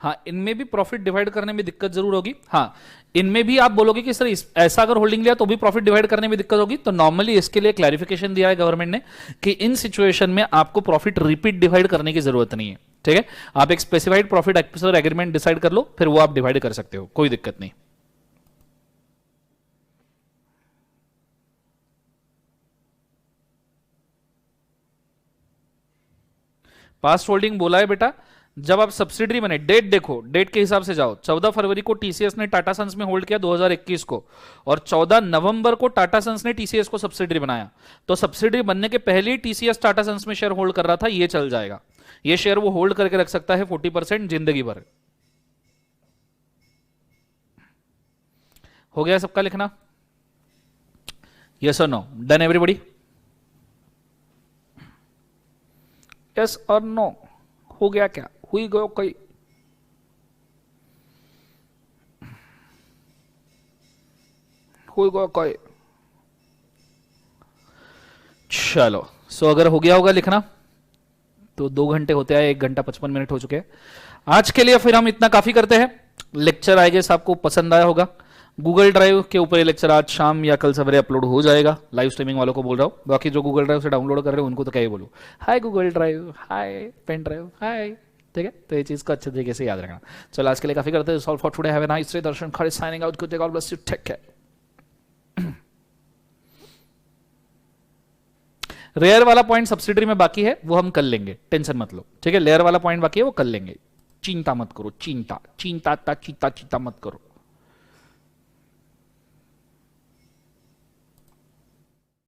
हाँ, इनमें भी प्रॉफिट डिवाइड करने में दिक्कत जरूर होगी। हाँ, इनमें भी आप बोलोगे कि सर ऐसा अगर होल्डिंग लिया तो भी प्रॉफिट डिवाइड करने में दिक्कत होगी, तो नॉर्मली इसके लिए क्लैरिफिकेशन दिया है गवर्नमेंट ने कि इन सिचुएशन में आपको प्रॉफिट रिपीट डिवाइड करने की जरूरत नहीं है। ठीक है, आप एक specified profit acquisition agreement decide कर लो, फिर वो आप डिवाइड कर सकते हो, कोई दिक्कत नहीं। पास्ट होल्डिंग बोला है बेटा, जब आप सब्सिडरी बने, डेट देखो, डेट के हिसाब से जाओ। 14 फरवरी को टीसीएस ने टाटा सन्स में होल्ड किया 2021 को, और 14 नवंबर को टाटा सन्स ने टीसीएस को सब्सिडरी बनाया। तो सब्सिडरी बनने के पहले ही टीसीएस टाटा सन्स में शेयर होल्ड कर रहा था, ये चल जाएगा। ये शेयर वो होल्ड करके रख सकता है 40% जिंदगी भर। हो गया सबका लिखना? यस और नो? Done everybody? यस और नो? हो गया क्या? हुई गयो कोई? हुई गयो कोई? चलो, सो अगर हो गया होगा लिखना तो 2 घंटे होते हैं, 1 घंटा 55 मिनट हो चुके हैं आज के लिए। फिर हम इतना काफी करते हैं। लेक्चर आई गेस आपको पसंद आया होगा। गूगल ड्राइव के ऊपर ये लेक्चर आज शाम या कल सवेरे अपलोड हो जाएगा। लाइव स्ट्रीमिंग वालों को बोल रहा हूँ, बाकी जो गूगल ड्राइव से डाउनलोड कर रहे हो उनको तो क्या ही बोलूँ, हाय गूगल ड्राइव, हाय पेन ड्राइव, हाय। ठीक है, तो ये चीज को अच्छे तरीके से याद रखना। चलो आज के लिए काफी करते हैं। Solve for today, have a nice day. Darshan Khade signing out, good day, God bless you, take care. Rare वाला पॉइंट सब्सिडरी में बाकी है, वो हम कर लेंगे, टेंशन मत लो। ठीक है, लेयर वाला पॉइंट बाकी है, वो कर लेंगे, चिंता मत करो। चिंता चिंता चीता चीता मत करो।